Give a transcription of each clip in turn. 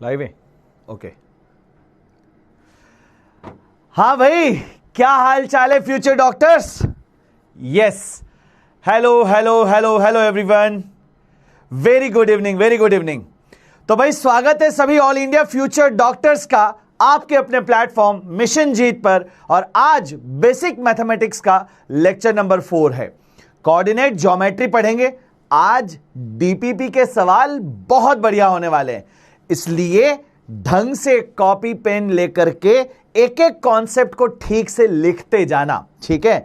Live है, okay. हाँ भाई, क्या हाल चाल है future doctors? Yes, hello hello hello hello everyone, very good evening, very good evening. तो भाई स्वागत है सभी ऑल इंडिया फ्यूचर डॉक्टर्स का आपके अपने प्लेटफॉर्म मिशन जीत पर। और आज बेसिक मैथमेटिक्स का लेक्चर नंबर 4 है। कोऑर्डिनेट ज्योमेट्री पढ़ेंगे। आज डीपीपी के सवाल बहुत बढ़िया होने वाले हैं, इसलिए ढंग से कॉपी पेन लेकर के एक एक कॉन्सेप्ट को ठीक से लिखते जाना, ठीक है?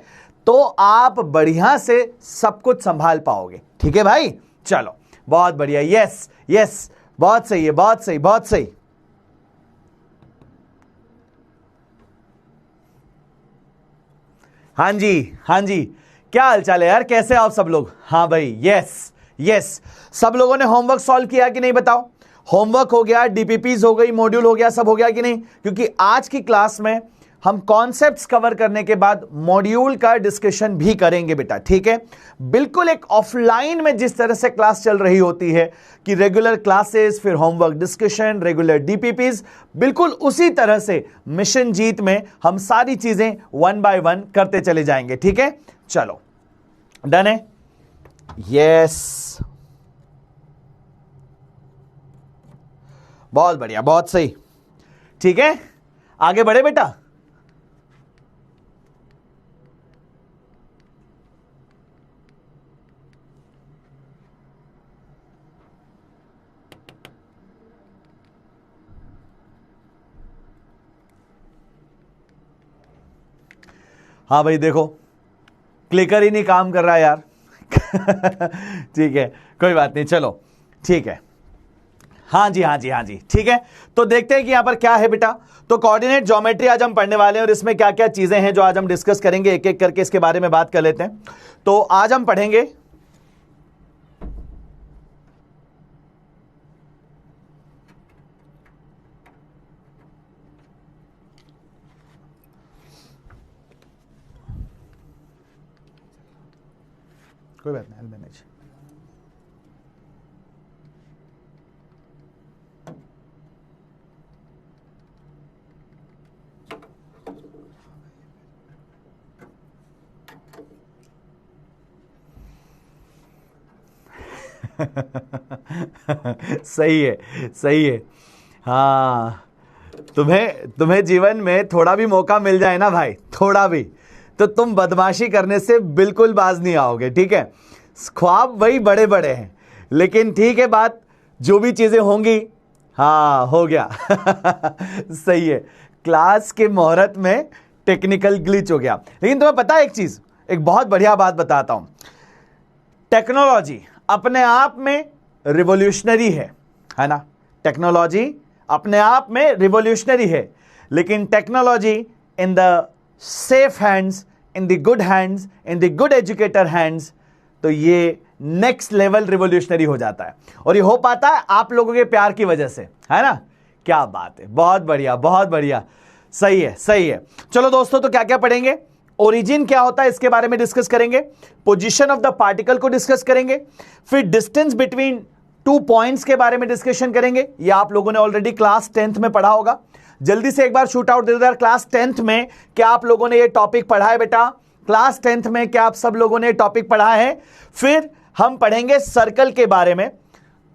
तो आप बढ़िया से सब कुछ संभाल पाओगे, ठीक है भाई? चलो, बहुत बढ़िया। यस यस, बहुत सही है, बहुत सही, बहुत सही। हाँ जी, हाँ जी, क्या हाल चाल है यार? कैसे आप सब लोग? हाँ भाई, यस यस। सब लोगों ने होमवर्क सॉल्व किया कि नहीं बताओ? होमवर्क हो गया, डीपीपीज हो गई, मॉड्यूल हो गया, सब हो गया कि नहीं? क्योंकि आज की क्लास में हम कॉन्सेप्ट्स कवर करने के बाद मॉड्यूल का डिस्कशन भी करेंगे बेटा, ठीक है? बिल्कुल एक ऑफलाइन में जिस तरह से क्लास चल रही होती है कि रेगुलर क्लासेस, फिर होमवर्क डिस्कशन, रेगुलर डीपीपीज, बिल्कुल उसी तरह से मिशन जीत में हम सारी चीजें 1 बाय 1 करते चले जाएंगे, ठीक है? चलो, डन है? यस, बहुत बढ़िया, बहुत सही। ठीक है, आगे बढ़े बेटा। हाँ भाई, देखो क्लिकर ही नहीं काम कर रहा यार। ठीक है, कोई बात नहीं, चलो ठीक है। हाँ जी, हाँ जी, हाँ जी, ठीक है। तो देखते हैं कि यहां पर क्या है बेटा। तो कोऑर्डिनेट ज्योमेट्री आज हम पढ़ने वाले हैं और इसमें क्या क्या चीजें हैं जो आज हम डिस्कस करेंगे, एक एक करके इसके बारे में बात कर लेते हैं। तो आज हम पढ़ेंगे कोई बात नहीं, मैनेज। सही है, सही है। हाँ, तुम्हें जीवन में थोड़ा भी मौका मिल जाए ना भाई, थोड़ा भी, तो तुम बदमाशी करने से बिल्कुल बाज नहीं आओगे, ठीक है? ख्वाब वही बड़े बड़े हैं, लेकिन ठीक है बात, जो भी चीजें होंगी, हाँ हो गया। सही है, क्लास के मुहूर्त में टेक्निकल ग्लिच हो गया। लेकिन तुम्हें पता है एक चीज, एक बहुत बढ़िया बात बताता हूं। टेक्नोलॉजी अपने आप में रिवॉल्यूशनरी है ना? टेक्नोलॉजी अपने आप में रिवॉल्यूशनरी है, लेकिन technology in the safe hands, in the good hands, in the good educator hands, तो ये नेक्स्ट लेवल रिवॉल्यूशनरी हो जाता है। और ये हो पाता है आप लोगों के प्यार की वजह से, है ना? क्या बात है, बहुत बढ़िया, बहुत बढ़िया, सही है, सही है। चलो दोस्तों, तो क्या क्या पढ़ेंगे? ओरिजिन क्या होता है इसके बारे में डिस्कस करेंगे, पोजीशन ऑफ द पार्टिकल को डिस्कस करेंगे, फिर डिस्टेंस बिटवीन 2 पॉइंट्स के बारे में डिस्कशन करेंगे। ये आप लोगों ने ऑलरेडी क्लास 10th में पढ़ा होगा। जल्दी से एक बार शूट आउट दे दो यार, क्लास 10th में क्या आप लोगों ने ये टॉपिक पढ़ा है बेटा? क्लास 10th में क्या आप सब लोगों ने टॉपिक पढ़ा है? फिर हम पढ़ेंगे सर्कल के बारे में,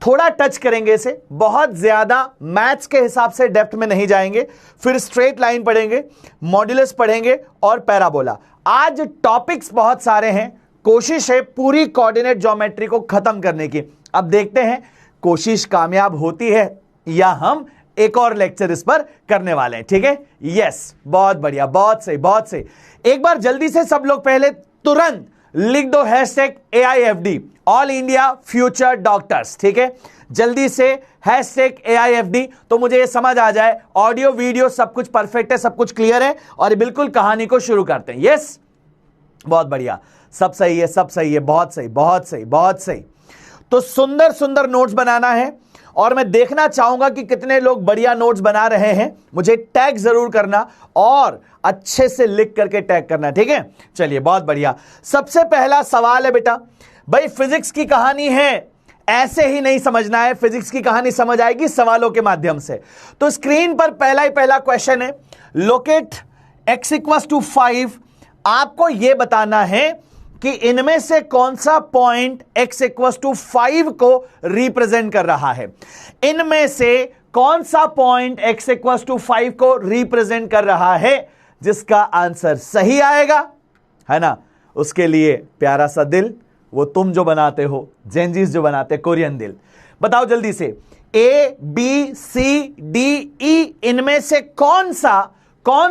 थोड़ा टच करेंगे इसे, बहुत ज्यादा मैथ्स के हिसाब से डेप्थ में नहीं जाएंगे। फिर स्ट्रेट लाइन पढ़ेंगे, मॉड्यूलस पढ़ेंगे और पैराबोला। आज टॉपिक्स बहुत सारे हैं, कोशिश है पूरी कोऑर्डिनेट ज्योमेट्री को खत्म करने की। अब देखते हैं कोशिश कामयाब होती है या हम एक और लेक्चर इस पर करने वाले हैं, ठीक है? यस, बहुत बढ़िया, बहुत सही, बहुत सही। एक बार जल्दी से सब लोग पहले तुरंत लिख दो #AIFD, all India future doctors, ठीक है? जल्दी से #AIFD, तो मुझे ये समझ आ जाए ऑडियो वीडियो सब कुछ परफेक्ट है, सब कुछ क्लियर है, और बिल्कुल कहानी को शुरू करते हैं। यस, बहुत बढ़िया, सब सही है, सब सही है, बहुत सही, बहुत सही, बहुत सही। तो सुंदर सुंदर नोट्स बनाना है और मैं देखना चाहूंगा कि कितने लोग बढ़िया नोट्स बना रहे हैं। मुझे टैग जरूर करना और अच्छे से लिख करके टैग करना, ठीक है? चलिए, बहुत बढ़िया। सबसे पहला सवाल है बेटा, भाई फिजिक्स की कहानी है ऐसे ही नहीं समझना है, फिजिक्स की कहानी समझ आएगी सवालों के माध्यम से। तो स्क्रीन पर पहला क्वेश्चन है, लोकेट x इक्वल्स टू 5। आपको यह बताना है कि इनमें से कौन सा पॉइंट x इक्वल्स टू 5 को रिप्रेजेंट कर रहा है। इनमें से कौन सा पॉइंट x इक्वल्स टू 5 को रिप्रेजेंट कर रहा है, जिसका आंसर सही आएगा, है ना, उसके लिए प्यारा सा दिल, वो तुम जो बनाते हो, जेंजीज जो बनाते हैं, कोरियन दिल। बताओ जल्दी से, A, B, C, D, E, इनमें से कौन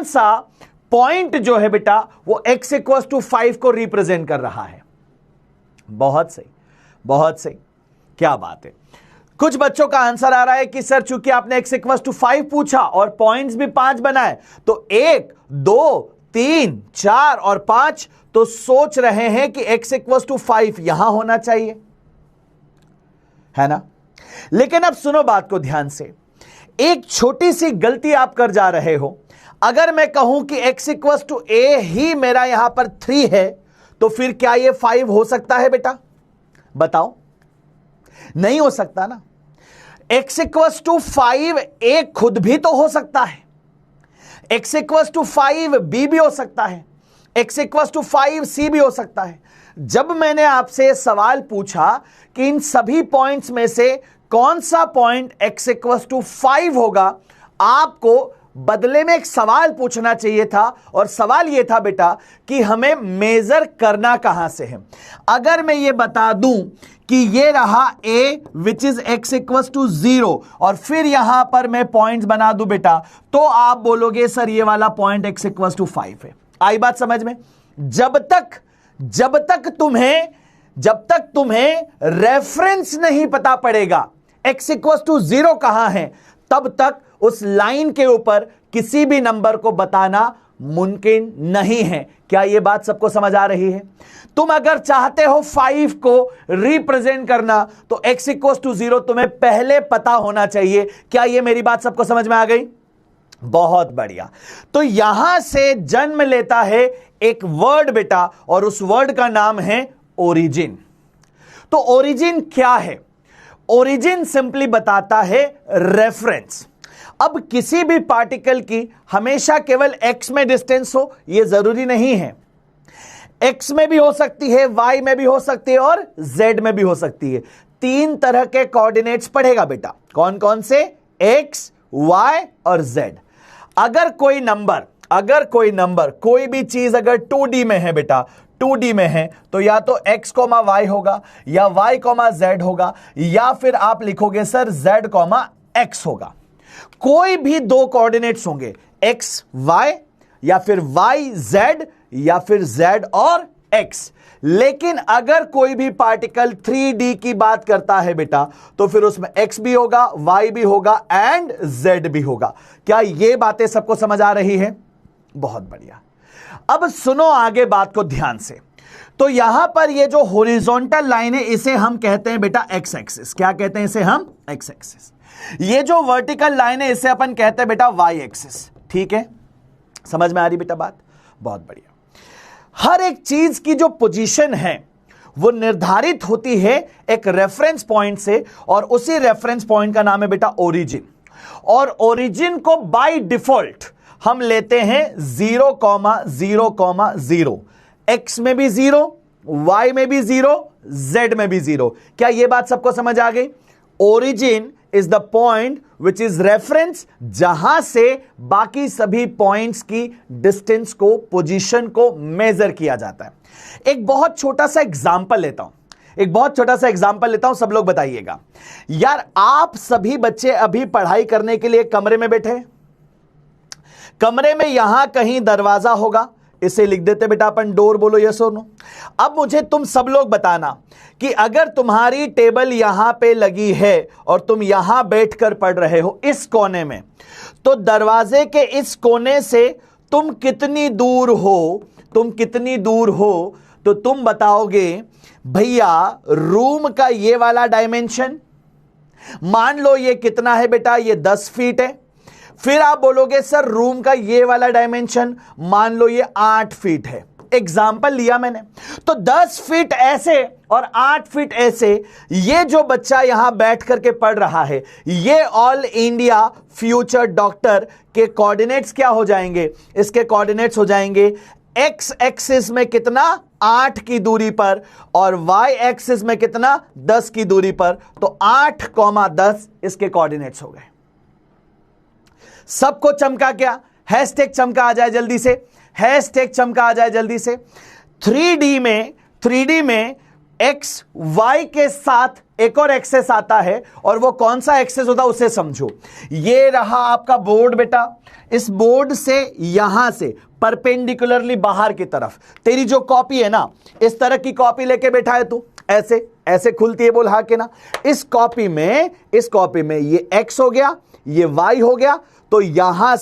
सा पॉइंट जो है बेटा वो x इक्वल्स टू 5 को रिप्रेजेंट कर रहा है। बहुत सही, बहुत सही, क्या बात है। कुछ बच्चों का आंसर आ रहा है कि सर चूंकि आपने x इक्वल्स टू 5 पूछा और पॉइंट्स भी 5 बनाए, तो 1, 2, 3, 4 और 5, तो सोच रहे हैं कि x इक्वल्स टू 5 यहां होना चाहिए, है ना। लेकिन अब सुनो बात को ध्यान से, एक छोटी सी गलती आप कर जा रहे हो। अगर मैं कहूं कि x इक्वल्स टू a ही मेरा यहां पर 3 है, तो फिर क्या ये 5 हो सकता है बेटा? बताओ, नहीं हो सकता ना। x इक्वल्स टू 5 a खुद भी तो हो सकता है, x इक्वल्स टू 5 b भी हो सकता है, x इक्वल्स टू 5 c भी हो सकता है। जब मैंने आपसे सवाल पूछा कि इन सभी पॉइंट्स में से कौन सा पॉइंट x इक्वल्स टू 5 होगा, आपको बदले में एक सवाल पूछना चाहिए था, और सवाल यह था बेटा कि हमें मेजर करना कहां से है। अगर मैं ये बता दूं कि ये रहा a which is x equals to 0, और फिर यहां पर मैं पॉइंट्स बना दूं बेटा, तो आप बोलोगे सर ये वाला पॉइंट x इक्वल्स टू 5 है। आई बात समझ में? जब तक तुम्हें रेफरेंस नहीं पता पड़ेगा x इक्वल्स टू 0 कहां है, तब तक उस लाइन के ऊपर किसी भी नंबर को बताना मुमकिन नहीं है। क्या यह बात सबको समझ आ रही है? तुम अगर चाहते हो 5 को रिप्रेजेंट करना, तो x इक्वल्स टू 0 तुम्हें पहले पता होना चाहिए। क्या यह मेरी बात सबको समझ में आ गई? बहुत बढ़िया। तो यहां से जन्म लेता है एक वर्ड बेटा, और उस वर्ड का नाम है ओरिजिन। तो ओरिजिन क्या है? ओरिजिन सिंपली बताता है रेफरेंस। अब किसी भी पार्टिकल की हमेशा केवल x में डिस्टेंस हो, यह जरूरी नहीं है। x में भी हो सकती है, y में भी हो सकती है, और z में भी हो सकती है। 3 तरह के कोऑर्डिनेट्स पढ़ेगा बेटा। कौन कौन से? x, y और z। अगर कोई नंबर कोई भी चीज अगर 2D में है बेटा, 2D में है, तो या तो x, y होगा, या y, z होगा, या फिर आप लिखोगे सर z, x होगा। कोई भी 2 कोऑर्डिनेट्स होंगे, x, y, या फिर y, z, या फिर z और x। लेकिन अगर कोई भी पार्टिकल 3D की बात करता है बेटा, तो फिर उसमें x भी होगा, y भी होगा एंड z भी होगा। क्या ये बातें सबको समझ आ रही है? बहुत बढ़िया। अब सुनो आगे बात को ध्यान से। तो यहां पर ये जो हॉरिजॉन्टल लाइन है, इसे हम कहते हैं बेटा x एक्सिस। क्या कहते हैं इसे हम? x axis. ये जो वर्टिकल लाइन है, इसे अपन कहते हैं बेटा y एक्सिस। ठीक है, समझ में आ रही बेटा बात? बहुत बढ़िया। हर एक चीज की जो पोजीशन है वो निर्धारित होती है एक रेफरेंस पॉइंट से, और उसी रेफरेंस पॉइंट का नाम है बेटा ओरिजिन। और ओरिजिन को बाय डिफॉल्ट हम लेते हैं 0,0,0। x में भी 0, y में भी 0, z में भी 0। क्या यह बात सबको समझ आ गई? Origin is the point which is reference, जहां से बाकी सभी पॉइंट्स की डिस्टेंस को, पोजीशन को मेजर किया जाता है। एक बहुत छोटा सा एग्जांपल लेता हूं, सब लोग बताइएगा। यार, आप सभी बच्चे अभी पढ़ाई करने के लिए कमरे में बैठे हैं। कमरे में यहां कहीं दरवाजा होगा, इसे लिख देते बेटा अपन डोर। बोलो यस और नो। अब मुझे तुम सब लोग बताना कि अगर तुम्हारी टेबल यहां पे लगी है और तुम यहां बैठकर पढ़ रहे हो इस कोने में, तो दरवाजे के इस कोने से तुम कितनी दूर हो? तो तुम बताओगे भैया रूम का ये वाला डायमेंशन, मान लो ये कितना है बेटा, ये 10 फीट है। फिर आप बोलोगे सर रूम का ये वाला डायमेंशन, मान लो ये 8 फीट है। एग्जाम्पल लिया मैंने। तो 10 फीट ऐसे और 8 फीट ऐसे, ये जो बच्चा यहां बैठ करके पढ़ रहा है, ये ऑल इंडिया फ्यूचर डॉक्टर के कोऑर्डिनेट्स क्या हो जाएंगे? इसके कोऑर्डिनेट्स हो जाएंगे एक्स एक्सिस में कितना, 8 की दूरी पर, और वाई एक्सिस में कितना, 10 की दूरी पर। तो 8,10 इसके कोऑर्डिनेट्स हो गए। सबको चमका क्या? हैशटैग चमका आ जाए जल्दी से, हैशटैग चमका आ जाए जल्दी से। 3D में एक्स वाई के साथ एक और एक्सेस आता है, और वो कौन सा एक्सेस होता है उसे समझो। ये रहा आपका बोर्ड बेटा, इस बोर्ड से यहां से परपेंडिकुलरली बाहर की तरफ तेरी जो कॉपी है ना, इस तरह की कॉपी लेके बैठा है तू, ऐसे ऐसे खुलती है, बोल हाँ के ना। इस कॉपी में ये एक्स हो गया, ये वाई हो गया, तो यहां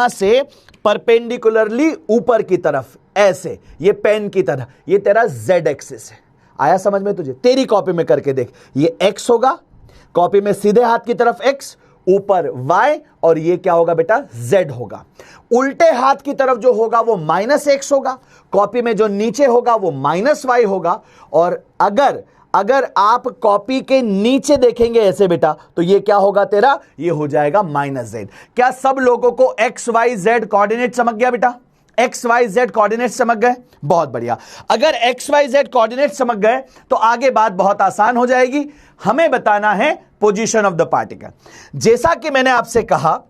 से परपेंडिकुलरली ऊपर की तरफ ऐसे, ये पेन की तरह, ये तेरा जेड एक्सिस है। आया समझ में तुझे? तेरी कॉपी में करके देख, ये एक्स होगा, कॉपी में सीधे हाथ की तरफ एक्स, ऊपर वाई, और ये क्या होगा बेटा? जेड होगा। उल्टे हाथ की तरफ जो होगा वो -x होगा, कॉपी में जो नीचे होगा वो -y होगा। और अगर आप कॉपी के नीचे देखेंगे ऐसे बेटा, तो ये क्या होगा तेरा? ये हो जाएगा -z। क्या सब लोगों को x y z कोऑर्डिनेट समझ गया बेटा? एक्स वाई जेड कोऑर्डिनेट समझ गए? बहुत बढ़िया। अगर एक्स वाई जेड कोऑर्डिनेट समझ गए तो आगे बात बहुत आसान हो जाएगी। हमें बताना है पोजीशन ऑफ द पार्टिकल। जैसा कि मैंने आपसे कहा,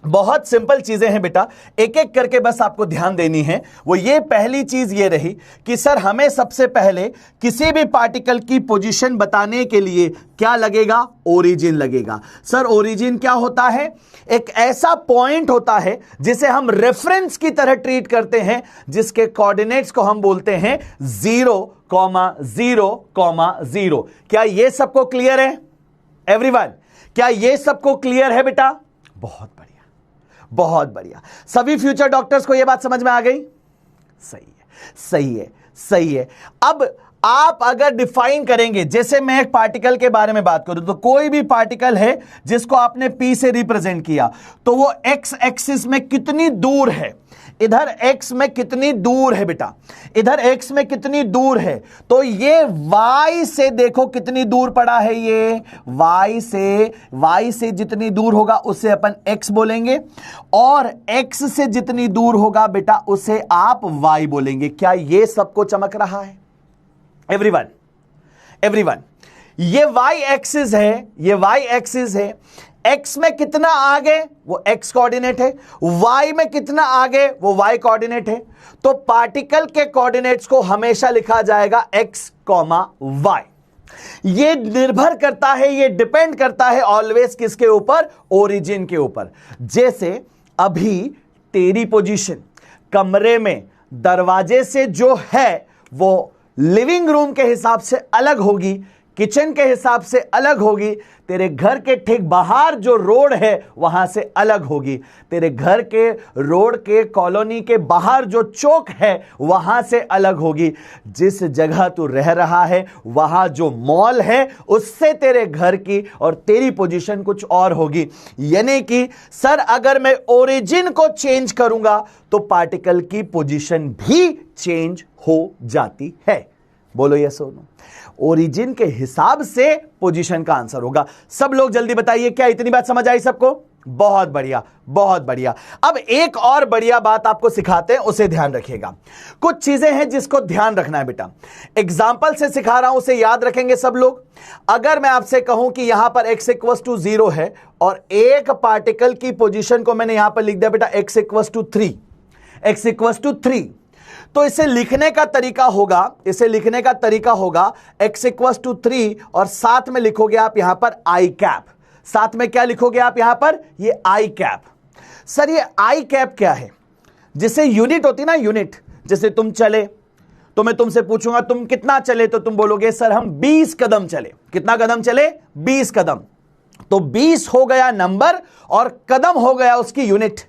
बहुत सिंपल चीजें हैं बेटा, एक एक करके बस आपको ध्यान देनी है। वो ये पहली चीज ये रही कि सर हमें सबसे पहले किसी भी पार्टिकल की पोजीशन बताने के लिए क्या लगेगा? ओरिजिन लगेगा। सर ओरिजिन क्या होता है? एक ऐसा पॉइंट होता है जिसे हम रेफरेंस की तरह ट्रीट करते हैं, जिसके कोऑर्डिनेट्स को हम बोलते हैं 0,0,0। क्या ये सबको क्लियर है एवरीवन? क्या ये सबको क्लियर है बेटा? बहुत बढ़िया, बहुत बढ़िया। सभी फ्यूचर डॉक्टर्स को यह बात समझ में आ गई? सही है, सही है, सही है। अब आप अगर डिफाइन करेंगे, जैसे मैं एक पार्टिकल के बारे में बात करूं, तो कोई भी पार्टिकल है जिसको आपने P से रिप्रेजेंट किया, तो वो एक्स एक्सिस में कितनी दूर है, इधर x में कितनी दूर है बेटा, इधर x में कितनी दूर है, तो ये y से देखो कितनी दूर पड़ा है। ये y से जितनी दूर होगा उसे अपन x बोलेंगे, और x से जितनी दूर होगा बेटा उसे आप y बोलेंगे। क्या ये सबको चमक रहा है एवरीवन? ये y एक्सिस है, ये y एक्सिस है। x में कितना आगे, वो x कोऑर्डिनेट है, y में कितना आगे, वो y कोऑर्डिनेट है। तो पार्टिकल के कोऑर्डिनेट्स को हमेशा लिखा जाएगा x, y। ये निर्भर करता है, ये डिपेंड करता है ऑलवेज किसके ऊपर? ओरिजिन के ऊपर। जैसे अभी तेरी पोजीशन कमरे में दरवाजे से जो है वो लिविंग रूम के हिसाब से अलग होगी, किचन के हिसाब से अलग होगी, तेरे घर के ठीक बाहर जो रोड है वहां से अलग होगी, तेरे घर के रोड के कॉलोनी के बाहर जो चौक है वहां से अलग होगी, जिस जगह तू रह रहा है वहां जो मॉल है उससे तेरे घर की और तेरी पोजीशन कुछ और होगी। यानी कि सर अगर मैं ओरिजिन को चेंज करूंगा तो पार्टिकल की पोजीशन भी चेंज हो जाती है। बोलो यस और नो? ओरिजिन के हिसाब से पोजीशन का आंसर होगा। सब लोग जल्दी बताइए, क्या इतनी बात समझ आई सबको? बहुत बढ़िया, बहुत बढ़िया। अब एक और बढ़िया बात आपको सिखाते हैं, उसे ध्यान रखिएगा। कुछ चीजें हैं जिसको ध्यान रखना है बेटा, एग्जाम्पल से सिखा रहा हूं, उसे याद रखेंगे सब लोग। अगर मैं आपसे कहूं कि यहां पर x = 0 है और एक पार्टिकल की पोजीशन को मैंने यहां पर लिख दिया बेटा x = 3, x = 3, तो इसे लिखने का तरीका होगा, x = 3 और साथ में लिखोगे आप यहां पर i कैप। साथ में क्या लिखोगे आप यहां पर? ये i कैप। सर ये i कैप क्या है? जिसे यूनिट होती ना, यूनिट, जैसे तुम चले तो मैं तुमसे पूछूंगा तुम कितना चले, तो तुम बोलोगे सर हम 20 कदम चले। कितना कदम चले? 20 कदम। तो 20 हो गया नंबर और कदम हो गया उसकी यूनिट।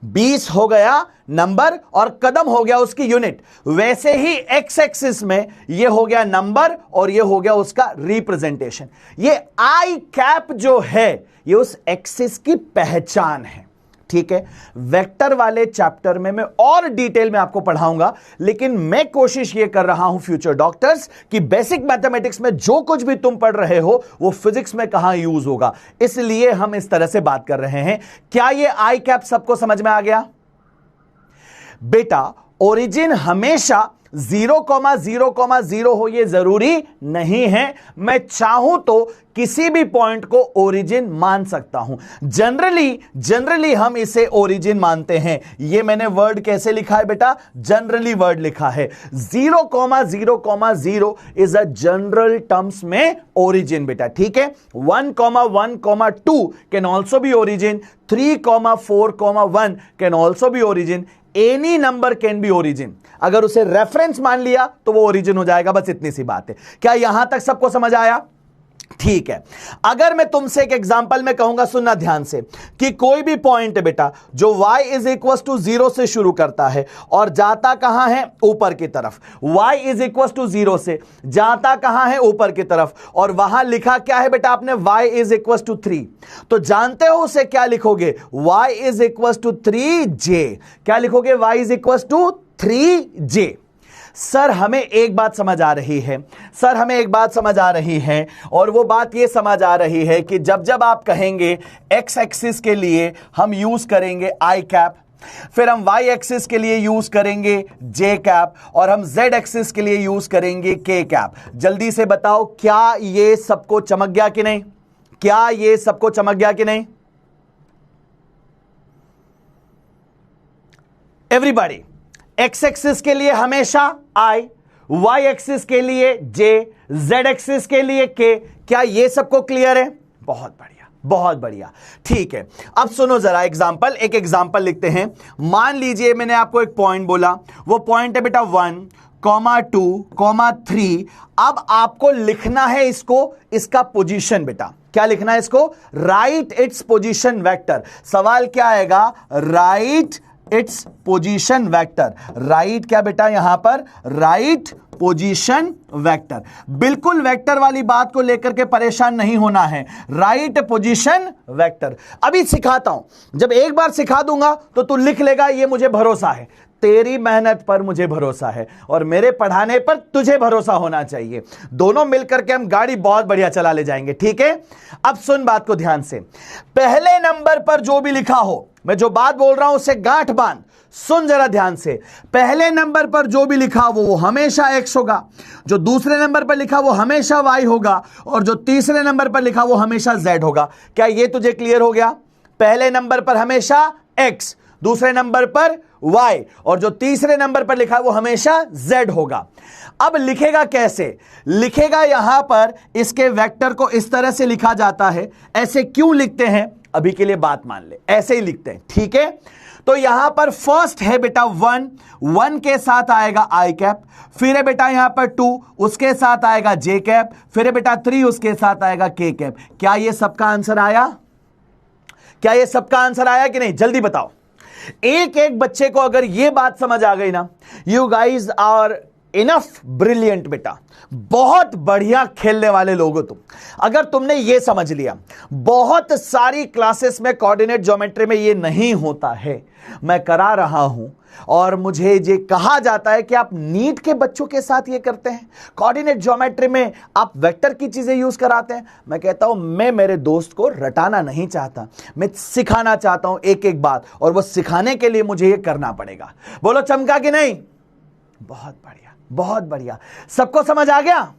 20 हो गया नंबर और कदम हो गया उसकी यूनिट। वैसे ही एक्स एक्सिस में ये हो गया नंबर और ये हो गया उसका रिप्रेजेंटेशन। ये आई कैप जो है ये उस एक्सिस की पहचान है। ठीक है, वेक्टर वाले चैप्टर में मैं और डिटेल में आपको पढ़ाऊंगा, लेकिन मैं कोशिश ये कर रहा हूं फ्यूचर डॉक्टर्स कि बेसिक मैथमेटिक्स में जो कुछ भी तुम पढ़ रहे हो वो फिजिक्स में कहां यूज होगा, इसलिए हम इस तरह से बात कर रहे हैं। क्या ये आई कैप सबको समझ में आ गया? बेटा ओरिजिन हमेशा 0,0,0 हो ये जरूरी नहीं है, मैं चाहूं तो किसी भी पॉइंट को ओरिजिन मान सकता हूं। जनरली हम इसे ओरिजिन मानते हैं। ये मैंने वर्ड कैसे लिखा है बेटा? जनरली वर्ड लिखा है। 0,0,0 इज अ जनरल टर्म्स में ओरिजिन बेटा, ठीक है। 1,1,2 can also be origin, 3,4,1 can also be origin, any number can be origin. अगर उसे रेफरेंस मान लिया तो वो ओरिजिन हो जाएगा, बस इतनी सी बात है। क्या यहां तक सबको समझ आया? ठीक है। अगर मैं तुमसे एक एग्जांपल में कहूंगा, सुनना ध्यान से, कि कोई भी पॉइंट है बेटा जो y इज इक्वल टू 0 से शुरू करता है और जाता कहां है? ऊपर की तरफ। y इज इक्वल टू 0 से जाता कहां है? ऊपर की तरफ। और वहां लिखा क्या है बेटा आपने? y is equal to 3। तो जानते हो उसे क्या लिखोगे? y is equal to 3j। क्या लिखोगे? y is equal to 3j। Sir हमें एक बात समझ आ रही है, सर हमें एक बात समझ आ रही है, और वो बात ये समझ आ रही है कि जब जब आप कहेंगे एक्स एक्सिस के लिए हम यूज करेंगे आई कैप, फिर हम वाई एक्सिस के लिए यूज करेंगे जे कैप, और हम जेड एक्सिस के लिए यूज करेंगे के कैप। जल्दी से बताओ, क्या ये सबको चमक गया कि नहीं? क्या ये सबको चमक गया कि नहीं? एवरीबॉडी, एक्स एक्सिस के लिए हमेशा आई, वाई एक्सिस के लिए जे, जेड एक्सिस के लिए के। क्या ये सबको क्लियर है? बहुत बढ़िया, बहुत बढ़िया। ठीक है, अब सुनो जरा एग्जांपल, एक एग्जांपल लिखते हैं। मान लीजिए मैंने आपको एक पॉइंट बोला, वो पॉइंट है बेटा 1,2,3। अब आपको लिखना है इसको, इसका पोजीशन बेटा। क्या लिखना है इसको? Right its position vector. सवाल क्या आएगा? Right its position vector. Right क्या बेटा यहां पर? Right position vector. बिल्कुल वेक्टर वाली बात को लेकर के परेशान नहीं होना है। राइट पोजीशन वेक्टर अभी सिखाता हूं। जब एक बार सिखा दूंगा तो तू लिख लेगा, ये मुझे भरोसा है। तेरी मेहनत पर मुझे भरोसा है और मेरे पढ़ाने पर तुझे भरोसा होना चाहिए। दोनों मिलकर के हम गाड़ी बहुत बढ़िया चला ले जाएंगे, ठीक है। अब सुन बात को ध्यान से। पहले नंबर पर जो भी लिखा हो, मैं जो बात बोल रहा हूं उससे गांठ बांध, सुन जरा ध्यान से। पहले नंबर पर जो भी लिखा हो वो हमेशा x होगा, जो दूसरे नंबर पर लिखा वो हमेशा y होगा, और जो तीसरे नंबर पर लिखा वो हमेशा z होगा। क्या ये तुझे क्लियर हो गया? पहले नंबर पर हमेशा x, दूसरे नंबर पर y, और जो तीसरे नंबर पर लिखा है वो हमेशा z होगा। अब लिखेगा कैसे? लिखेगा यहां पर इसके वेक्टर को इस तरह से लिखा जाता है। ऐसे क्यों लिखते हैं अभी के लिए बात मान ले, ऐसे ही लिखते हैं, ठीक है। तो यहां पर फर्स्ट है बेटा 1 के साथ आएगा आई कैप, फिर है बेटा यहां पर 2, उसके साथ आएगा जे कैप, फिर है बेटा 3, उसके साथ आएगा के कैप। क्या ये सबका आंसर आया? क्या ये सबका आंसर आया कि नहीं? जल्दी बताओ। एक एक बच्चे को अगर ये बात समझ आ गई ना, you guys are enough brilliant बेटा, बहुत बढ़िया खेलने वाले लोग हो तुम। अगर तुमने ये समझ लिया, बहुत सारी क्लासेस में कोऑर्डिनेट ज्योमेट्री में ये नहीं होता है, मैं करा रहा हूं, और मुझे ये कहा जाता है कि आप नीट के बच्चों के साथ ये करते हैं, कोऑर्डिनेट ज्योमेट्री में आप वेक्टर की चीजें यूज कराते हैं। मैं कहता हूं मैं मेरे दोस्त को रटाना नहीं चाहता, मैं सिखाना चाहता हूं एक एक बात, और वो सिखाने के लिए मुझे ये करना पड़ेगा। बोलो चमका कि नहीं? बहुत बढ़िया, बहुत बढ़िया। सबको समझ आ गया?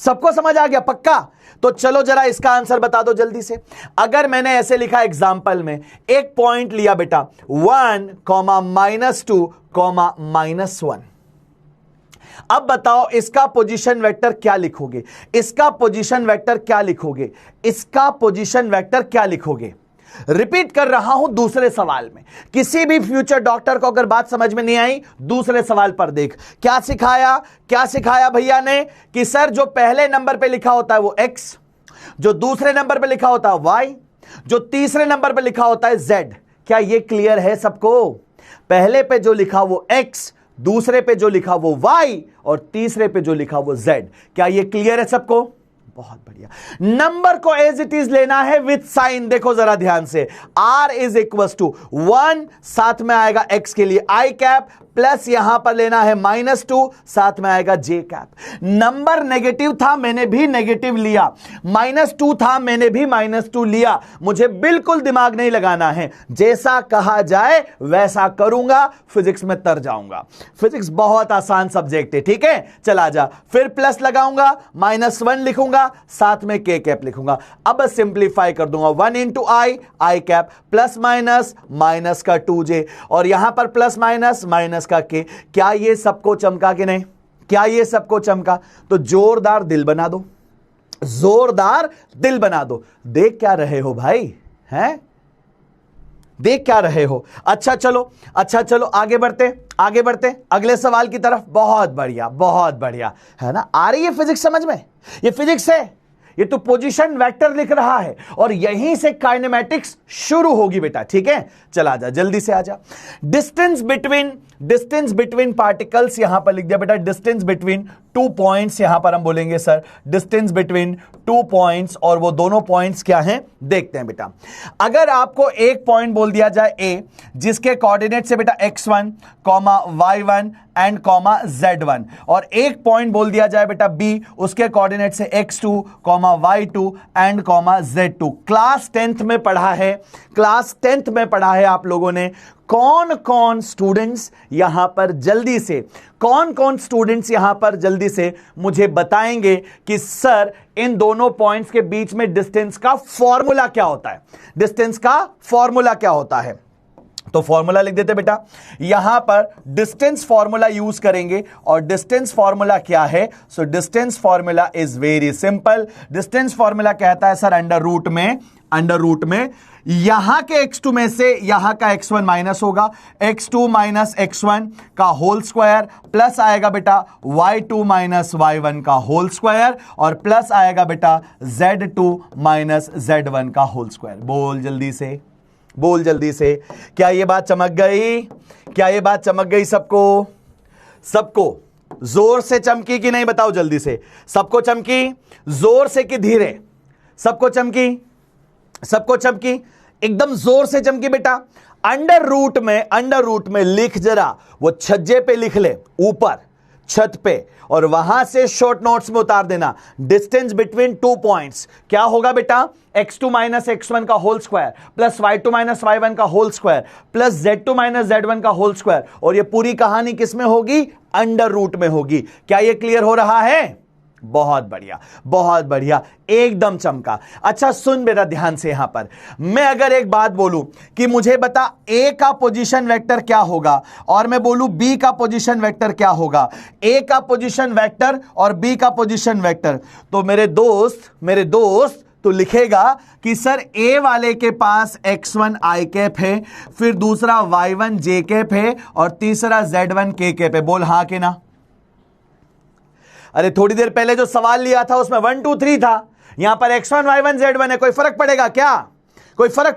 सबको समझ आ गया पक्का? तो चलो जरा इसका आंसर बता दो जल्दी से। अगर मैंने ऐसे लिखा एग्जाम्पल में, एक पॉइंट लिया बेटा 1, -2, -1, अब बताओ इसका पोजीशन वेक्टर क्या लिखोगे? इसका पोजीशन वेक्टर क्या लिखोगे? इसका पोजीशन वेक्टर क्या लिखोगे? रिपीट कर रहा हूं दूसरे सवाल में। किसी भी फ्यूचर डॉक्टर को अगर बात समझ में नहीं आई, दूसरे सवाल पर देख। क्या सिखाया? क्या सिखाया भैया ने? कि सर जो पहले नंबर पे लिखा होता है वो x, जो दूसरे नंबर पे लिखा होता है y, जो तीसरे नंबर पे लिखा होता है z। क्या ये क्लियर है सबको? पहले पे जो लिखा वो x, दूसरे पे जो लिखा वो y, और तीसरे पे जो लिखा वो z। क्या ये क्लियर है सबको? बहुत बढ़िया। नंबर को एज इट इज लेना है विथ साइन। देखो जरा ध्यान से, r इज इक्वल टू 1, साथ में आएगा x के लिए i कैप, प्लस यहां पर लेना है -2, साथ में आएगा j कैप। नंबर नेगेटिव था, मैंने भी नेगेटिव लिया, -2 था, मैंने भी -2 लिया। मुझे बिल्कुल दिमाग नहीं लगाना है, जैसा कहा जाए वैसा करूंगा, फिजिक्स में तर जाऊंगा। फिजिक्स बहुत आसान सब्जेक्ट है, ठीक है। चला जा, फिर प्लस लगाऊंगा, -1 लिखूंगा, साथ में k कैप लिखूंगा। अब सिंप्लीफाई कर दूंगा, 1 into i cap, plus minus का 2j, और यहां पर प्लस माइनस का k। क्या ये सबको चमका कि नहीं? क्या ये सबको चमका? तो जोरदार दिल बना दो, जोरदार दिल बना दो। देख क्या रहे हो भाई, हैं? देख क्या रहे हो? अच्छा चलो आगे बढ़ते अगले सवाल की तरफ। बहुत बढ़िया है ना। आ रही है फिजिक्स समझ में? ये फिजिक्स है, ये तो पोजीशन वेक्टर लिख रहा है, और यहीं से काइनेमैटिक्स शुरू होगी बेटा, ठीक है। चला जा, जल्दी से आ जा। डिस्टेंस बिटवीन पार्टिकल्स यहां पर लिख दिया बेटा, डिस्टेंस बिटवीन 2 पॉइंट्स। यहां पर हम बोलेंगे सर डिस्टेंस बिटवीन 2 पॉइंट्स, और वो दोनों पॉइंट्स क्या हैं देखते हैं बेटा। अगर आपको एक पॉइंट बोल दिया जाए ए, जिसके कोऑर्डिनेट से बेटा x1, y1 एंड z1, और एक पॉइंट बोल दिया जाए बेटा बी, उसके कोऑर्डिनेट से x2, y2 and z2। Class 10th में पढ़ा है आप लोगों ने। कौन कौन स्टूडेंट्स यहां पर जल्दी से मुझे बताएंगे कि सर इन दोनों पॉइंट्स के बीच में डिस्टेंस का फॉर्मूला क्या होता है? तो फॉर्मूला लिख देते बेटा, यहां पर डिस्टेंस फॉर्मूला यूज करेंगे, और डिस्टेंस फॉर्मूला क्या है? So distance formula is very simple. Distance formula कहता है सर अंडर रूट में यहां के x2 में से यहां का x1 माइनस होगा, x2 माइनस x1 का होल स्क्वायर, प्लस आएगा बेटा y2 माइनस y1 का होल स्क्वायर, और प्लस आएगा बेटा z2 माइनस z1 का होल स्क्वायर। बोल जल्दी से, क्या ये बात चमक गई? सबको जोर से चमकी कि नहीं? बताओ जल्दी से। सबको चमकी जोर से कि धीरे? सबको चमकी एकदम जोर से चमकी बेटा। अंडर रूट में लिख जरा, वो छज्जे पे लिख ले, ऊपर छत पे, और वहां से शॉर्ट नोट्स में उतार देना। डिस्टेंस बिटवीन 2 पॉइंट्स क्या होगा बेटा? x2 माइनस x1 का whole square, plus y2 minus y1 का whole square, plus z2 minus z1 का होल स्क्वायर, और ये पूरी कहानी किस में होगी? अंडर रूट में होगी। क्या ये क्लियर हो रहा है? बहुत बढ़िया, एकदम चमका। अच्छा सुन बेटा ध्यान से, यहां पर मैं अगर एक बात बोलूं कि मुझे बता ए का पोजीशन वेक्टर क्या होगा, और मैं बोलूं बी का पोजीशन वेक्टर क्या होगा, ए का पोजीशन वेक्टर और बी का पोजीशन वेक्टर, तो मेरे दोस्त तो लिखेगा कि सर ए वाले के पास x1 i कैप है, फिर दूसरा y1 j कैप है, और तीसरा z1 k कैप है। बोल हाँ कि ना? अरे थोड़ी देर पहले जो सवाल लिया था उसमें 1 2 3 था, यहां पर x1 y1 z1 है। कोई फर्क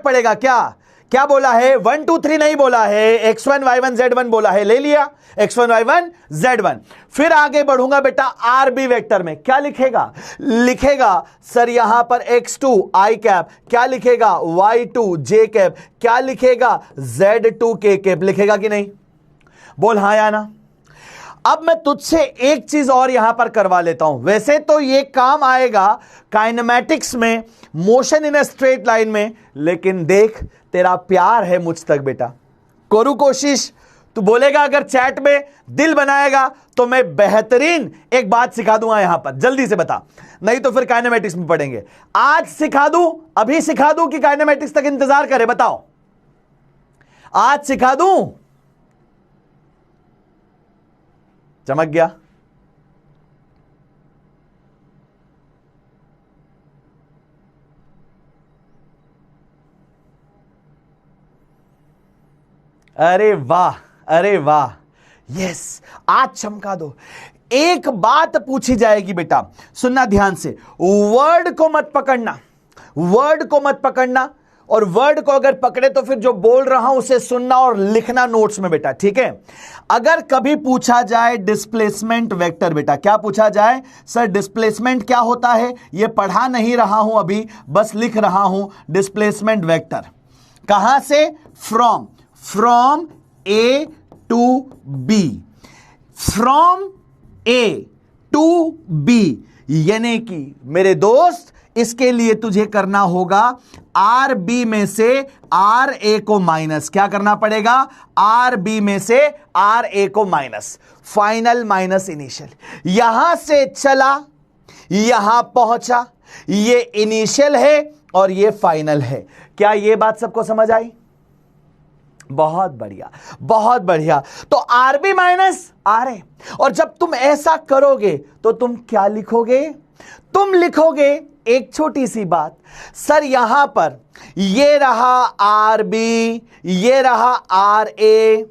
पड़ेगा क्या? क्या बोला है? 1 2 3 नहीं बोला है, x1 y1 z1 बोला है। ले लिया x1 y1 z1। फिर आगे बढ़ूंगा बेटा आरबी वेक्टर में, क्या लिखेगा सर यहां पर x2 i कैप, क्या लिखेगा y2 j कैप, क्या लिखेगा z2 k कैप, लिखेगा कि नहीं? बोल हाँ या ना। अब मैं तुझसे एक चीज और यहां पर करवा लेता हूं। वैसे तो ये काम आएगा काइनेमैटिक्स में, motion in a straight line में, लेकिन देख तेरा प्यार है मुझ तक बेटा, करूं कोशिश। तू बोलेगा अगर चैट में दिल बनाएगा तो मैं बेहतरीन एक बात सिखा दूंगा यहां पर, जल्दी से बता, नहीं तो फिर काइनेमैटिक्स में पढ़ेंगे। आज सिखा दूं, अभी सिखा दूं कि काइनेमैटिक्स तक इंतजार करे? बताओ, आज सिखा दूं? चमक गया? अरे वाह, यस, आज चमका दो। एक बात पूछी जाएगी बेटा, सुनना ध्यान से, वर्ड को मत पकड़ना, और वर्ड को अगर पकड़े तो फिर जो बोल रहा हूं उसे सुनना और लिखना नोट्स में बेटा, ठीक है। अगर कभी पूछा जाए डिस्प्लेसमेंट वेक्टर, बेटा क्या पूछा जाए, सर डिस्प्लेसमेंट क्या होता है, यह पढ़ा नहीं रहा हूं अभी, बस लिख रहा हूं डिस्प्लेसमेंट वेक्टर। कहां से, from A to B, from A to B, यानी कि मेरे दोस्त इसके लिए तुझे करना होगा आर बी में से आर ए को माइनस, क्या करना पड़ेगा, आर बी में से आर ए को माइनस, फाइनल माइनस इनिशियल, यहां से चला यहां पहुंचा, ये इनिशियल है और ये फाइनल है। क्या ये बात सबको समझ आई, बहुत बढ़िया बहुत बढ़िया। तो R B minus R A, और जब तुम ऐसा करोगे तो तुम क्या लिखोगे, तुम लिखोगे एक छोटी सी बात, सर यहां पर ये रहा आर बी, ये रहा आर ए,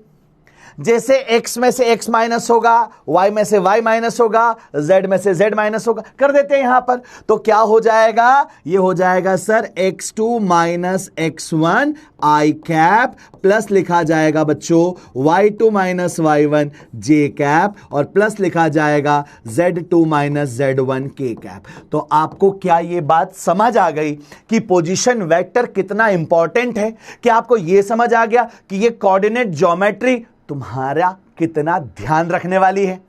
जैसे x में से x माइनस होगा, y में से y माइनस होगा, z में से z माइनस होगा, कर देते हैं यहां पर, तो क्या हो जाएगा, ये हो जाएगा sir x2 minus x1 i cap, plus लिखा जाएगा बच्चों y2 minus y1 j cap, और प्लस लिखा जाएगा z2 minus z1 k cap. तो आपको क्या ये बात समझ आ गई कि पोजीशन वेक्टर कितना इंपॉर्टेंट है, कि आपको ये समझ आ गया कि ये कोऑर्डिनेट ज्योमेट्री तुम्हारा कितना ध्यान रखने वाली है।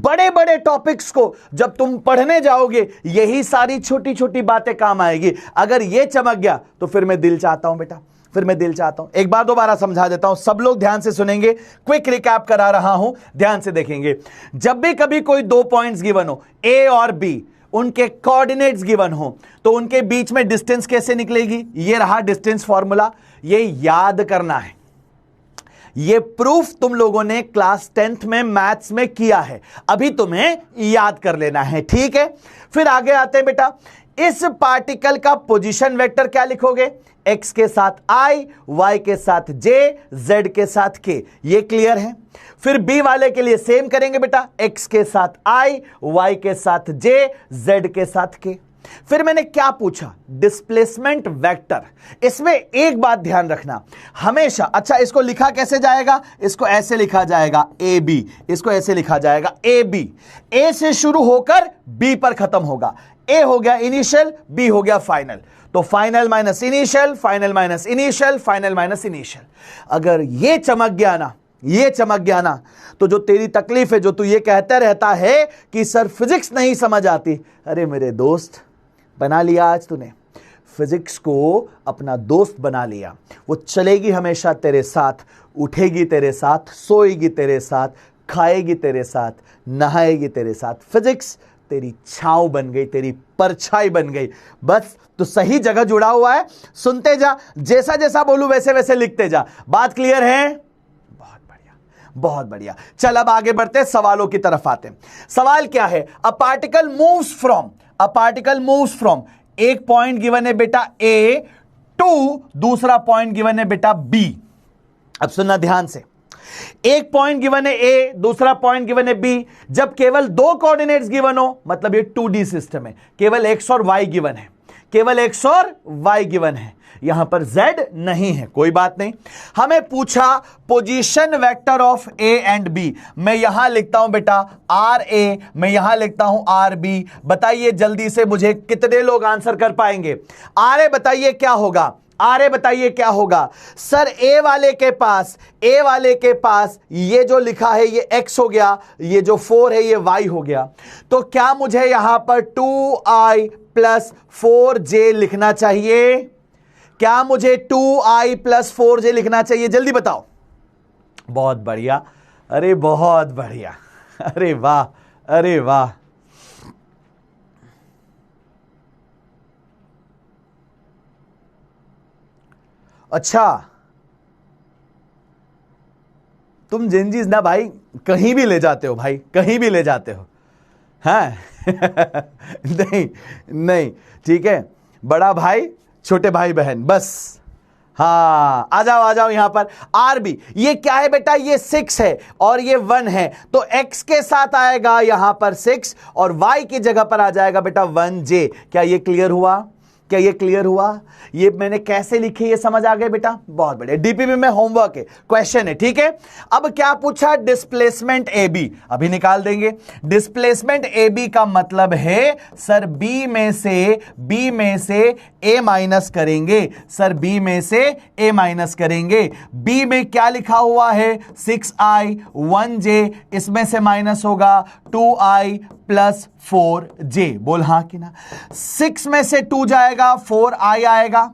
बड़े बड़े टॉपिक्स को जब तुम पढ़ने जाओगे यही सारी छोटी छोटी बातें काम आएगी। अगर ये चमक गया तो फिर मैं दिल चाहता हूं बेटा, फिर मैं दिल चाहता हूं, एक बार दोबारा समझा देता हूं, सब लोग ध्यान से सुनेंगे, क्विक रिकैप करा रहा हूं, ध्यान से देखेंगे। जब भी कभी कोई दो पॉइंट्स गिवन हो, ए और बी, उनके कोऑर्डिनेट्स गिवन हो, तो उनके बीच में डिस्टेंस कैसे निकलेगी, ये रहा डिस्टेंस फॉर्मूला, ये याद करना है। ये प्रूफ तुम लोगों ने क्लास 10th में मैथ्स में किया है, अभी तुम्हें याद कर लेना है, ठीक है। फिर आगे आते हैं बेटा, इस पार्टिकल का पोजीशन वेक्टर क्या लिखोगे, x के साथ i, y के साथ j, z के साथ k, ये क्लियर है। फिर b वाले के लिए सेम करेंगे बेटा, x के साथ i, y के साथ j, z के साथ k। फिर मैंने क्या पूछा, डिस्प्लेसमेंट वेक्टर। इसमें एक बात ध्यान रखना हमेशा, अच्छा इसको लिखा कैसे जाएगा, इसको ऐसे लिखा जाएगा ए बी, इसको ऐसे लिखा जाएगा ए बी, ए से शुरू होकर बी पर खत्म होगा, ए हो गया इनिशियल, बी हो गया फाइनल, तो final minus initial, final minus initial, final minus initial. अगर ये चमक गया ना, ये चमक गया ना, तो जो तेरी तकलीफ है, जो तू ये कहता रहता है कि सर फिजिक्स नहीं समझ आती, अरे मेरे दोस्त बना लिया आज तूने, फिजिक्स को अपना दोस्त बना लिया। वो चलेगी हमेशा तेरे साथ, उठेगी तेरे साथ, सोएगी तेरे साथ, खाएगी तेरे साथ, नहाएगी तेरे साथ। फिजिक्स तेरी छांव बन गई, तेरी परछाई बन गई। बस तो सही जगह जुड़ा हुआ है, सुनते जा, जैसा जैसा बोलूं वैसे वैसे लिखते जा। बात क्लियर है? बहुत बढ़िया, बहुत बढ़िया। चल अब आगे बढ़ते, सवालों की तरफ आते हैं। सवाल क्या है? अ पार्टिकल मूव्स फ्रॉम, एक पॉइंट गिवन है बेटा ए टू दूसरा पॉइंट गिवन है बेटा बी। अब सुनना ध्यान से, एक पॉइंट गिवन है ए, दूसरा पॉइंट गिवन है बी। जब केवल दो कोऑर्डिनेट्स गिवन हो, मतलब ये 2D सिस्टम है, केवल x और y गिवन है, केवल x और y गिवन है, यहां पर z नहीं है, कोई बात नहीं। हमें पूछा position vector of a and b, मैं यहां लिखता हूं बेटा आर ए, मैं यहां लिखता हूं आर बी। बताइए जल्दी से मुझे कितने लोग आंसर कर पाएंगे? आर ए बताइए क्या होगा, आर ए बताइए क्या होगा? सर ए वाले के पास ये जो लिखा है ये x हो गया, ये जो 4 है ये y हो गया। तो क्या मुझे यहां पर 2i प्लस 4j लिखना चाहिए? क्या मुझे 2i प्लस 4j लिखना चाहिए? जल्दी बताओ। बहुत बढ़िया, अरे बहुत बढ़िया, अरे वाह, अरे वाह। अच्छा, तुम जेनजीज ना भाई कहीं भी ले जाते हो, भाई कहीं भी ले जाते हो, हाँ नहीं नहीं, ठीक है, बड़ा भाई छोटे भाई बहन, बस हाँ आ जाओ यहां पर। आर बी ये क्या है बेटा? ये 6 है और ये 1 है, तो x के साथ आएगा यहां पर 6 और y की जगह पर आ जाएगा बेटा 1j। क्या ये क्लियर हुआ? क्या ये क्लियर हुआ? ये मैंने कैसे लिखी ये समझ आ गए बेटा? बहुत बढ़िया। डीपीबी में होमवर्क है, क्वेश्चन है, ठीक है। अब क्या पूछा? डिस्प्लेसमेंट ए बी, अभी निकाल देंगे। डिस्प्लेसमेंट ए बी का मतलब है सर बी में से ए माइनस करेंगे, सर बी में से ए माइनस करेंगे। बी में क्या लिखा हुआ है? 6i 1j, इसमें से माइनस होगा 2i प्लस 4j। बोल हाँ कि ना? 6 में से 2 जाएगा, 4i आएगा।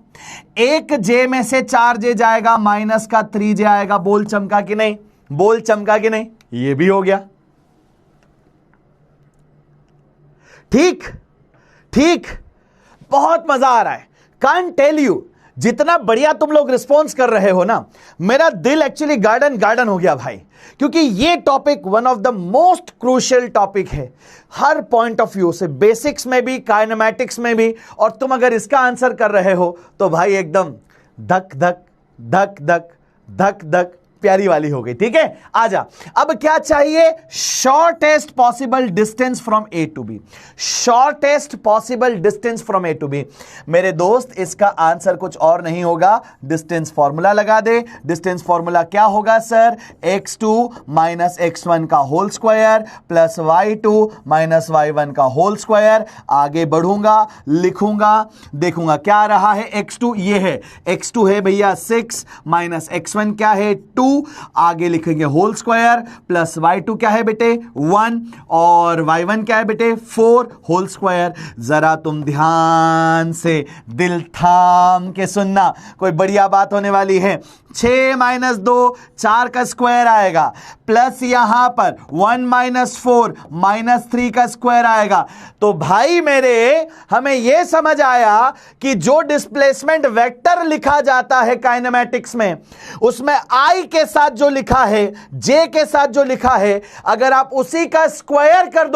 1j में से 4j जाएगा, माइनस का 3j आएगा। बोल चमका कि नहीं? बोल चमका कि नहीं? ये भी हो गया। ठीक ठीक, बहुत मजा आ रहा है। कांट टेल यू, जितना बढ़िया तुम लोग रिस्पॉन्स कर रहे हो ना, मेरा दिल एक्चुअली गार्डन हो गया भाई, क्योंकि ये topic one of the most crucial topic है हर पॉइंट ऑफ व्यू से, बेसिक्स में भी, काइनेमैटिक्स में भी। और तुम अगर इसका आंसर कर रहे हो तो भाई एकदम धक धक धक धक धक धक प्यारी वाली हो गई। ठीक है, आजा। अब क्या चाहिए? Shortest possible distance from A to B. Shortest possible distance from A to B. मेरे दोस्त, इसका आंसर कुछ और नहीं होगा, डिस्टेंस फॉर्मूला लगा दे। डिस्टेंस फॉर्मूला क्या होगा सर? x2 माइनस x1 का whole square plus y2 minus y1 का होल स्क्वायर। आगे बढ़ूंगा, लिखूंगा, देखूंगा क्या रहा है। x2 ये है, x2 है भैया 6 माइनस x1 क्या है 2, आगे लिखेंगे होल स्क्वायर प्लस y2 क्या है बेटे 1 और y1 क्या है बेटे 4 होल स्क्वायर। जरा तुम ध्यान से दिल थाम के सुनना, कोई बढ़िया बात होने वाली है। 6 माइनस 2 4 का स्क्वायर आएगा, प्लस यहां पर 1 माइनस 4 माइनस 3 का स्क्वायर आएगा। तो भाई मेरे, हमें यह समझ आया कि जो डिस्प्लेसमेंट वेक्टर लिखा जाता है काइनेमैटिक्स में, उसमें आई के साथ जो लिखा है, जे के साथ जो लिखा है, अगर आप उसी का स्क्वायर कर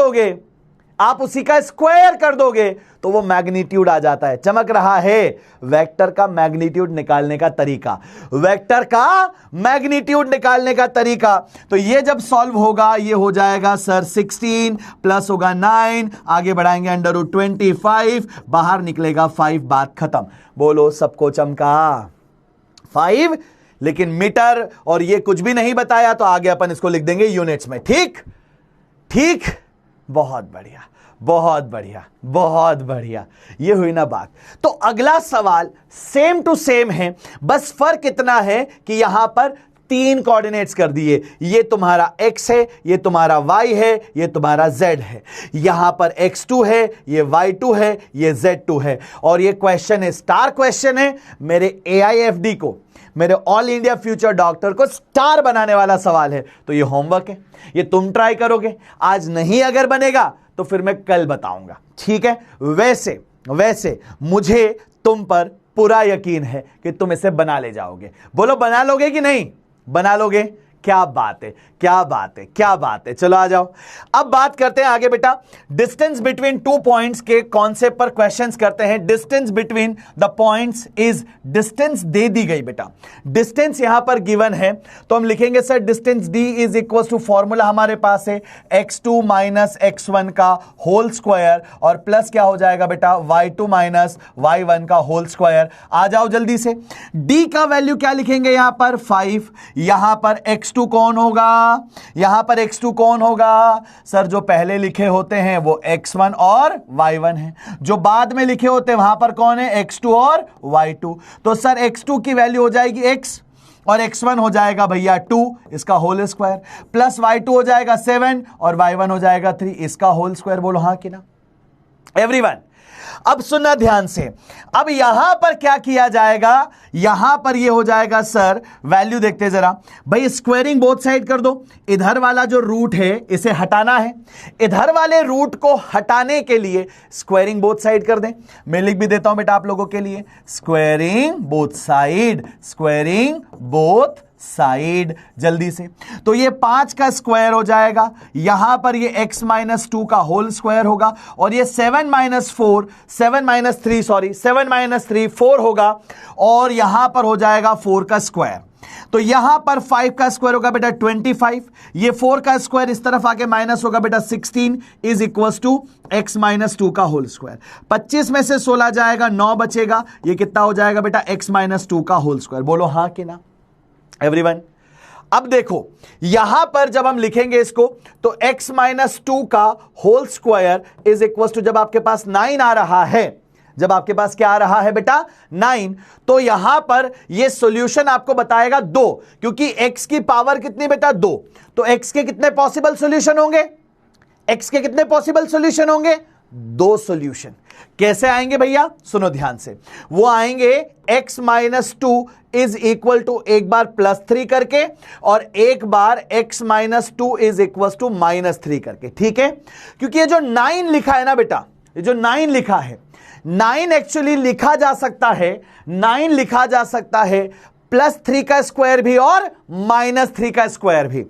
दोगे तो वो मैग्नीट्यूड आ जाता है। चमक रहा है वेक्टर का मैग्नीट्यूड निकालने का तरीका, वेक्टर का मैग्नीट्यूड निकालने का तरीका। तो ये जब सॉल्व होगा, ये हो जाएगा सर 16 प्लस होगा 9, आगे बढ़ाएंगे अंडर रूट 25, बाहर निकलेगा 5, बात खत्म। बोलो सबको चमका 5, लेकिन मीटर और ये कुछ भी नहीं बताया, तो आगे अपन इसको लिख देंगे यूनिट्स में। ठीक ठीक, बहुत बढ़िया बहुत बढ़िया बहुत बढ़िया, ये हुई ना बात। तो अगला सवाल सेम टू सेम है, बस फर्क इतना है कि यहां पर 3 कोऑर्डिनेट्स कर दिए। ये तुम्हारा x है, ये तुम्हारा y है, ये तुम्हारा z है। यहां पर x2 है, ये y2 है, ये z2 है। और ये क्वेश्चन है, स्टार क्वेश्चन है। मेरे AIFD को, मेरे ऑल इंडिया फ्यूचर डॉक्टर को स्टार बनाने वाला सवाल है। तो ये होमवर्क है, ये तुम ट्राई करोगे। आज नहीं अगर बनेगा तो फिर मैं कल बताऊंगा, ठीक है। वैसे मुझे तुम पर पूरा यकीन है कि तुम इसे बना ले जाओगे। बोलो बना लोगे कि नहीं? बना लोगे? क्या बात है, क्या बात है, क्या बात है। चलो आ जाओ, अब बात करते हैं आगे बेटा। डिस्टेंस बिटवीन 2 पॉइंट्स के कॉन्सेप्ट पर क्वेश्चंस करते हैं। Distance between the points is, distance दे दी गई बेटा, डिस्टेंस यहां पर गिवन है, तो हम लिखेंगे sir distance d is equal to, formula हमारे पास है x2 माइनस x1 का होल स्क्वायर और प्लस क्या हो जाएगा बेटा y2 माइनस y1 का होल स्क्वायर। आ जाओ जल्दी से, d का वैल्यू क्या लिखेंगे यहां पर 5, यहां पर x2 कौन होगा, यहां पर x2 कौन होगा सर? जो पहले लिखे होते हैं वो x1 और y1 है, जो बाद में लिखे होते हैं वहां पर कौन है? x2 और y2। तो सर x2 की वैल्यू हो जाएगी x और x1 हो जाएगा भैया 2, इसका होल स्क्वायर, प्लस y2 हो जाएगा 7 और y1 हो जाएगा 3, इसका होल स्क्वायर। बोलो हाँ कि ना एवरीवन? अब सुनना ध्यान से, अब यहां पर क्या किया जाएगा? यहां पर ये हो जाएगा सर, वैल्यू देखते हैं जरा भाई, स्क्वायरिंग बोथ साइड कर दो। इधर वाला जो रूट है इसे हटाना है, इधर वाले रूट को हटाने के लिए स्क्वायरिंग बोथ साइड कर दें। मैं लिख भी देता हूं बेटा आप लोगों के लिए, squaring both side, squaring both side, जल्दी से। तो ये 5 का स्क्वायर हो जाएगा, यहां पर ये x माइनस 2 का होल स्क्वायर होगा, और ये 7 माइनस 3 4 होगा, और यहां पर हो जाएगा 4 का स्क्वायर। तो यहां पर 5 का स्क्वायर होगा बेटा 25, ये 4 का स्क्वायर इस तरफ आके माइनस होगा बेटा 16 is equal to x minus 2 का होल स्क्वायर। 25 में से 16 जाएगा, 9 बचेगा, ये कितना हो जाएगा बेटा x माइनस 2 का होल स्क्वायर। बोलो हाँ कि ना एवरीवन। अब देखो यहां पर जब हम लिखेंगे इसको तो x माइनस 2 का whole square is equal to, जब आपके पास 9 आ रहा है, जब आपके पास क्या आ रहा है बेटा 9, तो यहां पर ये सॉल्यूशन आपको बताएगा 2, क्योंकि x की पावर कितनी बेटा 2, तो x के कितने पॉसिबल सॉल्यूशन होंगे, x के कितने पॉसिबल सॉल्यूशन होंगे, 2 सॉल्यूशन। कैसे आएंगे भैया, सुनो ध्यान से, वो आएंगे x minus 2 is equal to एक बार +3 करके और एक बार x minus 2 is equal to -3 करके, ठीक है। क्योंकि ये जो 9 लिखा है ना बेटा, ये जो 9 लिखा है, 9 एक्चुअली लिखा जा सकता है, 9 लिखा जा सकता है +3 का स्क्वायर भी और -3 का स्क्वायर भी,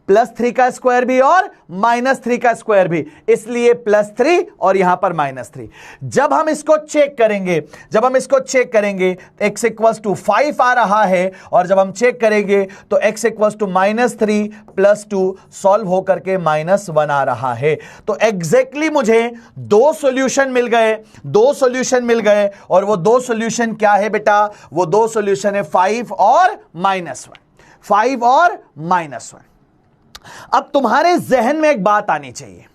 +3 का स्क्वायर भी और -3 का स्क्वायर भी, इसलिए +3 और यहां पर -3। जब हम इसको चेक करेंगे, जब हम इसको चेक करेंगे x इक्वल्स टू 5 आ रहा है, और जब हम चेक करेंगे तो x इक्वल्स टू -3 + 2 सॉल्व होकर के -1 आ रहा है। तो एग्जैक्टली मुझे 2 सॉल्यूशन मिल गए, 2 सॉल्यूशन मिल गए, और वो 2 सॉल्यूशन क्या है बेटा, वो 2 सॉल्यूशन है 5 और -1, 5 और -1। अब तुम्हारे जहन में एक बात आनी चाहिए,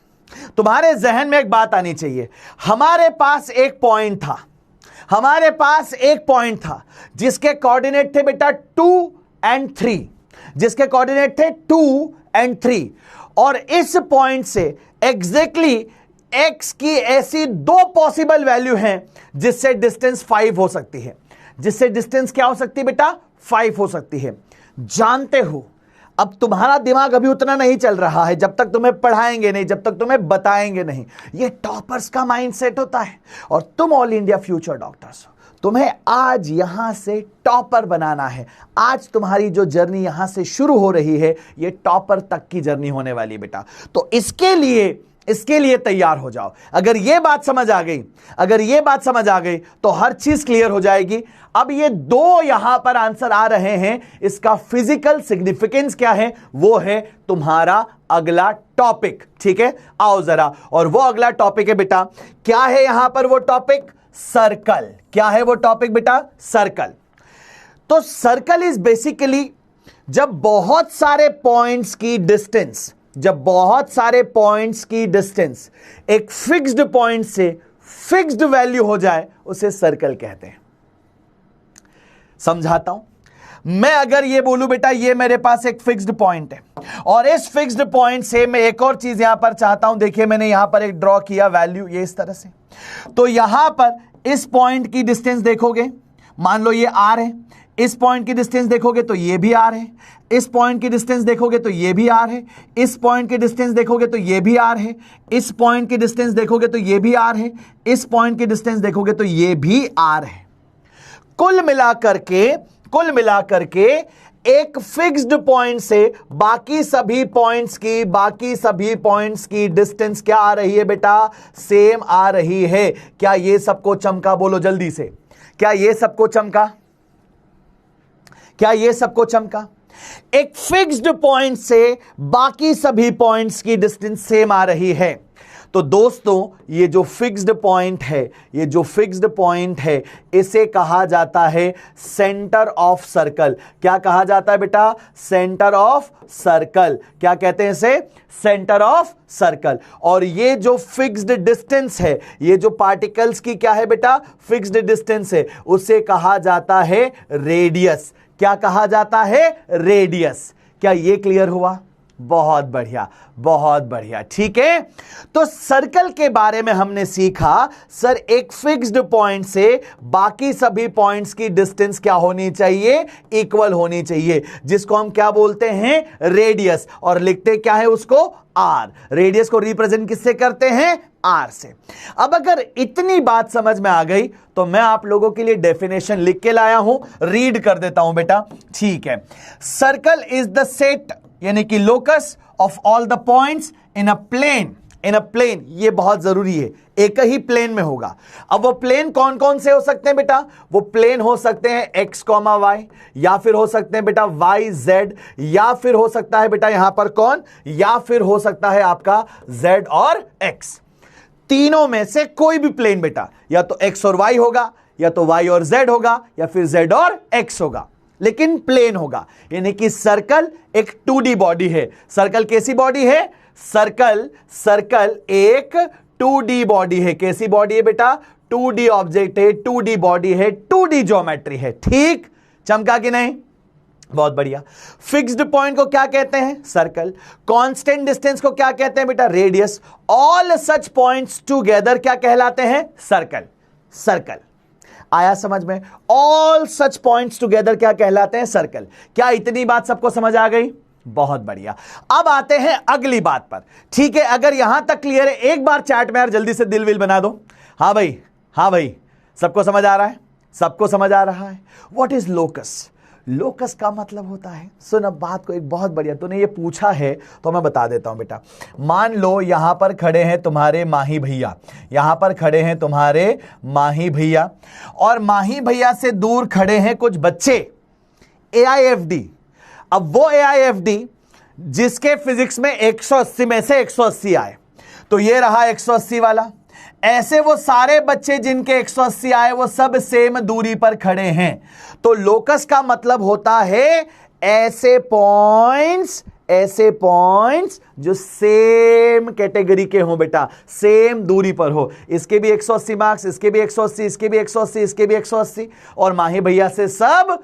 तुम्हारे जहन में एक बात आनी चाहिए। हमारे पास एक पॉइंट था, हमारे पास एक पॉइंट था जिसके कोऑर्डिनेट थे बेटा 2 और 3, जिसके कोऑर्डिनेट थे 2 और 3, और इस पॉइंट से एग्जैक्टली x की ऐसी 2 पॉसिबल वैल्यू हैं जिससे डिस्टेंस 5 हो सकती है, जिससे डिस्टेंस क्या हो सकती है बेटा 5 हो सकती है। जानते हो अब तुम्हारा दिमाग अभी उतना नहीं चल रहा है, जब तक तुम्हें पढ़ाएंगे नहीं, जब तक तुम्हें बताएंगे नहीं। ये टॉपर्स का माइंडसेट होता है, और तुम ऑल इंडिया फ्यूचर डॉक्टर्स हो, तुम्हें आज यहां से टॉपर बनाना है। आज तुम्हारी जो जर्नी यहां से शुरू हो रही है, ये टॉपर तक की जर्नी होने वाली है बेटा। तो इसके लिए तैयार हो जाओ। अगर ये बात समझ आ गई, अगर ये बात समझ आ गई तो हर चीज क्लियर हो जाएगी। अब ये 2 यहां पर आंसर आ रहे हैं, इसका फिजिकल सिग्निफिकेंस क्या है, वो है तुम्हारा अगला टॉपिक, ठीक है। आओ जरा, और वो अगला टॉपिक है बेटा, क्या है यहां पर वो टॉपिक, सर्कल। क्या है वो टॉपिक बेटा, सर्कल। तो सर्कल इज बेसिकली जब बहुत सारे पॉइंट्स की डिस्टेंस, जब बहुत सारे पॉइंट्स की डिस्टेंस एक फिक्स्ड पॉइंट से फिक्स्ड वैल्यू हो जाए, उसे सर्कल कहते हैं। समझाता हूं मैं। अगर ये बोलूं बेटा ये मेरे पास एक फिक्स्ड पॉइंट है, और इस फिक्स्ड पॉइंट से मैं एक और चीज यहां पर चाहता हूं, देखिए मैंने यहां पर एक ड्रॉ किया वैल्यू, ये इस तरह से। तो यहां पर इस पॉइंट की डिस्टेंस देखोगे, मान लो ये r है, इस पॉइंट की डिस्टेंस देखोगे तो ये भी r है, इस पॉइंट की डिस्टेंस देखोगे तो ये भी r है, इस पॉइंट की डिस्टेंस देखोगे तो ये भी r है, इस पॉइंट की डिस्टेंस देखोगे तो ये भी r है, इस पॉइंट की डिस्टेंस देखोगे तो ये भी r है। कुल मिलाकर के एक फिक्स्ड पॉइंट से बाकी सभी पॉइंट्स की डिस्टेंस क्या आ रही है बेटा, सेम आ रही है। क्या ये सबको चमका, बोलो जल्दी से, क्या ये सबको चमका, क्या ये सबको चमका। एक फिक्स्ड पॉइंट से बाकी सभी पॉइंट्स की डिस्टेंस सेम आ रही है। तो दोस्तों ये जो फिक्स्ड पॉइंट है, ये जो फिक्स्ड पॉइंट है, इसे कहा जाता है सेंटर ऑफ सर्कल। क्या कहा जाता है बेटा, सेंटर ऑफ सर्कल। क्या कहते हैं इसे, सेंटर ऑफ सर्कल। और ये जो फिक्स्ड डिस्टेंस है, ये जो पार्टिकल्स की क्या है बेटा, फिक्स्ड डिस्टेंस है, उसे कहा जाता है रेडियस। क्या कहा जाता है, रेडियस। क्या ये क्लियर हुआ, बहुत बढ़िया, बहुत बढ़िया। ठीक है, तो सर्कल के बारे में हमने सीखा सर, एक फिक्स्ड पॉइंट से बाकी सभी पॉइंट्स की डिस्टेंस क्या होनी चाहिए, इक्वल होनी चाहिए, जिसको हम क्या बोलते हैं, रेडियस, और लिखते क्या है उसको, आर। रेडियस को रिप्रेजेंट किससे करते हैं, आर से। अब अगर इतनी बात समझ में आ गई तो मैं आप लोगों के लिए डेफिनेशन लिख के लाया हूं, रीड कर देता हूं बेटा। ठीक है, सर्कल इज द सेट यानी कि locus of all the points in a plane. In a plane, ये बहुत जरूरी है, एक ही प्लेन में होगा। अब वो प्लेन कौन कौन से हो सकते हैं बेटा, वो प्लेन हो सकते हैं एक्स कॉमा वाई, या फिर हो सकते हैं बेटा वाई जेड, या फिर हो सकता है बेटा यहां पर कौन, या फिर हो सकता है आपका जेड और एक्स। तीनों में से कोई भी प्लेन बेटा, या तो एक्स और वाई होगा, या तो वाई और जेड होगा, या फिर जेड और एक्स होगा, लेकिन प्लेन होगा। यानी कि सर्कल एक 2D बॉडी है। सर्कल कैसी बॉडी है, सर्कल एक 2D बॉडी है। कैसी बॉडी है बेटा, 2D ऑब्जेक्ट है, 2D बॉडी है, 2D ज्योमेट्री है। ठीक, चमका कि नहीं, बहुत बढ़िया। फिक्स्ड पॉइंट को क्या कहते हैं, सर्कल। कांस्टेंट डिस्टेंस को क्या कहते हैं बेटा, radius. All such points together क्या कहलाते हैं, सर्कल। सर्कल आया समझ में, ऑल सच पॉइंट्स टुगेदर क्या कहलाते हैं, सर्कल। क्या इतनी बात सबको समझ आ गई, बहुत बढ़िया। अब आते हैं अगली बात पर। ठीक है, अगर यहां तक क्लियर है, एक बार चैट में यार जल्दी से दिल विल बना दो। हाँ भाई, हाँ भाई, सबको समझ आ रहा है, सबको समझ आ रहा है। व्हाट इज लोकस, लोकस का मतलब होता है, सुन अब बात को, एक बहुत बढ़िया, तूने ये पूछा है तो मैं बता देता हूं बेटा। मान लो यहां पर खड़े हैं तुम्हारे माही भैया, यहां पर खड़े हैं तुम्हारे माही भैया, और माही भैया से दूर खड़े हैं कुछ बच्चे, AIFD। अब वो AIFD जिसके फिजिक्स में 180 में से 180 आए, तो ये रहा 180 वाला। ऐसे वो सारे बच्चे जिनके 180 आए वो सब सेम दूरी पर खड़े हैं। तो लोकस का मतलब होता है ऐसे पॉइंट्स जो सेम कैटेगरी के हो बेटा, सेम दूरी पर हो। इसके भी 180 मार्क्स, इसके भी 180, इसके भी 180, इसके भी 180, और माही भैया से सब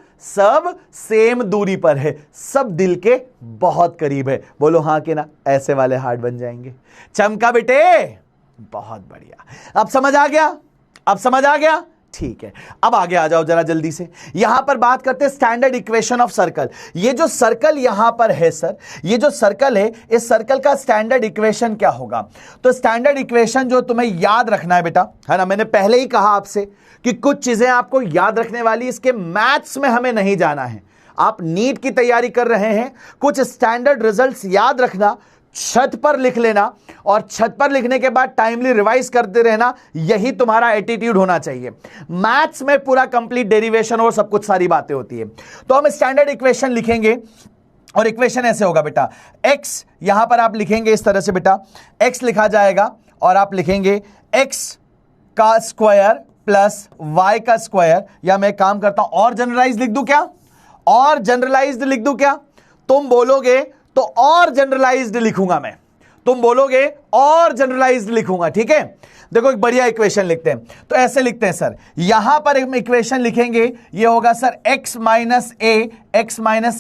सेम दूरी पर है, सब दिल के बहुत करीब है। बोलो हाँ कि ना, ऐसे वाले हार्ट बन जाएंगे। चमका बेटे, बहुत बढ़िया। अब समझ आ गया, अब समझ आ गया, ठीक है। अब आगे आ जाओ जरा जल्दी से। यहां पर बात करते हैं स्टैंडर्ड इक्वेशन ऑफ सर्कल। ये जो सर्कल यहां पर है सर, ये जो सर्कल है, इस सर्कल का स्टैंडर्ड इक्वेशन क्या होगा। तो स्टैंडर्ड इक्वेशन जो तुम्हें याद रखना है बेटा, है ना, मैंने पहले ही कहा आपसे कि कुछ चीजें आपको याद रखने वाली, इसके मैथ्स में हमें नहीं जाना है। आप नीट की तैयारी कर रहे हैं, कुछ स्टैंडर्ड रिजल्ट्स याद रखना, छत पर लिख लेना, और छत पर लिखने के बाद टाइमली रिवाइज करते रहना। यही तुम्हारा एटीट्यूड होना चाहिए। मैथ्स में पूरा कंप्लीट डेरिवेशन और सब कुछ सारी बातें होती है। तो हम स्टैंडर्ड इक्वेशन लिखेंगे, और इक्वेशन ऐसे होगा बेटा, x यहां पर आप लिखेंगे इस तरह से बेटा, x लिखा जाएगा, और आप लिखेंगे x का स्क्वायर प्लस y का स्क्वायर, या मैं काम करता हूं और जनरलाइज लिख दूं क्या, और जनरलाइज्ड लिख दूं क्या, तुम बोलोगे तो और जनरलाइज्ड लिखूंगा मैं, तुम बोलोगे और जनरलाइज्ड लिखूंगा। ठीक है, देखो एक बढ़िया इक्वेशन लिखते हैं। तो ऐसे लिखते हैं सर, यहां पर एक इक्वेशन लिखेंगे, ये होगा सर x माइनस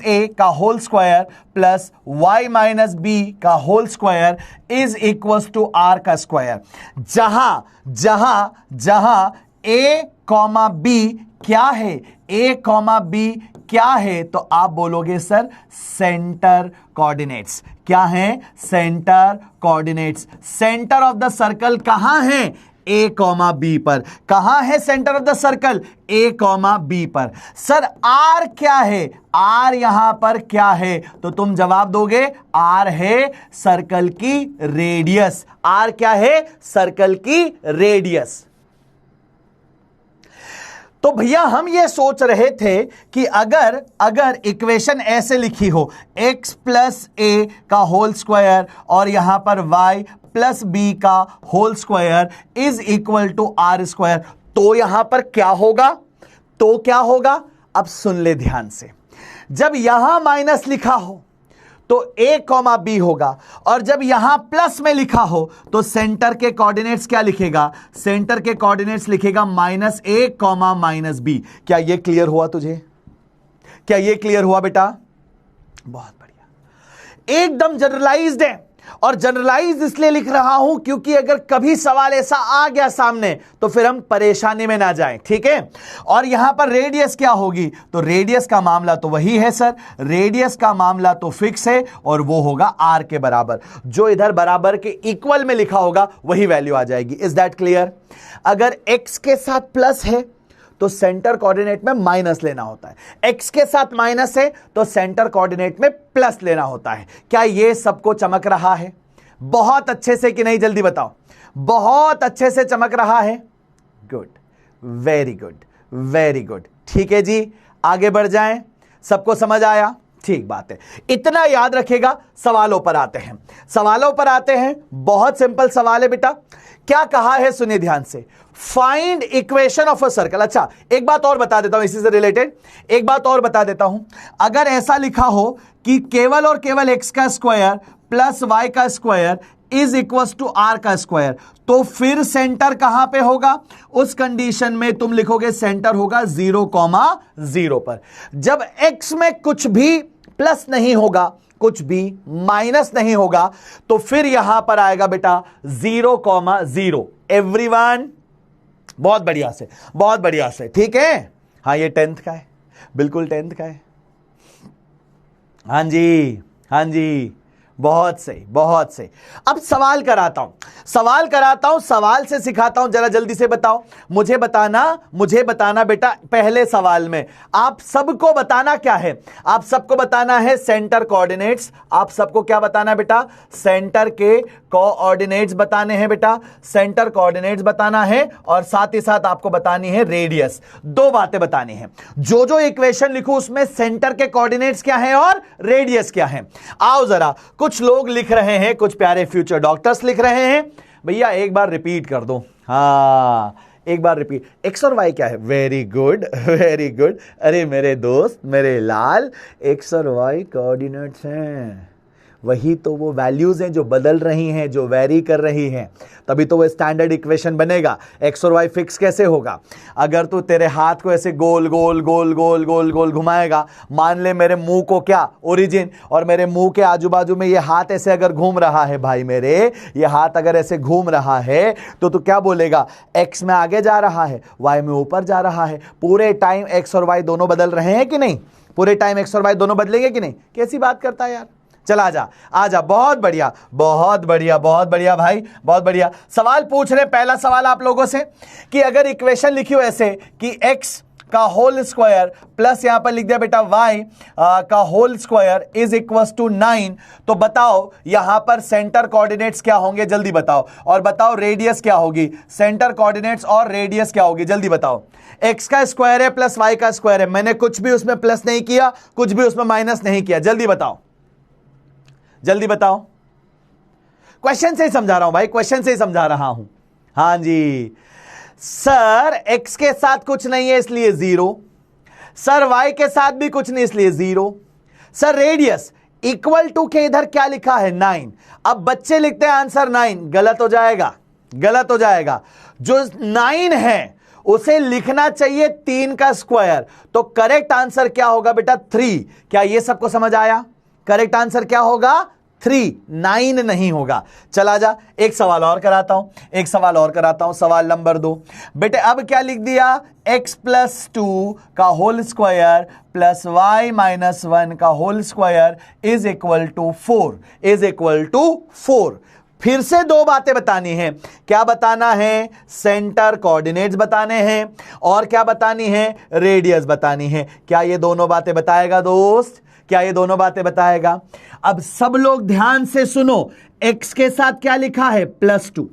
ए का whole square plus y minus B का whole square is equals to r का स्क्वायर। जहां a कॉमा b क्या है, a कॉमा b क्या है, तो आप बोलोगे सर सेंटर कोऑर्डिनेट्स। क्या है, centre coordinates. Centre of the circle कहां है, a कॉमा बी पर। कहां है centre of the circle, a comma B पर। सर r क्या है, r यहां पर क्या है, तो तुम जवाब दोगे r है सर्कल की रेडियस। r क्या है, सर्कल की रेडियस। तो भैया हम ये सोच रहे थे कि अगर इक्वेशन ऐसे लिखी हो, x प्लस ए का होल स्क्वायर और यहां पर y प्लस बी का whole square is equal to R square, तो यहां पर क्या होगा, तो क्या होगा, अब सुन ले ध्यान से। जब यहां माइनस लिखा हो तो a कॉमा बी होगा, और जब यहां प्लस में लिखा हो तो सेंटर के कोऑर्डिनेट्स क्या लिखेगा, सेंटर के कोऑर्डिनेट्स लिखेगा माइनस ए कॉमा माइनस बी। क्या ये क्लियर हुआ तुझे, क्या ये क्लियर हुआ बेटा, बहुत बढ़िया। एकदम जनरलाइज्ड है, और जनरलाइज इसलिए लिख रहा हूं क्योंकि अगर कभी सवाल ऐसा आ गया सामने तो फिर हम परेशानी में ना जाएं, ठीक है। और यहां पर रेडियस क्या होगी, तो रेडियस का मामला तो वही है सर, रेडियस का मामला तो फिक्स है और वो होगा आर के बराबर, जो इधर बराबर के इक्वल में लिखा होगा वही वैल्यू आ जाएगी। Is that clear? अगर x के साथ प्लस है तो सेंटर कोऑर्डिनेट में माइनस लेना होता है, x के साथ माइनस है तो सेंटर कोऑर्डिनेट में प्लस लेना होता है। क्या ये सबको चमक रहा है बहुत अच्छे से कि नहीं? जल्दी बताओ। बहुत अच्छे से चमक रहा है? Good, very good, very good. ठीक है जी, आगे बढ़ जाएं। सबको समझ आया? ठीक बात है, इतना याद रखिएगा। सवालों पर आते हैं, सवालों पर आते हैं। बहुत सिंपल सवाल है बेटा। क्या कहा है सुनिए ध्यान से, find equation of a circle. अच्छा, एक बात और बता देता हूं इसी से रिलेटेड, एक बात और बता देता हूं। अगर ऐसा लिखा हो कि केवल और केवल एक्स का स्क्वायर प्लस वाई का square is equal to R का स्क्वायर, तो फिर सेंटर कहां पे होगा? उस कंडीशन में तुम लिखोगे सेंटर होगा 0,0 पर। जब एक्स में कुछ भी प्लस नहीं होगा, कुछ भी माइनस नहीं होगा, तो फिर यहां पर आएगा बेटा 0,0। एवरीवन, बहुत बढ़िया से, बहुत बढ़िया से, ठीक है। हाँ, ये 10th का है, बिल्कुल 10th का है। हां जी, हां जी, बहुत सही, बहुत सही। अब सवाल कराता हूं, सवाल कराता हूं, सवाल से सिखाता हूं। जरा जल्दी से बताओ, मुझे बताना बेटा। पहले सवाल में आप सबको बताना क्या है? आप सबको बताना है सेंटर कोऑर्डिनेट्स। आप सबको क्या बताना बेटा? सेंटर के कोऑर्डिनेट्स बताने हैं बेटा, सेंटर कोऑर्डिनेट्स बताना है, और साथ ही साथ आपको बतानी है रेडियस। दो बातें बतानी है। जो जो इक्वेशन लिखूं उसमें सेंटर के कोऑर्डिनेट्स क्या है और रेडियस क्या है। आओ जरा, कुछ लोग लिख रहे हैं, कुछ प्यारे फ्यूचर डॉक्टर्स लिख रहे हैं। भैया एक बार रिपीट कर दो। हाँ, एक बार रिपीट। एक्स और वाई क्या है? Very good, very good. अरे मेरे दोस्त, मेरे लाल, एक्स और वाई कोऑर्डिनेट्स हैं। वही तो वो वैल्यूज हैं जो बदल रही हैं, जो वेरी कर रही हैं, तभी तो वो स्टैंडर्ड इक्वेशन बनेगा। एक्स और वाई फिक्स कैसे होगा? अगर तू तेरे हाथ को ऐसे गोल गोल गोल गोल गोल गोल घुमाएगा, मान ले मेरे मुंह को क्या ओरिजिन, और मेरे मुंह के आजू बाजू में ये हाथ ऐसे अगर घूम रहा है, भाई मेरे ये हाथ अगर ऐसे घूम रहा है, तो तू क्या बोलेगा? एक्स में आगे जा रहा है, वाई में ऊपर जा रहा है। पूरे टाइम एक्स और वाई दोनों बदल रहे हैं कि नहीं? पूरे टाइम एक्स और वाई दोनों बदलेंगे कि नहीं? कैसी बात करता है यार। चला आजा, आजा। बहुत बढ़िया, बहुत बढ़िया, बहुत बढ़िया भाई, बहुत बढ़िया। सवाल पूछ रहे, पहला सवाल आप लोगों से कि अगर इक्वेशन लिखी हो ऐसे कि x का होल स्क्वायर प्लस यहां पर लिख दिया बेटा y का whole square is equal to 9, तो बताओ यहां पर सेंटर कोऑर्डिनेट्स क्या होंगे? जल्दी बताओ। और बताओ रेडियस क्या होगी? सेंटर कोऑर्डिनेट्स और रेडियस क्या होगी? जल्दी बताओ। x का स्क्वायर है प्लस y का स्क्वायर है, मैंने कुछ भी उसमें प्लस नहीं किया, कुछ भी उसमें माइनस नहीं किया। जल्दी बताओ, जल्दी बताओ। क्वेश्चन से ही समझा रहा हूं भाई, क्वेश्चन से ही समझा रहा हूं। हां जी सर, x के साथ कुछ नहीं है इसलिए 0, सर y के साथ भी कुछ नहीं इसलिए 0, सर रेडियस इक्वल टू के इधर क्या लिखा है? 9। अब बच्चे लिखते हैं आंसर 9, गलत हो जाएगा, गलत हो जाएगा। जो 9 है उसे लिखना चाहिए 3 का स्क्वायर, तो करेक्ट आंसर क्या होगा बेटा? 3। क्या ये सबको समझ आया? करेक्ट आंसर क्या होगा? 3, 9 नहीं होगा। चला जा, एक सवाल और कराता हूं, एक सवाल और कराता हूं। सवाल नंबर 2 बेटे, अब क्या लिख दिया? x प्लस 2 का whole square plus y minus 1 का whole square is equal to 4, is equal to 4। फिर से दो बातें बतानी है। क्या बताना है? सेंटर कोऑर्डिनेट्स बताने हैं, और क्या बतानी है? रेडियस बतानी है। क्या ये दोनों बातें बताएगा दोस्त? क्या ये दोनों बातें बताएगा? अब सब लोग ध्यान से सुनो। x के साथ क्या लिखा है? +2।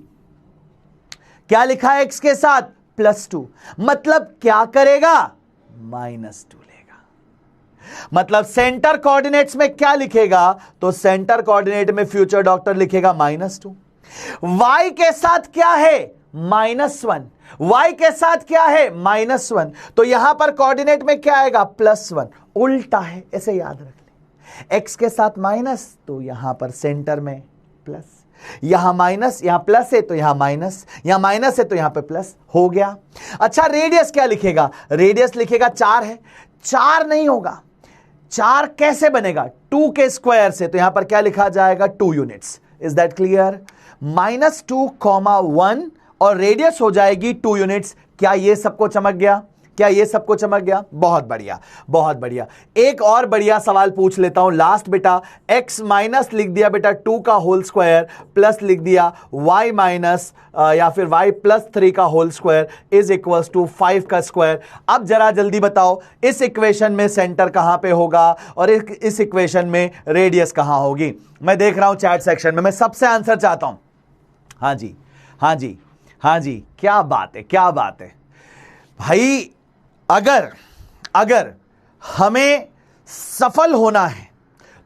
क्या लिखा है x के साथ? +2। मतलब क्या करेगा? -2 लेगा। मतलब सेंटर कोऑर्डिनेट्स में क्या लिखेगा? तो सेंटर कोऑर्डिनेट में फ्यूचर डॉक्टर लिखेगा -2। y के साथ क्या है? -1। y के साथ क्या है? -1। तो यहां पर कोऑर्डिनेट में क्या आएगा? +1। उल्टा है, ऐसे याद रख ले। x के साथ माइनस, तो यहां पर सेंटर में प्लस, यहां माइनस, यहां प्लस है तो यहां माइनस, यहां माइनस है तो यहां पे प्लस हो गया। अच्छा, रेडियस क्या लिखेगा? रेडियस लिखेगा 4 है, 4 नहीं होगा, 4 कैसे बनेगा? 2 के स्क्वायर से, तो यहां पर क्या लिखा जाएगा? 2 यूनिट्स। Is that clear? -2, 1 और रेडियस हो जाएगी 2 यूनिट्स। क्या ये सबको चमक गया? क्या ये सबको चमक गया? बहुत बढ़िया, बहुत बढ़िया। एक और बढ़िया सवाल पूछ लेता हूं लास्ट बेटा। x माइनस लिख दिया बेटा 2 का होल स्क्वायर, प्लस लिख दिया y माइनस या फिर y प्लस 3 का whole square is equals to 5 का स्क्वायर। अब जरा जल्दी बताओ, इस इक्वेशन में सेंटर कहां पे होगा और इस इक्वेशन में रेडियस कहां होगी? मैं देख रहा हूं चैट सेक्शन में, मैं सबसे आंसर चाहता हूं। हाँ जी, हाँ जी, हाँ जी, क्या बात है, क्या बात है भाई। अगर हमें सफल होना है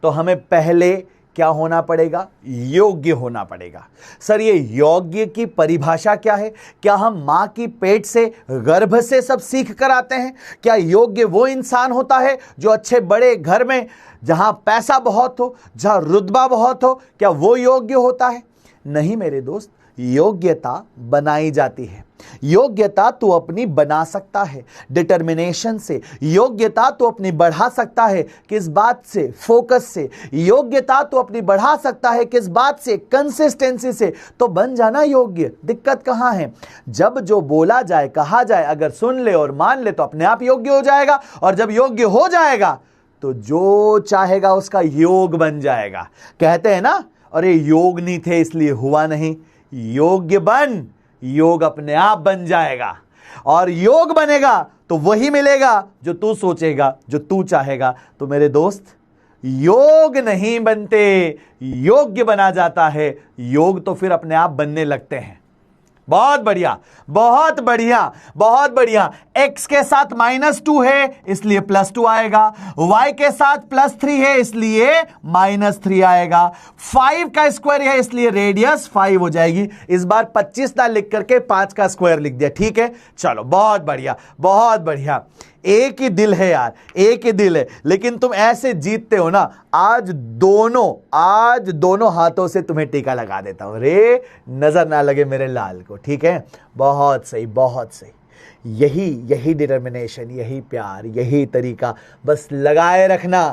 तो हमें पहले क्या होना पड़ेगा? योग्य होना पड़ेगा। सर ये योग्य की परिभाषा क्या है? क्या हम मां की पेट से, गर्भ से सब सीख कर आते हैं? क्या योग्य वो इंसान होता है जो अच्छे बड़े घर में, जहां पैसा बहुत हो, जहां रुतबा बहुत हो, क्या वो योग्य होता है? नहीं मेरे दोस्त, योग्यता बनाई जाती है। योग्यता तू अपनी बना सकता है डिटर्मिनेशन से। योग्यता तू अपनी बढ़ा सकता है किस बात से? फोकस से। योग्यता तू अपनी बढ़ा सकता है किस बात से? कंसिस्टेंसी से। तो बन जाना योग्य। दिक्कत कहां है? जब जो बोला जाए, कहा जाए, अगर सुन ले और मान ले तो अपने आप योग्य हो जाएगा। और जब योग्य हो जाएगा तो जो चाहेगा उसका योग बन जाएगा। कहते हैं ना, अरे योग नहीं थे इसलिए हुआ नहीं। योग्य बन, योग अपने आप बन जाएगा। और योग बनेगा तो वही मिलेगा जो तू सोचेगा, जो तू चाहेगा। तो मेरे दोस्त, योग नहीं बनते, योग्य बना जाता है। योग तो फिर अपने आप बनने लगते हैं। बहुत बढ़िया, बहुत बढ़िया, बहुत बढ़िया। x के साथ -2 है इसलिए +2 आएगा। y के साथ +3 है इसलिए -3 आएगा। 5 का स्क्वायर है इसलिए रेडियस 5 हो जाएगी। इस बार 25 ना लिख करके 5 का स्क्वायर लिख दिया। ठीक है, चलो बहुत बढ़िया, बहुत बढ़िया। एक ही दिल है यार, एक ही दिल है, लेकिन तुम ऐसे जीतते हो ना। आज दोनों हाथों से तुम्हें टीका लगा देता हूं। रे नजर ना लगे मेरे लाल को। ठीक है, बहुत सही, बहुत सही। यही डिटर्मिनेशन, यही प्यार, यही तरीका बस लगाए रखना,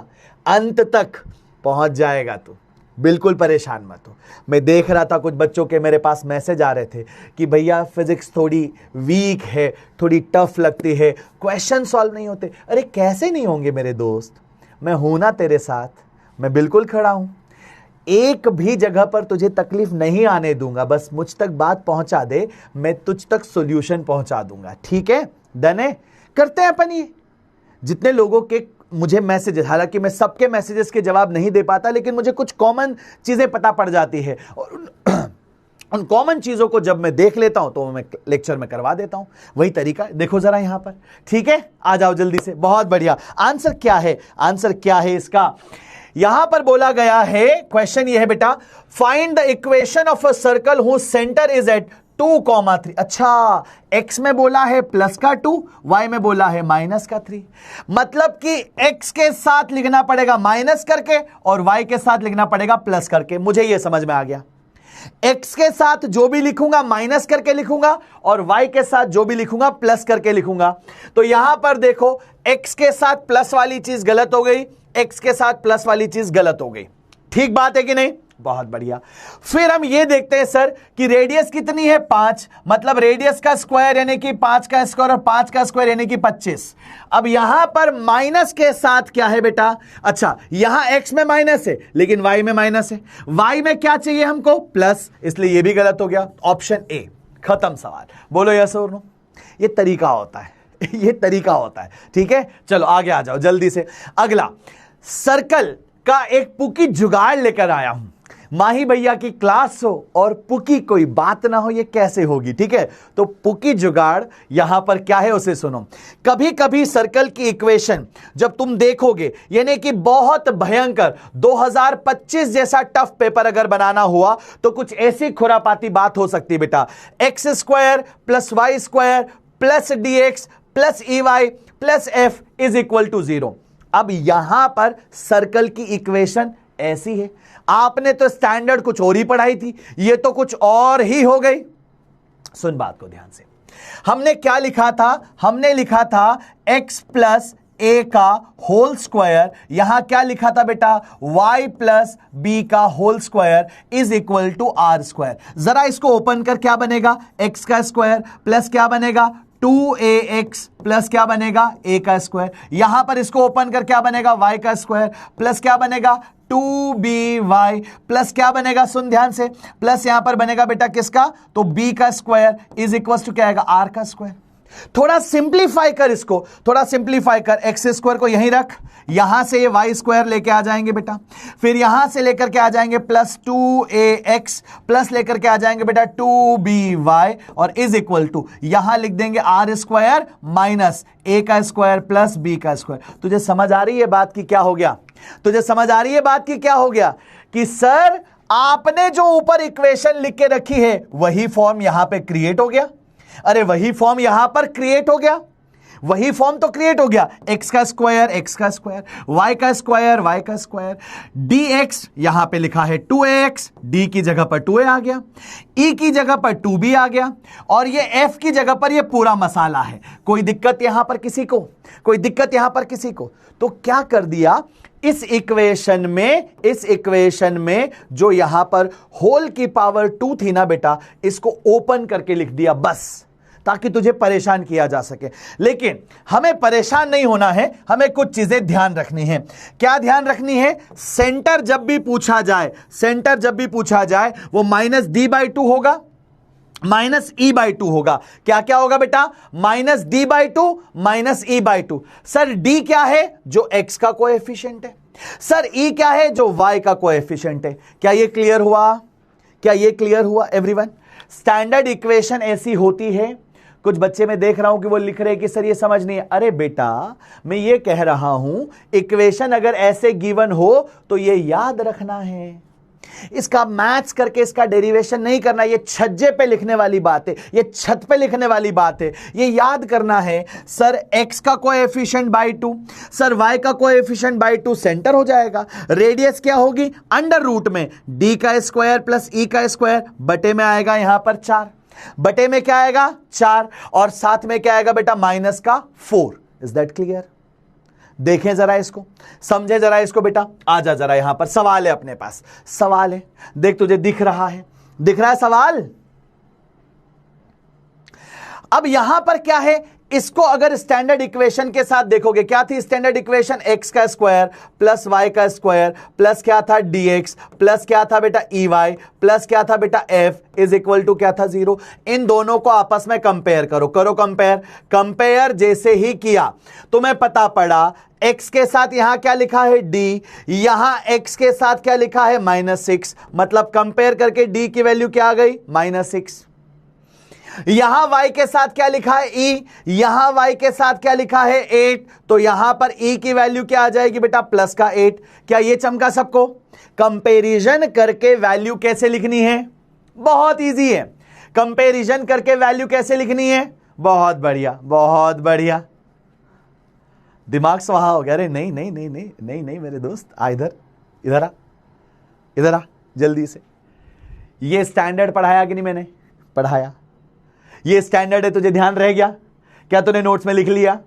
अंत तक पहुंच जाएगा तू। बिल्कुल परेशान मत हो। मैं देख रहा था कुछ बच्चों के मेरे पास मैसेज आ रहे थे कि भैया फिजिक्स थोड़ी वीक है, थोड़ी टफ लगती है, क्वेश्चन सॉल्व नहीं होते। अरे कैसे नहीं होंगे मेरे दोस्त? मैं हूं ना तेरे साथ, मैं बिल्कुल खड़ा हूं। एक भी जगह पर तुझे तकलीफ नहीं आने दूंगा। बस मुझ तक बात पहुंचा दे, मैं तुझ तक सॉल्यूशन पहुंचा दूंगा। ठीक है, डन है? करते हैं अपन ये। जितने लोगों के मुझे मैसेजेस, हालांकि मैं सबके मैसेजेस के जवाब नहीं दे पाता, लेकिन मुझे कुछ कॉमन चीजें पता पड़ जाती है और उन कॉमन चीजों को जब मैं देख लेता हूं तो मैं लेक्चर में करवा देता हूं। वही तरीका देखो जरा यहां पर। ठीक है, आ जाओ जल्दी से। बहुत बढ़िया। आंसर क्या है? आंसर क्या है इसका? यहां पर बोला गया है, क्वेश्चन ये है बेटा, find the equation of a circle whose centre is at 2,3। अच्छा, x में बोला है प्लस का 2, y में बोला है माइनस का 3। मतलब कि x के साथ लिखना पड़ेगा माइनस करके और y के साथ लिखना पड़ेगा प्लस करके। मुझे यह समझ में आ गया। x के साथ जो भी लिखूंगा माइनस करके लिखूंगा और y के साथ जो भी लिखूंगा प्लस करके लिखूंगा। तो यहां पर देखो, x के साथ प्लस वाली चीज गलत हो गई, x के साथ प्लस वाली चीज गलत हो गई। ठीक बात है कि नहीं? बहुत बढ़िया। फिर हम ये देखते हैं सर कि रेडियस कितनी है? 5। मतलब रेडियस का स्क्वायर यानी कि 5 का स्क्वायर और 5 का स्क्वायर यानी कि 25। अब यहां पर माइनस के साथ क्या है बेटा? अच्छा, यहां x में माइनस है लेकिन y में माइनस है। y में क्या चाहिए हमको? प्लस, इसलिए यह भी गलत हो गया। Option A. खत्म सवाल। बोलो यस और नो। ये तरीका होता है ये तरीका होता है। ठीक है, चलो आगे आ जाओ जल्दी से। अगला, सर्कल का एक पुकी जुगाड़ लेकर आया हूं। माही भैया की क्लास हो और पुकी कोई बात ना हो, ये कैसे होगी? ठीक है, तो पुकी जुगाड़ यहां पर क्या है उसे सुनो। कभी कभी सर्कल की इक्वेशन जब तुम देखोगे, यानी कि बहुत भयंकर 2025 जैसा टफ पेपर अगर बनाना हुआ तो कुछ ऐसी खुरापाती बात हो सकती है बेटा। x² + y² + dx + ey + f = 0। अब यहां पर सर्कल की इक्वेशन ऐसी है। आपने तो स्टैंडर्ड कुछ और ही पढ़ाई थी, ये तो कुछ और ही हो गई। सुन बात को ध्यान से। हमने क्या लिखा था? हमने लिखा था x + ए का होल स्क्वायर, यहां क्या लिखा था बेटा, y प्लस बी का whole square is equal to R square. जरा इसको ओपन कर क्या बनेगा, x का स्क्वायर प्लस क्या बनेगा 2ax प्लस क्या बनेगा a का स्क्वायर। यहां पर इसको ओपन कर क्या बनेगा y का स्क्वायर प्लस क्या बनेगा 2by प्लस क्या बनेगा, सुन ध्यान से, प्लस यहां पर बनेगा बेटा किसका, तो b का स्क्वायर इज इक्वल टू क्या आएगा r का स्क्वायर। थोड़ा सिंप्लीफाई कर इसको, थोड़ा सिंप्लीफाई कर, एक्स स्क्वायर को यहीं रख, यहां से ये वाई स्क्वायर लेके आ जाएंगे बेटा, फिर यहां से लेकर के आ जाएंगे प्लस 2ax प्लस लेकर के आ जाएंगे बेटा 2by और इज इक्वल टू यहां लिख देंगे आर स्क्वायर माइनस ए का स्क्वायर प्लस बी का स्क्वायर। तुझे समझ आ रही है बात की क्या हो गया, तुझे समझ आ रही है बात की क्या हो गया कि सर आपने जो ऊपर इक्वेशन लिख के रखी है वही फॉर्म यहां पे क्रिएट हो गया। अरे वही फॉर्म यहां पर क्रिएट हो गया, वही फॉर्म तो क्रिएट हो गया, x का स्क्वायर y का स्क्वायर y का स्क्वायर, dx यहां पे लिखा है 2ax, d की जगह पर 2a आ गया, e की जगह पर 2b आ गया और ये f की जगह पर ये पूरा मसाला है। कोई दिक्कत यहां पर किसी को, कोई दिक्कत यहां पर किसी को? तो क्या कर दिया, इस इक्वेशन में जो यहां पर होल की पावर 2 थी ना बेटा, इसको ओपन करके लिख दिया बस, ताकि तुझे परेशान किया जा सके। लेकिन हमें परेशान नहीं होना है, हमें कुछ चीजें ध्यान रखनी है। क्या ध्यान रखनी है, सेंटर जब भी पूछा जाए, सेंटर जब भी पूछा जाए वो माइनस d/2 होगा, माइनस e/2 होगा। क्या क्या होगा बेटा, minus d/2 minus e/2। Sir d क्या है, जो x का कोएफिशिएंट है, सर e क्या है, जो y का कोएफिशिएंट है। क्या ये क्लियर हुआ, क्या ये क्लियर हुआ एवरीवन? स्टैंडर्ड इक्वेशन ऐसी होती है, कुछ बच्चे मैं देख रहा हूं कि वो लिख रहे हैं कि सर ये समझ नहीं है। अरे बेटा मैं ये कह रहा हूं, इक्वेशन अगर ऐसे गिवन हो तो ये याद रखना है, इसका मैथ्स करके इसका डेरिवेशन नहीं करना। ये छज्जे पे लिखने वाली बात है, ये छत पे लिखने वाली बात है, ये याद करना है। सर x का कोएफिशिएंट बाई 2, सर y का कोएफिशिएंट बाई 2, सेंटर हो जाएगा। रेडियस क्या होगी, अंडर रूट में d का स्क्वायर प्लस e का स्क्वायर, बटे में आएगा यहां पर 4, बटे में क्या आएगा 4 और साथ में क्या आएगा बेटा माइनस का 4। Is that clear? देखें जरा इसको, समझे जरा इसको बेटा। आजा जरा, यहां पर सवाल है, अपने पास सवाल है। देख तुझे दिख रहा है, दिख रहा है सवाल। अब यहां पर क्या है, इसको अगर स्टैंडर्ड इक्वेशन के साथ देखोगे, क्या थी स्टैंडर्ड इक्वेशन, x का स्क्वायर प्लस y का स्क्वायर प्लस क्या था dx प्लस क्या था बेटा ey प्लस क्या था बेटा f इज इक्वल टू क्या था 0। इन दोनों को आपस में कंपेयर करो, करो कंपेयर। कंपेयर जैसे ही किया तुम्हें पता पड़ा x के साथ यहां क्या लिखा है d, यहां x के साथ क्या लिखा है -6, मतलब कंपेयर करके d की वैल्यू क्या आ गई -6। यहां y के साथ क्या लिखा है e, यहां y के साथ क्या लिखा है 8, तो यहां पर e की वैल्यू क्या आ जाएगी बेटा प्लस का 8। क्या ये चमका सबको? कंपैरिजन करके वैल्यू कैसे लिखनी है, बहुत इजी है। कंपैरिजन करके वैल्यू कैसे लिखनी है, बहुत बढ़िया, बहुत बढ़िया। दिमाग स्वाहा हो गया। अरे नहीं नहीं नहीं नहीं नहीं नहीं मेरे दोस्त, आ इधर, इधर आ, इधर आ जल्दी से। ये स्टैंडर्ड पढ़ाया कि नहीं मैंने? पढ़ाया। ये स्टैंडर्ड है, तुझे ध्यान रह गया? क्या तूने नोट्स में लिख लिया?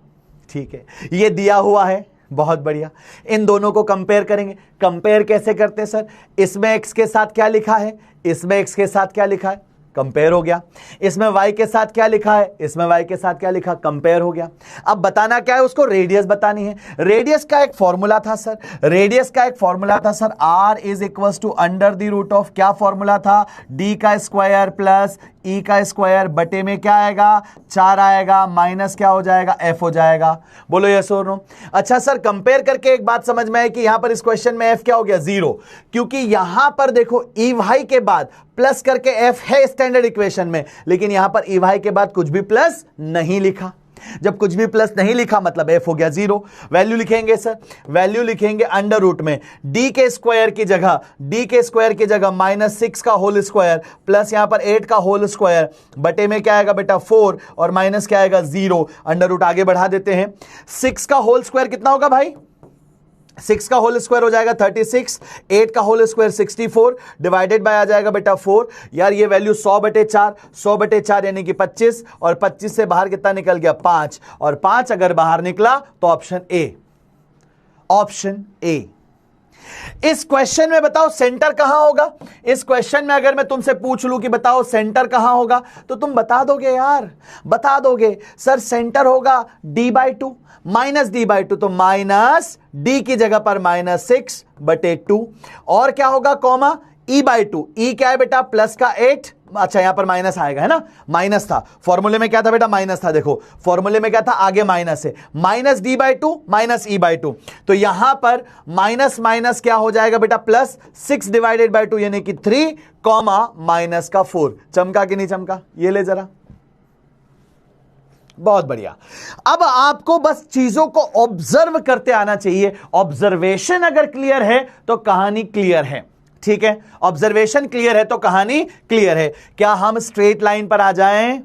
ठीक है, ये दिया हुआ है, बहुत बढ़िया। इन दोनों को कंपेयर करेंगे। कंपेयर कैसे करते हैं सर? इसमें x के साथ क्या लिखा है, इसमें x के साथ क्या लिखा है, कंपेयर हो गया। इसमें y के साथ क्या लिखा है, इसमें y के साथ क्या लिखा, कंपेयर हो गया। अब बताना क्या है उसको, रेडियस बतानी है। रेडियस का एक फॉर्मूला था सर, रेडियस का एक फॉर्मूला था sir, r is equal to under the root of, क्या फॉर्मूला था, d का स्क्वायर प्लस e का स्क्वायर, बटे में क्या आएगा 4 आएगा, माइनस क्या हो जाएगा f हो जाएगा। बोलो यस और नो। अच्छा सर कंपेयर करके एक बात समझ में आई कि यहां पर इस क्वेश्चन में f क्या हो गया 0, क्योंकि यहां पर देखो ey के बाद प्लस करके f है स्टैंडर्ड इक्वेशन में, लेकिन यहां पर ey के बाद कुछ भी प्लस नहीं लिखा। जब कुछ भी प्लस नहीं लिखा मतलब f हो गया 0। वैल्यू लिखेंगे सर, वैल्यू लिखेंगे अंडर रूट में d के स्क्वायर की जगह, d के स्क्वायर की जगह -6 का होल स्क्वायर प्लस यहां पर 8 का होल स्क्वायर, बटे में क्या आएगा बेटा 4 और माइनस क्या आएगा 0। अंडर रूट आगे बढ़ा देते हैं। 6 का होल स्क्वायर कितना होगा भाई, 6 का होल स्क्वायर हो जाएगा 36, 8 का होल स्क्वायर 64, डिवाइडेड बाय आ जाएगा बेटा 4। यार ये वैल्यू 100/4, 100/4 यानी कि 25, और 25 से बाहर कितना निकल गया 5, और 5 अगर बाहर निकला तो ऑप्शन ए, ऑप्शन ए। इस क्वेश्चन में बताओ सेंटर कहां होगा। इस क्वेश्चन में अगर मैं तुमसे पूछ लूं कि बताओ सेंटर कहां होगा, तो तुम बता दोगे यार, बता दोगे सर सेंटर होगा d/2, -d/2, तो माइनस डी की जगह पर -6/2, और क्या होगा कॉमा e/2। ई क्या है बेटा प्लस का 8, अच्छा यहां पर माइनस आएगा है ना, माइनस था फॉर्मूले में, क्या था बेटा माइनस था, देखो फॉर्मूले में क्या था आगे माइनस है, -d/2 -e/2, तो यहां पर माइनस माइनस क्या हो जाएगा बेटा प्लस, 6/2 यानी कि 3, कॉमा माइनस का 4। चमका कि नहीं चमका, ये ले जरा, बहुत बढ़िया। अब आपको बस चीजों को ऑब्जर्व करते आना चाहिए। ऑब्जर्वेशन अगर क्लियर है तो कहानी क्लियर है, ठीक है, ऑब्जर्वेशन क्लियर है तो कहानी क्लियर है। क्या हम स्ट्रेट लाइन पर आ जाएं,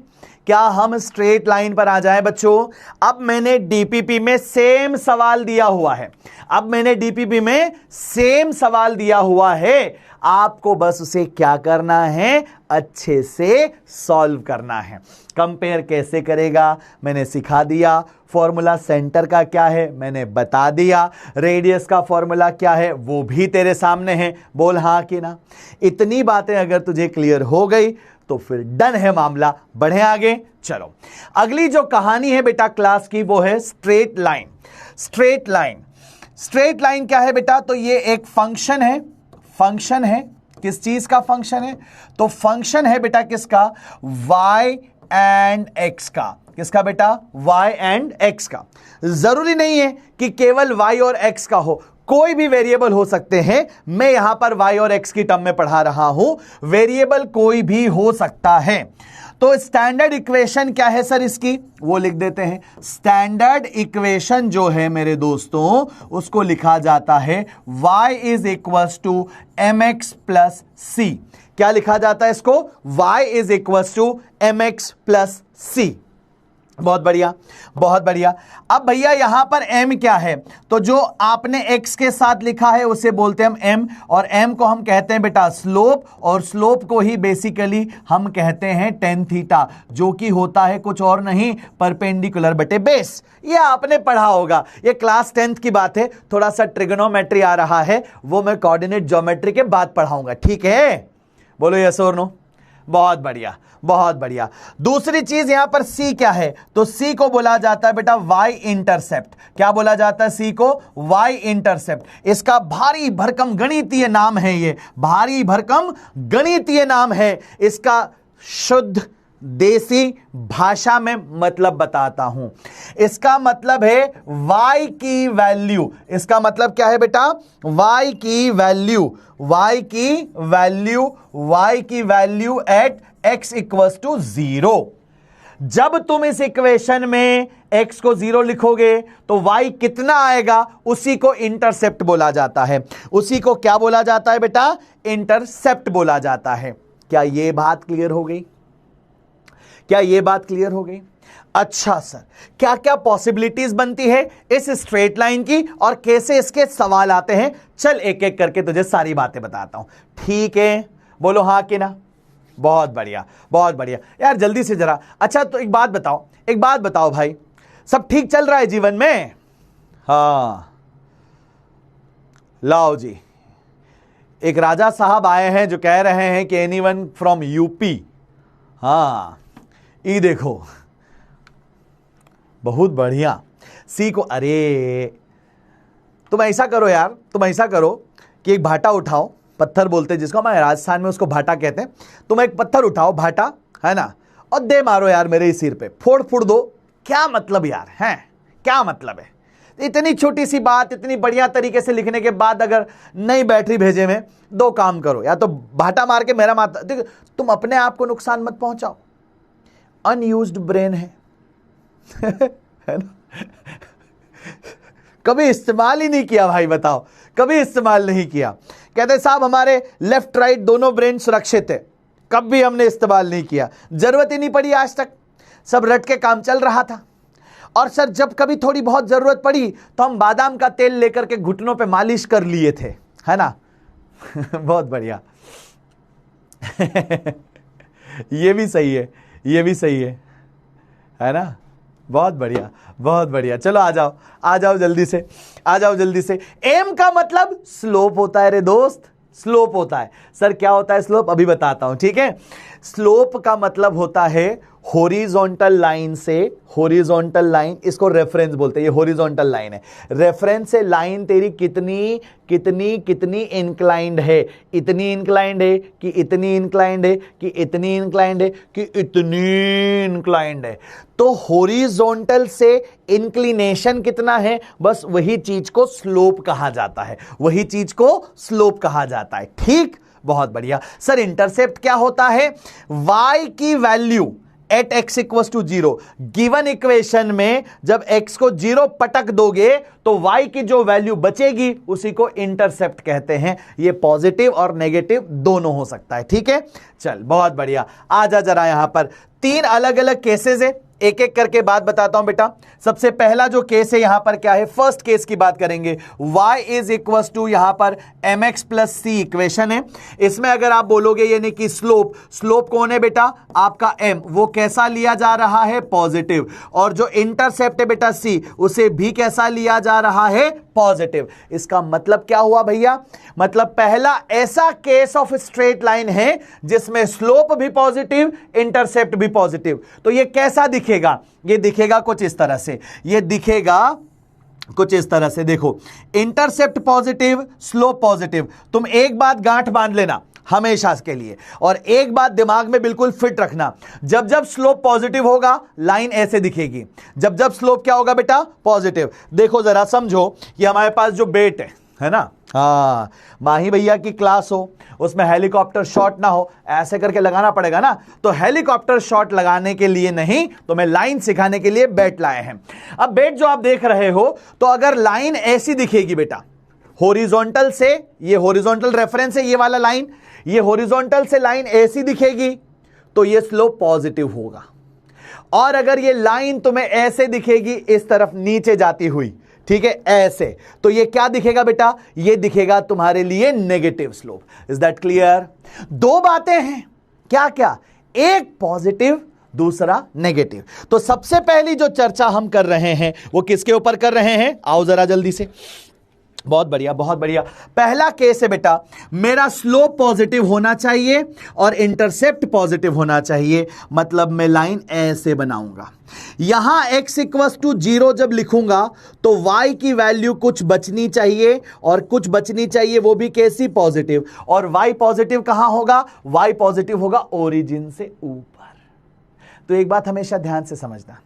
क्या हम स्ट्रेट लाइन पर आ जाएं बच्चों। अब मैंने डीपीपी में सेम सवाल दिया हुआ है, अब मैंने डीपीपी में सेम सवाल दिया हुआ है, आपको बस उसे क्या करना है, अच्छे से सॉल्व करना है। कंपेयर कैसे करेगा मैंने सिखा दिया, फॉर्मूला सेंटर का क्या है मैंने बता दिया, रेडियस का फॉर्मूला क्या है वो भी तेरे सामने है, बोल हां कि ना। इतनी बातें अगर तुझे क्लियर हो गई तो फिर डन है मामला, बढ़े आगे। चलो अगली जो कहानी है बेटा क्लास की वो है straight line. Straight line, straight line क्या है बेटा, तो ये एक फंक्शन है, फंक्शन है, किस चीज का फंक्शन है, तो फंक्शन है बेटा किसका, y एंड x का, किसका बेटा y एंड x का। जरूरी नहीं है कि केवल y और x का हो, कोई भी वेरिएबल हो सकते हैं। मैं यहां पर y और x की टर्म में पढ़ा रहा हूं, वेरिएबल कोई भी हो सकता है। तो स्टैंडर्ड इक्वेशन क्या है सर इसकी, वो लिख देते हैं। स्टैंडर्ड इक्वेशन जो है मेरे दोस्तों उसको लिखा जाता है y is equals to mx plus c। क्या लिखा जाता है इसको, y is equals to mx plus c। बहुत बढ़िया, बहुत बढ़िया। अब भैया यहां पर m क्या है, तो जो आपने x के साथ लिखा है उसे बोलते हैं हम m, और m को हम कहते हैं बेटा स्लोप, और स्लोप को ही बेसिकली हम कहते हैं tan थीटा, जो कि होता है कुछ और नहीं परपेंडिकुलर बटे बेस। ये आपने पढ़ा होगा, ये क्लास 10th की बात है, थोड़ा सा ट्रिगोनोमेट्री आ रहा है वो मैं कोऑर्डिनेट ज्योमेट्री के बाद पढ़ाऊंगा, ठीक है, बोलो यस और नो। बहुत बढ़िया, बहुत बढ़िया। दूसरी चीज यहां पर c क्या है, तो c को बोला जाता है बेटा y इंटरसेप्ट। क्या बोला जाता है c को, y इंटरसेप्ट। इसका भारी भरकम गणितीय नाम है, ये भारी भरकम गणितीय नाम है। इसका शुद्ध देसी भाषा में मतलब बताता हूं, इसका मतलब है y की वैल्यू। इसका मतलब क्या है बेटा, y की वैल्यू, y की वैल्यू, y की value at x equals to 0। जब तुम इस इक्वेशन में x को 0 लिखोगे तो y कितना आएगा, उसी को इंटरसेप्ट बोला जाता है। उसी को क्या बोला जाता है बेटा, इंटरसेप्ट बोला जाता है। क्या यह बात क्लियर हो गई, क्या यह बात क्लियर हो गई। अच्छा सर, क्या क्या पॉसिबिलिटीज बनती है इस स्ट्रेट लाइन की और कैसे इसके सवाल आते हैं, चल एक एक करके तुझे सारी बातें बताता हूं, ठीक है, बोलो हां कि ना। बहुत बढ़िया, बहुत बढ़िया यार, जल्दी से जरा। अच्छा तो एक बात बताओ, एक बात बताओ भाई, सब ठीक चल रहा है जीवन में, हाँ लाओ जी। एक राजा साहब आए हैं जो कह रहे हैं कि एनीवन फ्रॉम यूपी, हाँ ये देखो बहुत बढ़िया। सी को, अरे तुम ऐसा करो यार, तुम ऐसा करो कि एक भाटा उठाओ, पत्थर बोलते हैं जिसको, हमारे राजस्थान में उसको भाटा कहते हैं। तुम एक पत्थर उठाओ, भाटा है ना, और दे मारो यार मेरे ही सिर पे, फोड़ फोड़ दो। क्या मतलब यार, हैं क्या मतलब है, इतनी छोटी सी बात इतनी बढ़िया तरीके से लिखने के बाद अगर नई बैटरी भेजे में, दो काम करो, या तो भाटा मार के मेरा माता, देखो तुम अपने आप को नुकसान मत पहुंचाओ, अनयूज्ड ब्रेन है है ना, कभी इस्तेमाल ही नहीं किया भाई, बताओ कभी इस्तेमाल नहीं किया। कहते साहब हमारे लेफ्ट राइट दोनों ब्रेन सुरक्षित है, कभी हमने इस्तेमाल नहीं किया, जरूरत ही नहीं पड़ी आज तक, सब रट के काम चल रहा था। और सर जब कभी थोड़ी बहुत जरूरत पड़ी तो हम बादाम का तेल लेकर के घुटनों पे मालिश कर लिए थे, है ना। बहुत बढ़िया। ये भी सही है, ये भी सही है ना। बहुत बढ़िया, बहुत बढ़िया। चलो आ जाओ, आ जाओ जल्दी से, आ जाओ जल्दी से। एम का मतलब स्लोप होता है रे दोस्त, स्लोप होता है। सर क्या होता है स्लोप, अभी बताता हूं, ठीक है। स्लोप का मतलब होता है हॉरिजॉन्टल लाइन से, हॉरिजॉन्टल लाइन, इसको रेफरेंस बोलते हैं, ये हॉरिजॉन्टल लाइन है। रेफरेंस से लाइन तेरी कितनी कितनी कितनी इंक्लाइंड है, इतनी इंक्लाइंड है कि इतनी इंक्लाइंड है कि इतनी इंक्लाइंड है कि इतनी इंक्लाइंड है। तो हॉरिजॉन्टल से इंक्लिनेशन कितना है, बस वही चीज को स्लोप कहा जाता है, वही चीज को स्लोप कहा जाता है। ठीक, बहुत बढ़िया। सर इंटरसेप्ट क्या होता है, y की value at x equals to 0, given equation में जब x को 0 पटक दोगे तो y की जो वैल्यू बचेगी उसी को इंटरसेप्ट कहते हैं। ये पॉजिटिव और नेगेटिव दोनों हो सकता है, ठीक है। चल बहुत बढ़िया, आजा जरा यहां पर 3 अलग अलग केसेस है, एक एक करके बात बताता हूं बेटा। सबसे पहला जो केस है यहां पर क्या है, फर्स्ट केस की बात करेंगे। y इज इक्वल टू यहां पर mx प्लस सी इक्वेशन है। इसमें अगर आप बोलोगे यानी कि स्लोप, स्लोप कौन है बेटा, आपका m, वो कैसा लिया जा रहा है, पॉजिटिव। और जो इंटरसेप्ट है बेटा c, उसे भी कैसा लिया जा रहा है, पॉजिटिव। इसका मतलब क्या हुआ भैया, मतलब पहला ऐसा केस ऑफ स्ट्रेट लाइन है जिसमें स्लोप भी पॉजिटिव, इंटरसेप्ट भी पॉजिटिव। तो ये कैसा दिखेगा, ये दिखेगा कुछ इस तरह से, ये दिखेगा कुछ इस तरह से। देखो इंटरसेप्ट पॉजिटिव, स्लोप पॉजिटिव। तुम एक बात गांठ बांध लेना हमेशा के लिए, और एक बात दिमाग में बिल्कुल फिट रखना, जब जब स्लोप पॉजिटिव होगा लाइन ऐसे दिखेगी, जब जब स्लोप क्या होगा बेटा, पॉजिटिव। देखो जरा समझो कि हमारे पास जो बेट है ना, हाँ माही भैया की क्लास हो, उसमें हेलीकॉप्टर शॉट ना हो, ऐसे करके लगाना पड़ेगा ना। तो हेलीकॉप्टर शॉट लगाने के लिए नहीं, तो मैं लाइन सिखाने के लिए बेट लाए हैं। अब बेट जो आप देख रहे हो, तो अगर लाइन ऐसी दिखेगी बेटा, हॉरिजॉन्टल से, ये हॉरिजॉन्टल रेफरेंस है ये वाला लाइन, ये हॉरिजॉन्टल से लाइन ऐसी दिखेगी तो ये स्लोप पॉजिटिव होगा। और अगर ये लाइन तुम्हें ऐसे दिखेगी, इस तरफ नीचे जाती हुई, ठीक है, ऐसे, तो ये क्या दिखेगा बेटा, ये दिखेगा तुम्हारे लिए negative slope. Is that clear. दो बातें हैं, क्या क्या, एक पॉजिटिव, दूसरा नेगेटिव। तो सबसे पहली जो चर्चा हम कर रहे हैं वो किसके ऊपर कर रहे हैं, आओ जरा जल्दी से। बहुत बढ़िया, बहुत बढ़िया। पहला केस है बेटा, मेरा स्लोप पॉजिटिव होना चाहिए और इंटरसेप्ट पॉजिटिव होना चाहिए, मतलब मैं लाइन ऐसे बनाऊंगा। यहां x इक्वल्स टू 0 जब लिखूंगा तो y की वैल्यू कुछ बचनी चाहिए, और कुछ बचनी चाहिए वो भी कैसी, पॉजिटिव। और y पॉजिटिव कहां होगा, y पॉजिटिव होगा ओरिजिन से ऊपर। तो एक बात हमेशा ध्यान से समझना,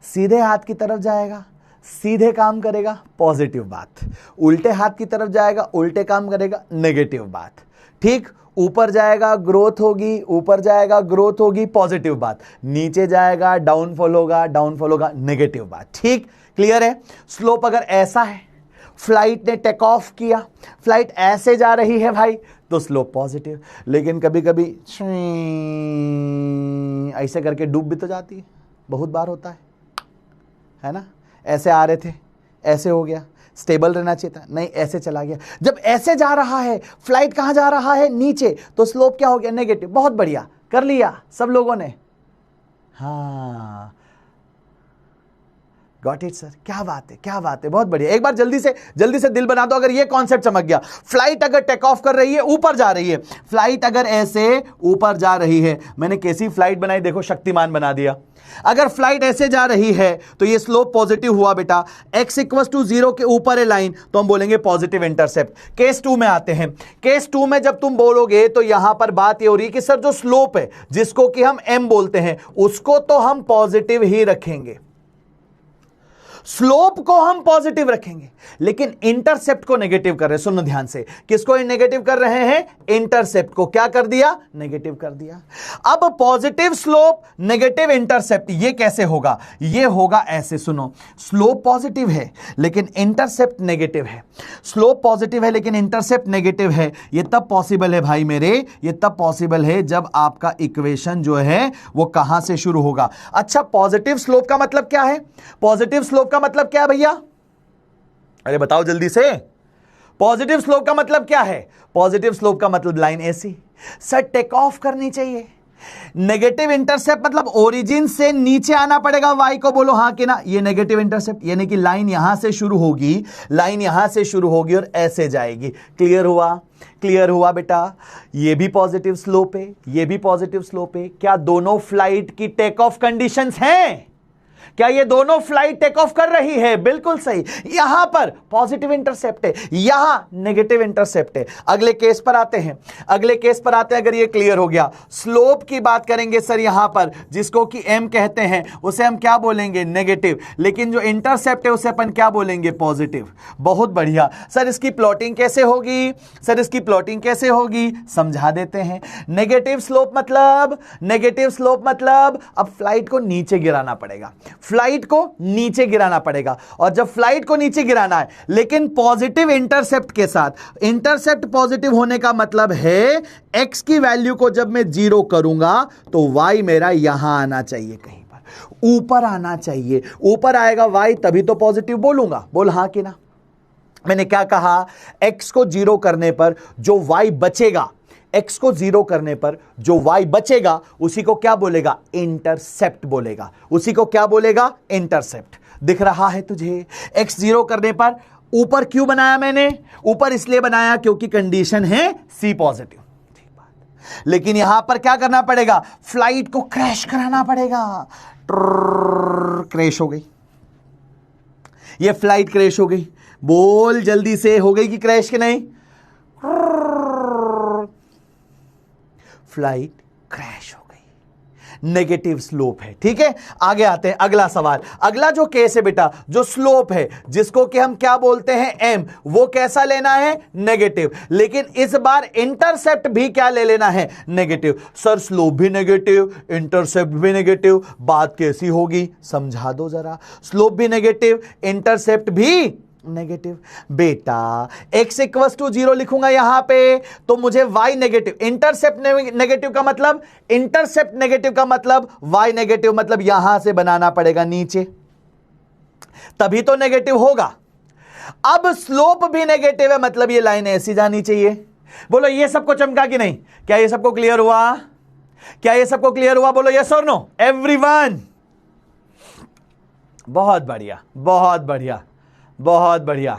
सीधे हाथ की तरफ जाएगा, सीधे काम करेगा, पॉजिटिव बात। उल्टे हाथ की तरफ जाएगा, उल्टे काम करेगा, नेगेटिव बात। ठीक, ऊपर जाएगा ग्रोथ होगी, ऊपर जाएगा ग्रोथ होगी, पॉजिटिव बात। नीचे जाएगा डाउनफॉल होगा, डाउनफॉल होगा, नेगेटिव बात। ठीक, क्लियर है। स्लोप अगर ऐसा है, फ्लाइट ने टेक ऑफ किया, फ्लाइट ऐसे जा रही है भाई, तो स्लोप पॉजिटिव। लेकिन कभी कभी ऐसे करके डूब भी तो जाती है, बहुत बार होता है ना। ऐसे आ रहे थे, ऐसे हो गया, स्टेबल रहना चाहिए था, नहीं ऐसे चला गया। जब ऐसे जा रहा है, फ्लाइट कहां जा रहा है, नीचे, तो स्लोप क्या हो गया, नेगेटिव। बहुत बढ़िया, कर लिया सब लोगों ने, हाँ गॉट इट सर, क्या बात है, क्या बात है, बहुत बढ़िया। एक बार जल्दी से दिल बना दो, अगर ये कॉन्सेप्ट चमक गया। फ्लाइट अगर टेक ऑफ कर रही है, ऊपर जा रही है, फ्लाइट अगर ऐसे ऊपर जा रही है, मैंने कैसी फ्लाइट बनाई देखो, शक्तिमान बना दिया। अगर फ्लाइट ऐसे जा रही है तो ये स्लोप पॉजिटिव हुआ बेटा। x इक्वल्स टू 0 के ऊपर है लाइन, तो हम बोलेंगे पॉजिटिव इंटरसेप्ट। केस 2 में आते हैं। केस 2 में जब तुम बोलोगे तो यहां पर बात ये हो रही है कि सर जो स्लोप है, जिसको कि हम m बोलते हैं, उसको तो हम पॉजिटिव ही रखेंगे। स्लोप को हम पॉजिटिव रखेंगे लेकिन इंटरसेप्ट को नेगेटिव कर रहे हैं। सुनो ध्यान से, किसको नेगेटिव कर रहे हैं? इंटरसेप्ट को। क्या कर दिया? नेगेटिव कर दिया। अब पॉजिटिव स्लोप नेगेटिव इंटरसेप्ट, ये कैसे होगा? ये होगा ऐसे, सुनो, स्लोप पॉजिटिव है लेकिन इंटरसेप्ट नेगेटिव है। स्लोप पॉजिटिव है लेकिन इंटरसेप्ट नेगेटिव है। ये तब पॉसिबल है भाई मेरे, ये तब पॉसिबल है जब आपका इक्वेशन जो है वो कहां से शुरू होगा। अच्छा, पॉजिटिव स्लोप का मतलब क्या है? पॉजिटिव स्लोप का मतलब क्या है भैया? अरे बताओ जल्दी से। पॉजिटिव स्लोप का मतलब क्या है? पॉजिटिव स्लोप का मतलब लाइन ऐसी सर टेक ऑफ करनी चाहिए। नेगेटिव इंटरसेप्ट मतलब ओरिजिन से नीचे आना पड़ेगा वाई को। बोलो हाँ कि ना? ये नेगेटिव इंटरसेप्ट यानी कि लाइन यहां से शुरू होगी, लाइन यहां से शुरू होगी और ऐसे जाएगी। क्लियर हुआ? क्लियर हुआ बेटा? ये भी पॉजिटिव स्लोप है, ये भी पॉजिटिव स्लोप है। क्या दोनों फ्लाइट की टेक ऑफ कंडीशंस हैं? क्या ये दोनों फ्लाइट टेक ऑफ कर रही है? बिल्कुल सही। यहां पर पॉजिटिव इंटरसेप्ट है, यहां नेगेटिव इंटरसेप्ट है। अगले केस पर आते हैं, अगले केस पर आते हैं। अगर ये क्लियर हो गया, स्लोप की बात करेंगे सर यहां पर, जिसको कि m कहते हैं, उसे हम क्या बोलेंगे? नेगेटिव। लेकिन जो इंटरसेप्ट है उसे अपन क्या बोलेंगे? पॉजिटिव। बहुत बढ़िया। सर इसकी प्लॉटिंग कैसे होगी? सर इसकी प्लॉटिंग कैसे होगी? समझा देते हैं। नेगेटिव स्लोप मतलब, नेगेटिव स्लोप मतलब अब फ्लाइट को नीचे गिराना पड़ेगा, फ्लाइट को नीचे गिराना पड़ेगा। और जब फ्लाइट को नीचे गिराना है लेकिन पॉजिटिव इंटरसेप्ट के साथ, इंटरसेप्ट पॉजिटिव होने का मतलब है x की वैल्यू को जब मैं 0 करूंगा तो y मेरा यहां आना चाहिए, कहीं पर ऊपर आना चाहिए। ऊपर आएगा y तभी तो पॉजिटिव बोलूंगा। बोल हाँ कि ना? मैंने क्या कहा? x को 0 करने पर जो y बचेगा, x को 0 करने पर जो y बचेगा उसी को क्या बोलेगा? इंटरसेप्ट बोलेगा। उसी को क्या बोलेगा? इंटरसेप्ट। दिख रहा है तुझे? x 0 करने पर ऊपर क्यों बनाया मैंने? ऊपर इसलिए बनाया क्योंकि कंडीशन है c पॉजिटिव। ठीक बात। लेकिन यहां पर क्या करना पड़ेगा? फ्लाइट को क्रैश कराना पड़ेगा। क्रैश हो गई, ये फ्लाइट क्रैश हो गई। बोल जल्दी से, हो गई कि क्रैश के नहीं? फ्लाइट क्रैश हो गई। नेगेटिव स्लोप है। ठीक है, आगे आते हैं। अगला सवाल, अगला जो केस है बेटा, जो स्लोप है जिसको कि हम क्या बोलते हैं? m, वो कैसा लेना है? नेगेटिव। लेकिन इस बार इंटरसेप्ट भी क्या ले लेना है? नेगेटिव। सर स्लोप भी नेगेटिव, इंटरसेप्ट भी नेगेटिव, बात कैसी होगी? समझा दो जरा। स्लोप भी नेगेटिव, इंटरसेप्ट भी नेगेटिव। बेटा x इक्वल्स टू 0 लिखूंगा यहां पे तो मुझे y नेगेटिव, इंटरसेप्ट नेगेटिव का मतलब, इंटरसेप्ट नेगेटिव का मतलब y नेगेटिव, मतलब यहां से बनाना पड़ेगा नीचे, तभी तो नेगेटिव होगा। अब स्लोप भी नेगेटिव है मतलब ये लाइन ऐसी जानी चाहिए। बोलो ये सबको चमका कि नहीं? क्या ये सबको क्लियर हुआ? क्या ये सबको क्लियर हुआ? बोलो यस और नो एवरीवन। बहुत बढ़िया, बहुत बढ़िया, बहुत बढ़िया।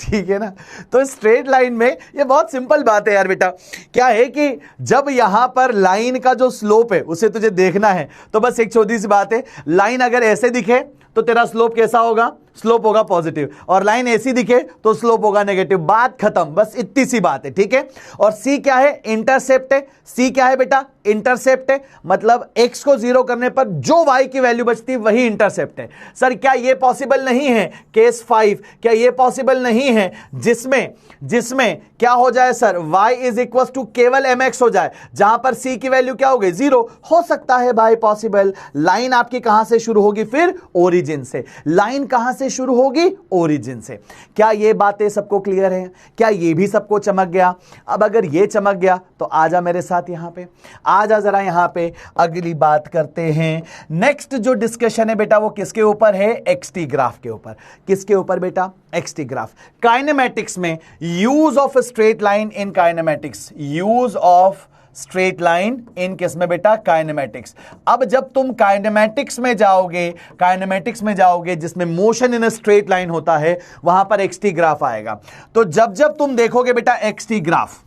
ठीक है ना? तो स्ट्रेट लाइन में ये बहुत सिंपल बात है यार बेटा। क्या है कि जब यहां पर लाइन का जो स्लोप है उसे तुझे देखना है तो बस एक छोटी सी बात है, लाइन अगर ऐसे दिखे तो तेरा स्लोप कैसा होगा? स्लोप होगा पॉजिटिव। और लाइन ऐसी दिखे तो स्लोप होगा नेगेटिव। बात खत्म, बस इतनी सी बात है। ठीक है? और सी क्या है? इंटरसेप्ट है। सी क्या है बेटा? इंटरसेप्ट है। मतलब x को 0 करने पर जो y की वैल्यू बचती है वही इंटरसेप्ट है। सर क्या ये पॉसिबल नहीं है? केस 5, क्या ये पॉसिबल नहीं है जिसमें क्या हो जाए sir? y is equal to केवल mx हो जाए, जहां पर c की वैल्यू क्या हो गई? 0। हो सकता है भाई पॉसिबल। लाइन आपकी कहां से शुरू होगी? फिर ओरिजिन से। लाइन कहां से शुरू होगी? ओरिजिन से। क्या ये बातें सबको क्लियर हैं? क्या ये भी सबको चमक गया? अब अगर ये चमक गया तो आजा मेरे साथ यहां पे, आजा जरा यहां पे। अगली बात करते हैं। नेक्स्ट जो डिस्कशन है बेटा वो किसके ऊपर है? एक्सटी ग्राफ के ऊपर। किसके ऊपर बेटा? X t graph. काइनेमैटिक्स में use of straight line in kinematics, use of straight line in किस में बेटा? काइनेमैटिक्स। अब जब तुम काइनेमैटिक्स में जाओगे, काइनेमैटिक्स में जाओगे जिसमें मोशन इन स्ट्रेट लाइन होता है, वहां पर एक्सटी ग्राफ आएगा। तो जब तुम देखोगे बेटा एक्सटी ग्राफ,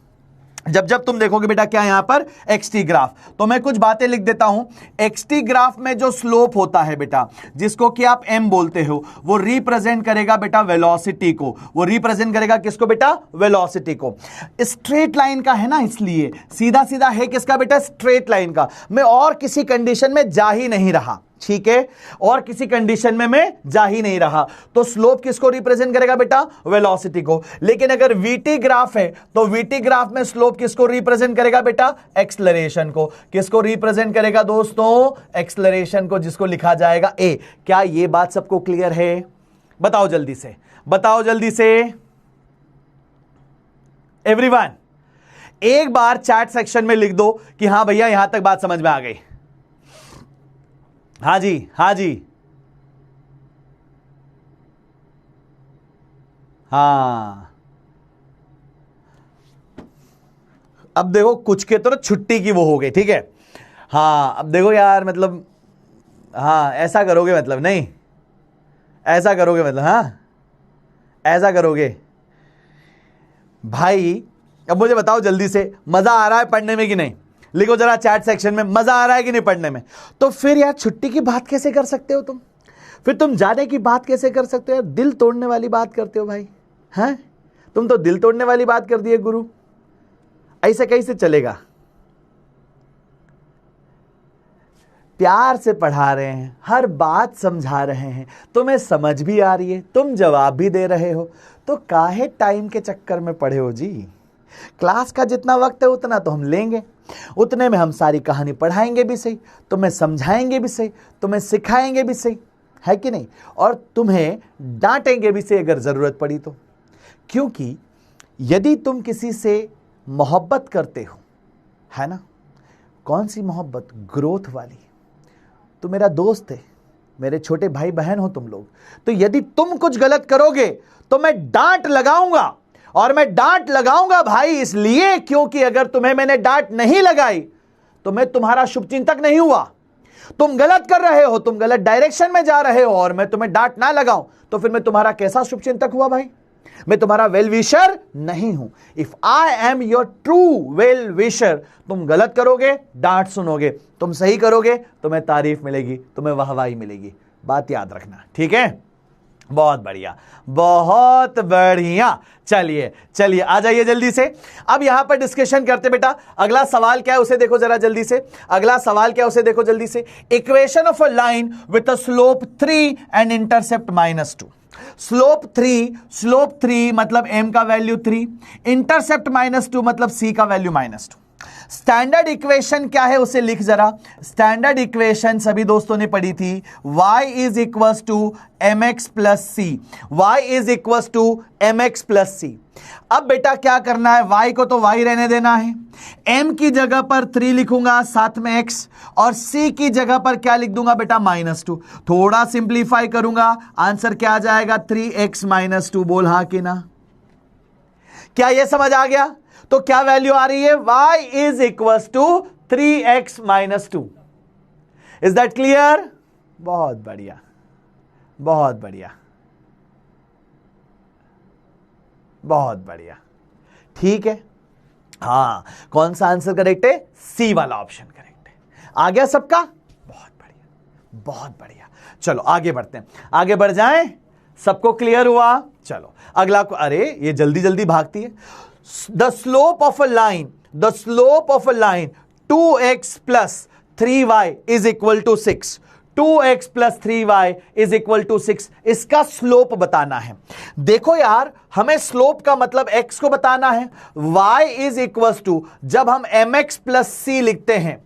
जब तुम देखोगे बेटा क्या यहां पर? एक्सटी ग्राफ, तो मैं कुछ बातें लिख देता हूं। एक्सटी ग्राफ में जो स्लोप होता है बेटा, जिसको कि आप m बोलते हो, वो रिप्रेजेंट करेगा बेटा वेलोसिटी को। वो रिप्रेजेंट करेगा किसको बेटा? वेलोसिटी को। स्ट्रेट लाइन का है ना, इसलिए सीधा सीधा है किसका बेटा? स्ट्रेट लाइन का। मैं और किसी कंडीशन में जा ही नहीं रहा। ठीक है, और किसी कंडीशन में मैं जा ही नहीं रहा, तो स्लोप किसको रिप्रेजेंट करेगा बेटा? वेलोसिटी को। लेकिन अगर वीटी ग्राफ है तो वीटी ग्राफ में स्लोप किसको रिप्रेजेंट करेगा बेटा? एक्सलरेशन को। किसको रिप्रेजेंट करेगा दोस्तों? एक्सलरेशन को, जिसको लिखा जाएगा ए। क्या ये बात सबको क्लियर है? बताओ जल्दी से, बताओ जल्दी से एवरीवन। एक बार चैट सेक्शन में लिख दो कि हां भैया यहां तक बात समझ में आ गई। हाँ जी, हाँ जी, हाँ। अब देखो कुछ के तो ना छुट्टी की वो हो गई, ठीक है। हाँ अब देखो यार, मतलब हाँ ऐसा करोगे, मतलब नहीं ऐसा करोगे, मतलब हाँ ऐसा करोगे भाई। अब मुझे बताओ जल्दी से, मजा आ रहा है पढ़ने में कि नहीं? लिखो जरा चैट सेक्शन में, मजा आ रहा है कि नहीं पढ़ने में? तो फिर यार छुट्टी की बात कैसे कर सकते हो तुम? फिर तुम जाने की बात कैसे कर सकते हो यार? दिल तोड़ने वाली बात करते हो भाई, हैं? तुम तो दिल तोड़ने वाली बात कर दिए गुरु। ऐसे कैसे चलेगा? प्यार से पढ़ा रहे हैं, हर बात समझा रहे हैं, तुम्हें समझ भी आ रही है, तुम जवाब भी दे रहे हो, तो काहे टाइम के चक्कर में पढ़े हो जी? क्लास का जितना वक्त है उतना तो हम लेंगे, उतने में हम सारी कहानी पढ़ाएंगे भी सही, तुम्हें समझाएंगे भी सही, तुम्हें सिखाएंगे भी सही, है कि नहीं? और तुम्हें डांटेंगे भी सही अगर जरूरत पड़ी तो। क्योंकि यदि तुम किसी से मोहब्बत करते हो, है ना, कौन सी मोहब्बत? ग्रोथ वाली। तो मेरा दोस्त है, मेरे छोटे भाई बहन हो तुम लोग, तो यदि तुम कुछ गलत करोगे तो मैं डांट लगाऊंगा। और मैं डांट लगाऊंगा भाई इसलिए क्योंकि अगर तुम्हें मैंने डांट नहीं लगाई तो मैं तुम्हारा शुभचिंतक नहीं हुआ। तुम गलत कर रहे हो, तुम गलत डायरेक्शन में जा रहे हो, और मैं तुम्हें डांट ना लगाऊं तो फिर मैं तुम्हारा कैसा शुभचिंतक हुआ भाई? मैं तुम्हारा वेल विशर नहीं हूं। If I am your true well wisher, तुम गलत करोगे डांट सुनोगे, तुम सही करोगे तुम्हें तारीफ मिलेगी, तुम्हें वाहवाही मिलेगी। बात याद रखना, ठीक है? बहुत बढ़िया, बहुत बढ़िया। चलिए चलिए आ जाइए जल्दी से। अब यहां पर डिस्कशन करते बेटा, अगला सवाल क्या है उसे देखो जरा जल्दी से। अगला सवाल क्या है उसे देखो जल्दी से। Equation of a line with a slope 3 and intercept -2। Slope 3 मतलब m का वैल्यू 3, इंटरसेप्ट -2 मतलब c का वैल्यू -2। स्टैंडर्ड इक्वेशन क्या है उसे लिख जरा। स्टैंडर्ड इक्वेशन सभी दोस्तों ने पढ़ी थी, y is equals to mx plus C. y is equals to mx plus C. अब बेटा क्या करना है, y को तो y रहने देना है, m की जगह पर 3 लिखूंगा, साथ में x, और c की जगह पर क्या लिख दूंगा बेटा? -2। थोड़ा सिंप्लीफाई करूंगा, आंसर क्या आ जाएगा? 3x -2। बोल हाँ कि ना? क्या यह समझ आ गया? तो क्या वैल्यू आ रही है? y is equals to 3x -2। Is that clear? बहुत बढ़िया, बहुत बढ़िया, बहुत बढ़िया, ठीक है। हाँ, कौन सा आंसर करेक्ट है? सी वाला ऑप्शन करेक्ट है। आ गया सबका? बहुत बढ़िया, बहुत बढ़िया। चलो आगे बढ़ते हैं, आगे बढ़ जाएं। सबको क्लियर हुआ? चलो अगला। अरे ये जल्दी जल्दी भागती है। The slope of a line 2x plus 3y is equal to 6। 2x plus 3y is equal to 6। इसका स्लोप बताना है। देखो यार, हमें स्लोप का मतलब x को बताना है। y is equals to, जब हम mx plus c लिखते हैं,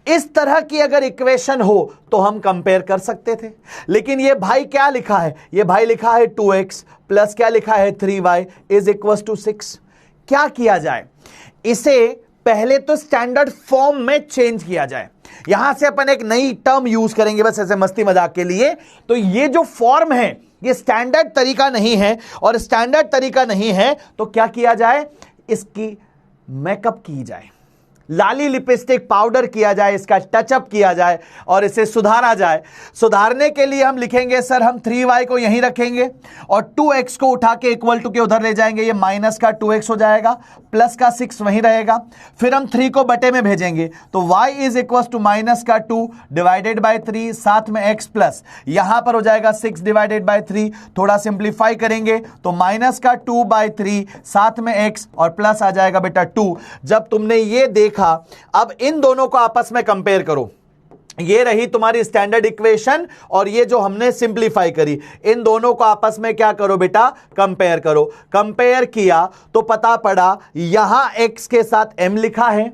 इस तरह की अगर इक्वेशन हो तो हम कंपेयर कर सकते थे, लेकिन ये भाई क्या लिखा है? ये भाई लिखा है 2x प्लस क्या लिखा है? 3y is equals to 6। क्या किया जाए? इसे पहले तो स्टैंडर्ड फॉर्म में चेंज किया जाए। यहां से अपन एक नई टर्म यूज करेंगे बस ऐसे मस्ती मजाक के लिए। तो ये जो फॉर्म है ये स्टैंडर्ड तरीका नहीं है, और स्टैंडर्ड तरीका नहीं है तो क्या किया जाए? इसकी मेकअप की जाए, लाली लिपस्टिक पाउडर किया जाए, इसका टचअप किया जाए और इसे सुधारा जाए। सुधारने के लिए हम लिखेंगे सर हम 3y को यहीं रखेंगे और 2x को उठा के इक्वल टू के उधर ले जाएंगे, ये माइनस का 2x हो जाएगा, प्लस का 6 वहीं रहेगा। फिर हम 3 को बटे में भेजेंगे तो y is equal to minus का 2 डिवाइडेड बाय 3, साथ में x प्लस यहां पर हो जाएगा 6 डिवाइडेड बाय 3। थोड़ा सिंप्लीफाई करेंगे तो माइनस का 2/3 साथ में x और प्लस आ जाएगा बेटा 2। जब तुमने ये देखा, अब इन दोनों को आपस में कंपेयर करो। ये रही तुम्हारी स्टैंडर्ड इक्वेशन और ये जो हमने सिंप्लीफाई करी, इन दोनों को आपस में क्या करो बेटा, कंपेयर करो। कंपेयर किया तो पता पड़ा यहां x के साथ m लिखा है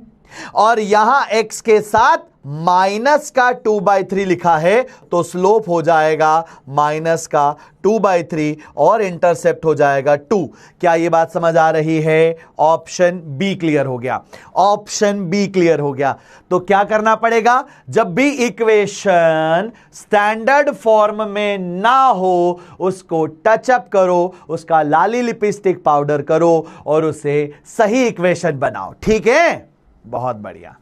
और यहां x के साथ माइनस का 2/3 लिखा है, तो स्लोप हो जाएगा माइनस का 2/3 और इंटरसेप्ट हो जाएगा 2। क्या ये बात समझ आ रही है? ऑप्शन बी क्लियर हो गया, ऑप्शन बी क्लियर हो गया। तो क्या करना पड़ेगा, जब भी इक्वेशन स्टैंडर्ड फॉर्म में ना हो उसको टचअप करो, उसका लाली लिपस्टिक पाउडर करो और उसे सही इक्वेशन बनाओ। ठीक है, बहुत बढ़िया।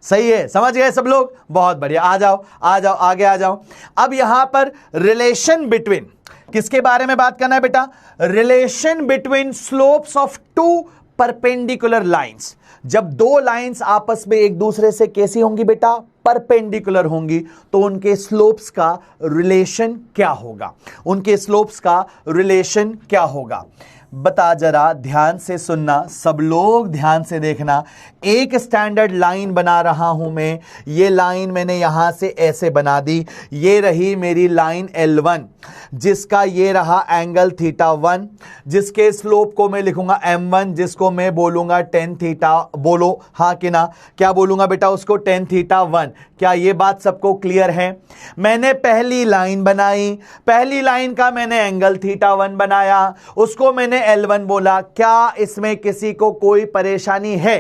सही है, समझ गए सब लोग? बहुत बढ़िया। आ जाओ आ जाओ, आगे आ जाओ। अब यहां पर रिलेशन बिटवीन किसके बारे में बात करना है बेटा? Relation between slopes of two perpendicular lines. जब दो लाइंस आपस में एक दूसरे से कैसी होंगी बेटा? परपेंडिकुलर होंगी, तो उनके स्लोप्स का रिलेशन क्या होगा? उनके स्लोप्स का रिलेशन क्या होगा? बता, जरा ध्यान से सुनना, सब लोग ध्यान से देखना। एक स्टैंडर्ड लाइन बना रहा हूं मैं, ये लाइन मैंने यहां से ऐसे बना दी, ये रही मेरी लाइन L1 जिसका ये रहा एंगल θ1, जिसके स्लोप को मैं लिखूंगा m1, जिसको मैं बोलूंगा tan थीटा। बोलो हाँ कि ना, क्या बोलूंगा बेटा उसको? tan θ1। क्या ये बात सबको क्लियर है? मैंने पहली लाइन बनाई, पहली लाइन का मैंने एंगल θ1 बनाया, उसको मैंने L1 बोला। क्या इसमें किसी को कोई परेशानी है?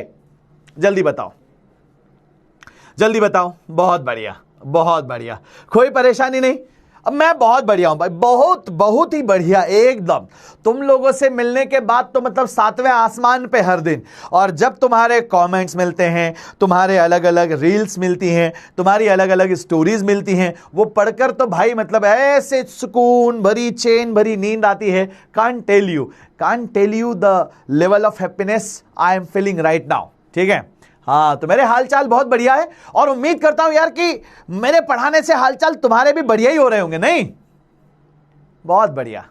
जल्दी बताओ, जल्दी बताओ। बहुत बढ़िया, बहुत बढ़िया, कोई परेशानी नहीं। अब मैं बहुत बढ़िया हूं भाई, बहुत बहुत ही बढ़िया एकदम। तुम लोगों से मिलने के बाद तो मतलब 7वें आसमान पे हर दिन। और जब तुम्हारे कमेंट्स मिलते हैं, तुम्हारे अलग अलग रील्स मिलती हैं, तुम्हारी अलग अलग स्टोरीज मिलती हैं, वो पढ़कर तो भाई मतलब ऐसे सुकून भरी, चैन भरी नींद आती है। Can't tell you the level of happiness I am feeling right now. ठीक है, हाँ, तो मेरे हालचाल बहुत बढ़िया है और उम्मीद करता हूं यार कि मेरे पढ़ाने से हालचाल तुम्हारे भी बढ़िया ही हो रहे होंगे। नहीं, बहुत बढ़िया।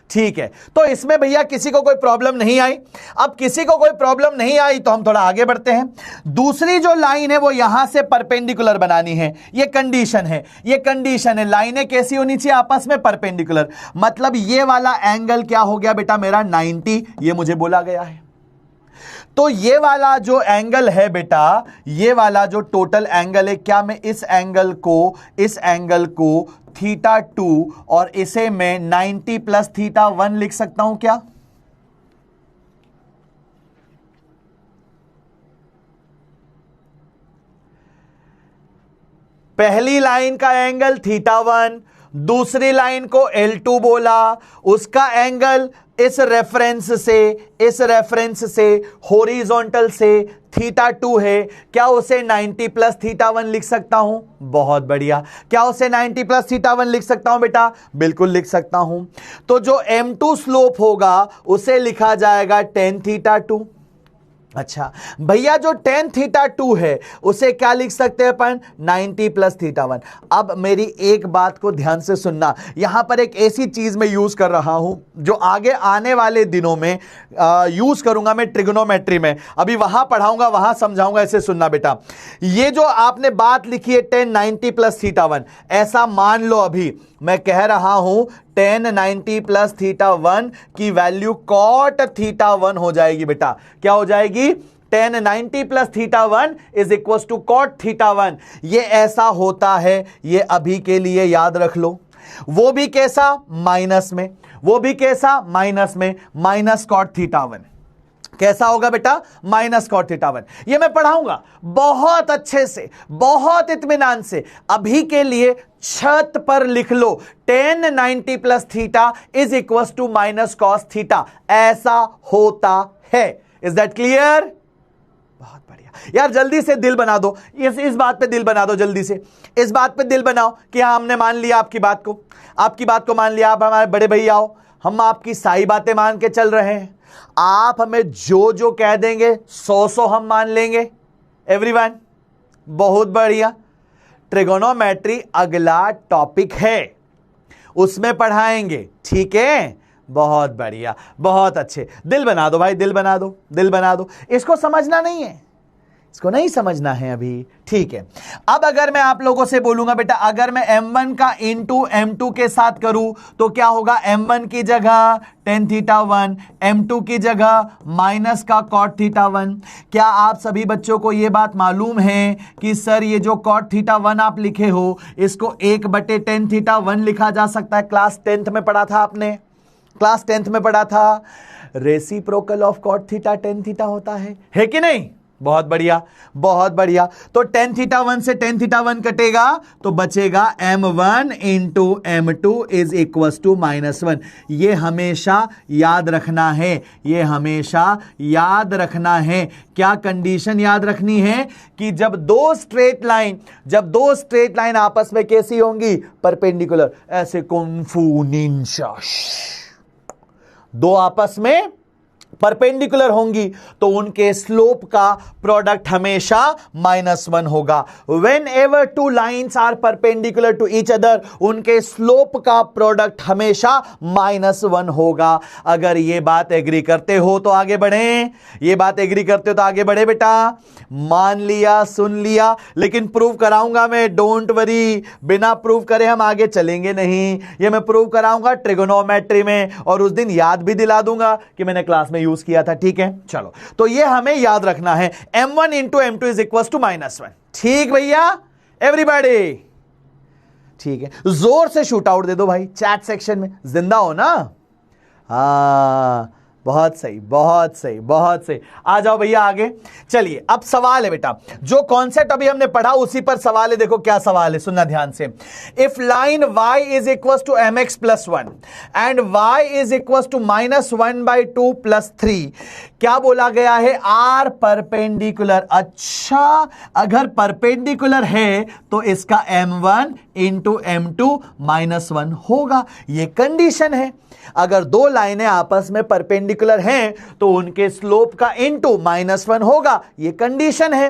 ठीक है, तो इसमें भैया किसी को कोई प्रॉब्लम नहीं आई। अब किसी को कोई प्रॉब्लम नहीं आई तो हम थोड़ा आगे बढ़ते हैं। दूसरी जो लाइन है वो यहां से परपेंडिकुलर बनानी है, ये कंडीशन है, ये कंडीशन है। लाइनें कैसी होनी चाहिए? आपस में परपेंडिकुलर। मतलब ये वाला एंगल क्या हो गया बेटा मेरा? 90, ये मुझे बोला गया है। तो ये वाला जो एंगल है बेटा, ये वाला जो टोटल एंगल है, क्या मैं इस एंगल को θ2 और इसे मैं 90 प्लस θ1 लिख सकता हूं क्या? पहली लाइन का एंगल θ1, दूसरी लाइन को L2 बोला, उसका एंगल इस रेफरेंस से हॉरिजॉन्टल से θ2 है। क्या उसे 90 प्लस θ1 लिख सकता हूं? बहुत बढ़िया। क्या उसे 90 प्लस θ1 लिख सकता हूं बेटा? बिल्कुल लिख सकता हूं। तो जो m2 स्लोप होगा उसे लिखा जाएगा tan θ2। अच्छा भैया, जो tan θ2 है उसे क्या लिख सकते हैं अपन? 90 प्लस θ1। अब मेरी एक बात को ध्यान से सुनना, यहां पर एक ऐसी चीज मैं यूज कर रहा हूं जो आगे आने वाले दिनों में यूज करूंगा मैं ट्रिग्नोमेट्री में। अभी वहां पढ़ाऊंगा, वहां समझाऊंगा। ऐसे सुनना बेटा, ये जो आपने बात लिखी है tan 90 प्लस θ1, ऐसा मान लो अभी मैं कह रहा हूं tan 90 प्लस θ1 की वैल्यू cot θ1 हो जाएगी बेटा। क्या हो जाएगी? tan 90 plus θ1 is equal to cot θ1। ये ऐसा होता है, ये अभी के लिए याद रख लो। वो भी कैसा? माइनस में। वो भी कैसा? माइनस में। माइनस cot θ1 कैसा होगा बेटा? Minus cot θ1। ये मैं पढ़ाऊंगा बहुत अच्छे से, बहुत इत्मीनान से। अभी के लिए छत पर लिख लो tan 90 plus theta is equal to minus cos theta. ऐसा होता है। इज दैट क्लियर? बहुत बढ़िया यार, जल्दी से दिल बना दो, इस बात पे दिल बना दो, जल्दी से इस बात पे दिल बनाओ कि हाँ हमने मान लिया आपकी बात को मान लिया। आप हमारे बड़े भैया हो, हम आपकी सारी बातें मान के चल रहे हैं। आप हमें जो जो कह देंगे 100 हम मान लेंगे। एवरीवन, बहुत बढ़िया। ट्रिगोनोमेट्री अगला टॉपिक है, उसमें पढ़ाएंगे। ठीक है, बहुत बढ़िया, बहुत अच्छे। दिल बना दो भाई, दिल बना दो, दिल बना दो। इसको समझना नहीं है, इसको नहीं समझना है अभी, ठीक है। अब अगर मैं आप लोगों से बोलूंगा बेटा, अगर मैं m1 का इंटू m2 के साथ करूं तो क्या होगा, m1 की जगह tan थीटा 1, m2 की जगह माइनस का cot थीटा 1। क्या आप सभी बच्चों को यह बात मालूम है कि सर ये जो cot थीटा 1 आप लिखे हो इसको 1/tan थीटा 1 लिखा जा सकता है? क्लास 10th में पढ़ा था आपने, क्लास 10th में पढ़ा था, reciprocal of cot theta tan theta होता है कि नहीं? बहुत बढ़िया, बहुत बढ़िया। तो tan थीटा 1 से tan थीटा 1 कटेगा तो बचेगा m1 into m2 is equal to -1। ये हमेशा याद रखना है, ये हमेशा याद रखना है। क्या कंडीशन याद रखनी है कि जब दो स्ट्रेट लाइन आपस में कैसी होंगी, परपेंडिकुलर, ऐसे कुंफू निंजा, दो आपस में परपेंडिकुलर होंगी तो उनके स्लोप का प्रोडक्ट हमेशा -1 होगा। Whenever two lines are perpendicular to each other, उनके स्लोप का प्रोडक्ट हमेशा -1 होगा। अगर ये बात एग्री करते हो तो आगे बढ़े, ये बात एग्री करते हो तो आगे बढ़े बेटा। मान लिया, सुन लिया, लेकिन प्रूव कराऊंगा मैं, डोंट वरी। बिना प्रूव करे हम आगे चलेंगे नहीं, ये मैं प्रूव कराऊंगा ट्रिगोनोमेट्री में, और उस दिन याद भी दिला दूंगा कि मैंने क्लास में यूज किया था, ठीक है। चलो, तो ये हमें याद रखना है, m1 into m2 is equal to -1। ठीक भैया, एवरीबॉडी, ठीक है। जोर से शूट आउट दे दो भाई चैट सेक्शन में, जिंदा हो ना? हाँ, बहुत सही, बहुत सही, बहुत सही। आ जाओ भैया आगे। चलिए, अब सवाल है बेटा, जो कॉन्सेप्ट अभी हमने पढ़ा उसी पर सवाल है। देखो क्या सवाल है, सुनना ध्यान से। If line y is equal to mx plus 1 and y is equal to -1/2 plus 3, क्या बोला गया है, आर परपेंडिकुलर। अच्छा, अगर परपेंडिकुलर है तो इसका m1 इंटू m2 -1 होगा, ये कंडीशन है। अगर दो लाइनें आपस में परपेंडिकुलर हैं तो उनके स्लोप का इनटू -1 होगा, यह कंडीशन है।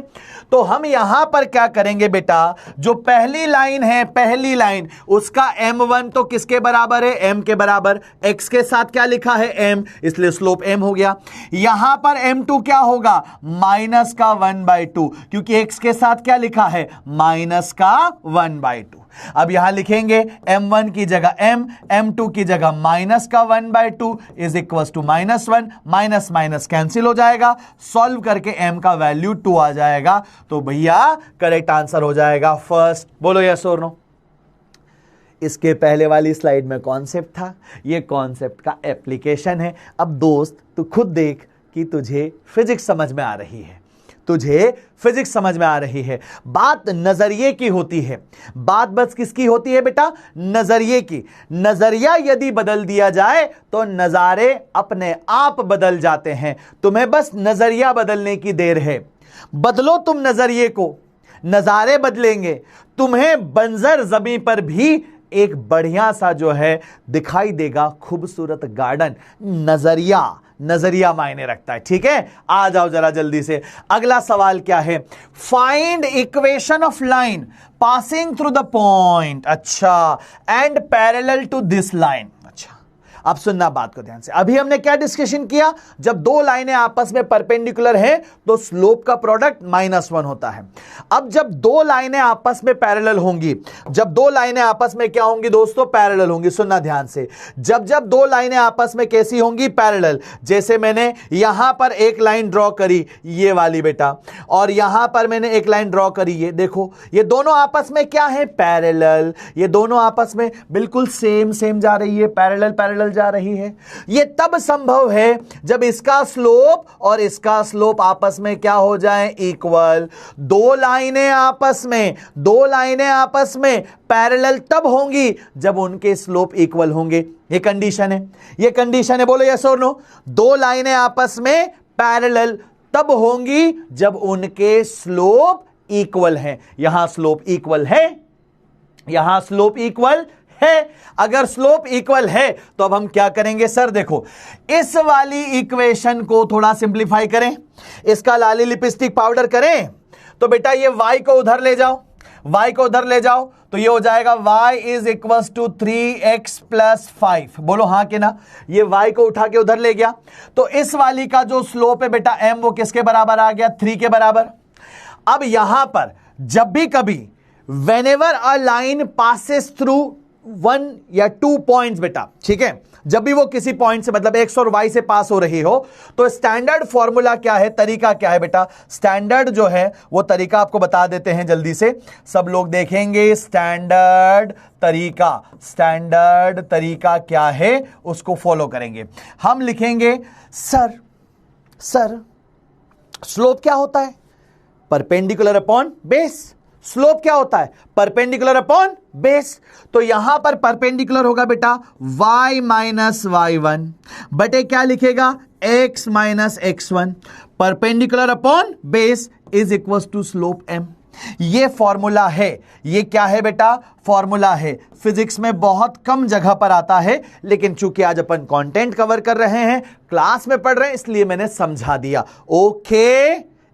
तो हम यहां पर क्या करेंगे बेटा, जो पहली लाइन है, पहली लाइन, उसका m1 तो किसके बराबर है, m के बराबर। x के साथ क्या लिखा है, m, इसलिए स्लोप m हो गया। यहां पर m2 क्या होगा, माइनस का 1/2, क्योंकि x के साथ क्या लिखा है, माइनस का 1/2। अब यहां लिखेंगे m1 की जगह m, m2 की जगह माइनस का 1/2 is equal to -1, minus minus cancel हो जाएगा, सॉल्व करके m का वैल्यू 2 आ जाएगा। तो भैया करेक्ट आंसर हो जाएगा फर्स्ट। बोलो यस और नो। इसके पहले वाली स्लाइड में कॉन्सेप्ट था, ये कॉन्सेप्ट का एप्लीकेशन है। अब दोस्त तू खुद देख कि तुझे फिजिक्स समझ में आ रही है, तुझे फिजिक्स समझ में आ रही है। बात नजरिए की होती है, बात बस किसकी होती है बेटा, नजरिए की। नजरिया यदि बदल दिया जाए तो नजारे अपने आप बदल जाते हैं। तुम्हें बस नजरिया बदलने की देर है। बदलो तुम नजरिए को, नजारे बदलेंगे। तुम्हें बंजर जमीन पर भी एक बढ़िया सा जो है दिखाई देगा खूबसूरत गार्डन। नजरिया मायने रखता है, ठीक है। आ जाओ जरा जल्दी से, अगला सवाल क्या है, find equation of line passing through the point, अच्छा, and parallel to this line. अच्छा, अब सुनना बात को ध्यान से। अभी हमने क्या डिस्कशन किया, जब दो लाइनें आपस में परपेंडिकुलर हैं तो स्लोप का प्रोडक्ट -1 होता है। अब जब दो लाइनें आपस में पैरेलल होंगी, जब दो लाइनें आपस में क्या होंगी दोस्तों, पैरेलल होंगी। सुनना ध्यान से, जब जब दो लाइनें आपस में कैसी होंगी, पैरेलल। जैसे मैंने यहां पर एक लाइन ड्रॉ करी, ये वाली बेटा, और यहां पर मैंने एक लाइन ड्रॉ करी, ये देखो, ये दोनों आपस में क्या है, पैरेलल। ये दोनों आपस में बिल्कुल सेम जा रही है, पैरेलल जा रही है। यह तब संभव है जब इसका स्लोप और इसका स्लोप आपस में क्या हो जाए, इक्वल। दो लाइनें आपस में पैरेलल तब होंगी जब उनके स्लोप इक्वल होंगे। यह कंडीशन है, बोलो यस और नो। दो लाइनें आपस में पैरेलल तब होंगी जब उनके स्लोप इक्वल हैं। यहां स्लोप इक्वल है, यहां स्लोप इक्वल है। अगर स्लोप इक्वल है तो अब हम क्या करेंगे सर, देखो, इस वाली इक्वेशन को थोड़ा सिंप्लीफाई करें, इसका लाली लिपस्टिक पाउडर करें, तो बेटा ये y को उधर ले जाओ, तो ये हो जाएगा y is equal to 3x plus 5। बोलो हाँ कि ना। ये y को उठा के उधर ले गया, तो इस वाली का जो स्लोप है बेटा m, वो किसके बराबर आ गया, 3 के बराबर। अब यहां पर जब भी कभी whenever a line passes through 1 या 2 पॉइंट्स बेटा, ठीक है, जब भी वो किसी पॉइंट से मतलब एक्स और वाई से पास हो रही हो, तो स्टैंडर्ड फॉर्मूला क्या है, तरीका क्या है बेटा? स्टैंडर्ड जो है वो तरीका आपको बता देते हैं जल्दी से, सब लोग देखेंगे। स्टैंडर्ड तरीका क्या है उसको फॉलो करेंगे। हम लिखेंगे सर स्लोप क्या होता है? Perpendicular upon base. स्लोप क्या होता है? Perpendicular upon base. तो यहां पर परपेंडिकुलर होगा बेटा y माइनस y1 बटे क्या लिखेगा? x minus x1। Perpendicular upon base is equal to slope m। ये फॉर्मूला है। ये क्या है बेटा? फॉर्मूला है। फिजिक्स में बहुत कम जगह पर आता है, लेकिन चूंकि आज अपन कंटेंट कवर कर रहे हैं, क्लास में पढ़ रहे हैं, इसलिए मैंने समझा दिया। ओके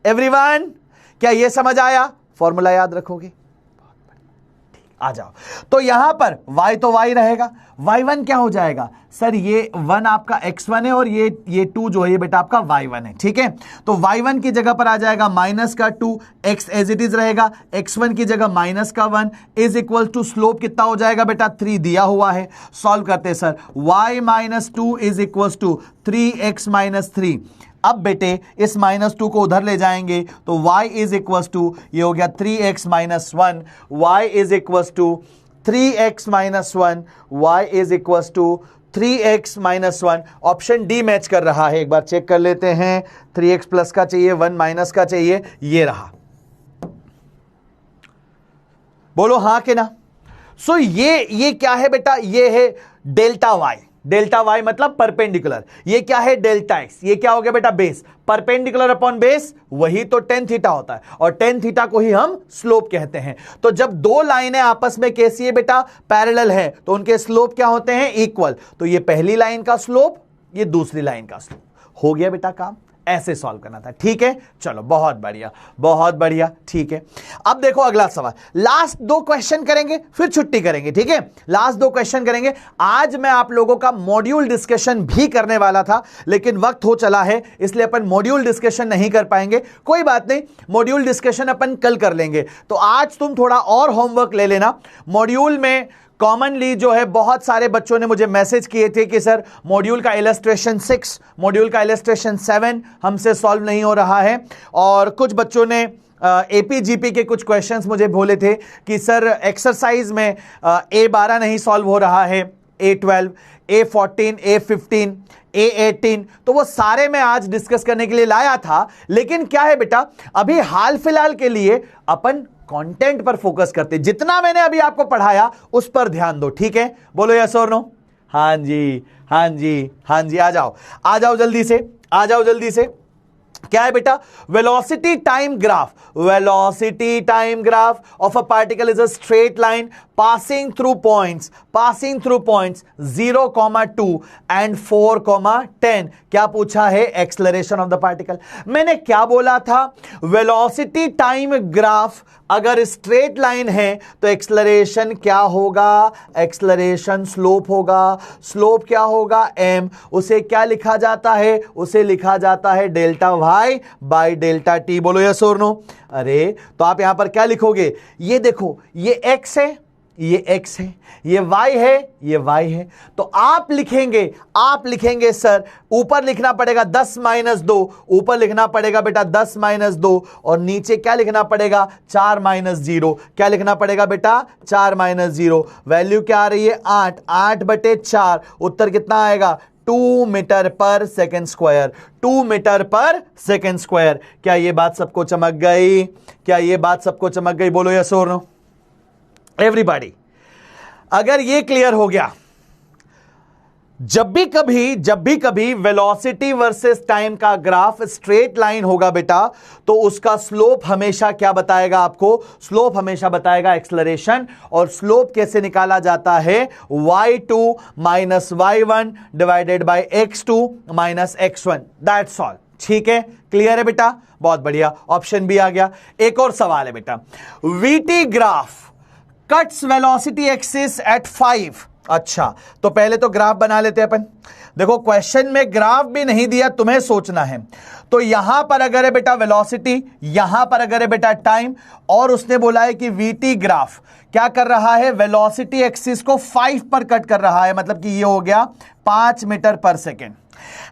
एवरीवन, क्या ये समझ आया? फॉर्मूला याद रखोगे? ठीक, आ जाओ। तो यहां पर y तो y रहेगा, y1 क्या हो जाएगा? सर ये 1 आपका x1 है और ये 2 जो है ये बेटा आपका y1 है, ठीक है। तो y1 की जगह पर आ जाएगा माइनस का 2, x एज इट इज रहेगा, x1 की जगह माइनस का 1 इज इक्वल टू स्लोप कितना हो जाएगा बेटा? 3 दिया हुआ है। सॉल्व करते sir, y minus 2 is equal to 3x minus 3। अब बेटे इस माइनस 2 को उधर ले जाएंगे तो y इज इक्वल टू, ये हो गया 3x minus 1, y is equal to 3x minus 1, y is equal to 3x minus 1। Option D match कर रहा है, एक बार चेक कर लेते हैं। 3x प्लस का चाहिए, 1 माइनस का चाहिए, ये रहा। बोलो हाँ कि ना? सो ये क्या है बेटा? ये है डेल्टा y। डेल्टा y मतलब परपेंडिकुलर। ये क्या है? Delta x। ये क्या हो गया बेटा? बेस। परपेंडिकुलर अपॉन बेस वही तो टेन थीटा होता है, और टेन थीटा को ही हम स्लोप कहते हैं। तो जब दो लाइनें आपस में कैसी है बेटा? पैरेलल है, तो उनके स्लोप क्या होते हैं? इक्वल। तो ये पहली लाइन का स्लोप, ये दूसरी लाइन का स्लोप। हो गया बेटा काम। ऐसे सॉल्व करना था, ठीक है। चलो बहुत बढ़िया, ठीक है। अब देखो अगला सवाल, लास्ट 2 क्वेश्चन करेंगे फिर छुट्टी करेंगे, ठीक है। लास्ट 2 क्वेश्चन करेंगे। आज मैं आप लोगों का मॉड्यूल डिस्कशन भी करने वाला था, लेकिन वक्त हो चला है, इसलिए अपन मॉड्यूल डिस्कशन नहीं कर पाएंगे। कोई बात नहीं, मॉड्यूल डिस्कशन अपन कल कर लेंगे। तो आज तुम थोड़ा और होमवर्क ले लेना। मॉड्यूल में कॉमनली जो है बहुत सारे बच्चों ने मुझे मैसेज किए थे कि सर मॉड्यूल का इलस्ट्रेशन 6, मॉड्यूल का इलस्ट्रेशन 7 हमसे सॉल्व नहीं हो रहा है, और कुछ बच्चों ने एपीजीपी के कुछ क्वेश्चंस मुझे बोले थे कि सर एक्सरसाइज में A12 नहीं सॉल्व हो रहा है, A12, A14, A15, A18, तो वो सारे मैं आज डिस्कस करने के लिए लाया था। लेकिन क्या है बेटा, अभी हाल फिलहाल के लिए अपन कंटेंट पर फोकस करते, जितना मैंने अभी आपको पढ़ाया उस पर ध्यान दो, ठीक है। बोलो यस और नो? हाँ जी, आ जाओ जल्दी से। क्या है बेटा? Velocity time graph of a particle is a straight line passing through points 0, 2 and 4, 10। क्या पूछा है? Acceleration of the particle. मैंने क्या बोला था? वेलोसिटी टाइम ग्राफ अगर स्ट्रेट लाइन है तो एक्सेलरेशन क्या होगा? एक्सेलरेशन स्लोप होगा। स्लोप क्या होगा? m। उसे क्या लिखा जाता है? उसे लिखा जाता है delta y by delta t। बोलो यस और नो? अरे तो आप यहां पर क्या लिखोगे? ये देखो, ये x है, ये x है, ये y है, ये y है। तो आप लिखेंगे सर, ऊपर लिखना पड़ेगा 10 - 2, ऊपर लिखना पड़ेगा बेटा 10 - 2, और नीचे क्या लिखना पड़ेगा? 4 - 0। क्या लिखना पड़ेगा बेटा? 4 - 0। वैल्यू क्या आ रही है? 8/4। उत्तर कितना आएगा? 2 मीटर पर सेकेंड स्क्वायर। 2 मीटर पर सेकेंड स्क्वायर। क्या ये बात सबको चमक गई? बोलो यस और नो? एवरीबॉडी, अगर ये क्लियर हो गया, जब भी कभी वेलोसिटी वर्सेस टाइम का ग्राफ स्ट्रेट लाइन होगा बेटा, तो उसका स्लोप हमेशा क्या बताएगा आपको? स्लोप हमेशा बताएगा एक्सेलरेशन। और स्लोप कैसे निकाला जाता है? y2 minus y1 divided by x2 minus x1। That's all. ठीक है, क्लियर है बेटा? बहुत बढ़िया, ऑप्शन बी आ गया। एक और सवाल है बेटा, VT graph cuts velocity axis at 5 अच्छा, तो पहले तो ग्राफ बना लेते हैं अपन। देखो क्वेश्चन में ग्राफ भी नहीं दिया, तुम्हें सोचना है। तो यहां पर अगर है बेटा वेलोसिटी, यहां पर अगर है बेटा टाइम, और उसने बोला है कि वीटी ग्राफ क्या कर रहा है, वेलोसिटी एक्सिस को 5 पर कट कर रहा है, मतलब कि ये हो गया 5 मीटर पर second,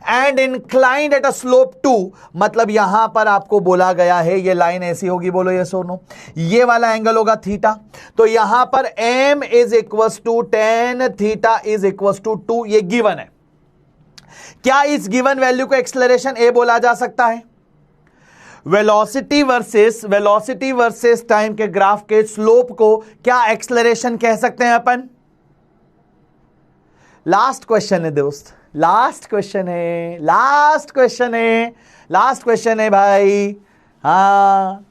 and inclined at a slope 2, मतलब यहां पर आपको बोला गया है ये लाइन ऐसी होगी, बोलो ये सोनो, ये वाला एंगल होगा थीटा। तो यहां पर m is equal to 10 theta is equal to 2, ये गिवन है। क्या इस गिवन वैल्यू को एक्सेलरेशन a बोला जा सकता है? वेलोसिटी वर्सेस टाइम के ग्राफ के स्लोप को क्या एक्सेलरेशन कह सकते हैं अपन? लास्ट क्वेश्चन है दोस्त, लास्ट क्वेश्चन है भाई। हाँ,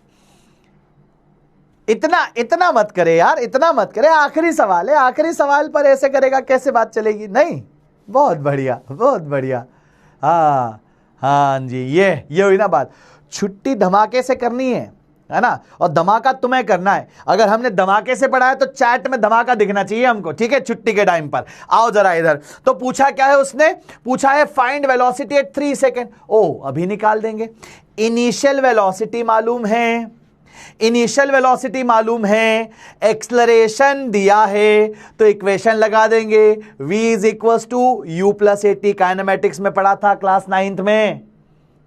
इतना मत करे यार, इतना मत करे, आखिरी सवाल है, आखिरी सवाल पर ऐसे करेगा कैसे बात चलेगी? नहीं, बहुत बढ़िया। हाँ जी, ये हुई ना बात। छुट्टी धमाके से करनी है ना, और धमाका तुम्हें करना है। अगर हमने धमाके से पढ़ा है तो चैट में धमाका दिखना चाहिए हमको, ठीक है, छुट्टी के टाइम पर। आओ जरा इधर। तो पूछा क्या है उसने? पूछा है फाइंड वेलोसिटी एट 3 सेकेंड। ओ, अभी निकाल देंगे। इनिशियल वेलोसिटी मालूम है, एक्सलरेशन दिया है, तो इक्वेशन लगा देंगे, v is equal to u plus at. Kinematics में पढ़ा था क्लास 9th में,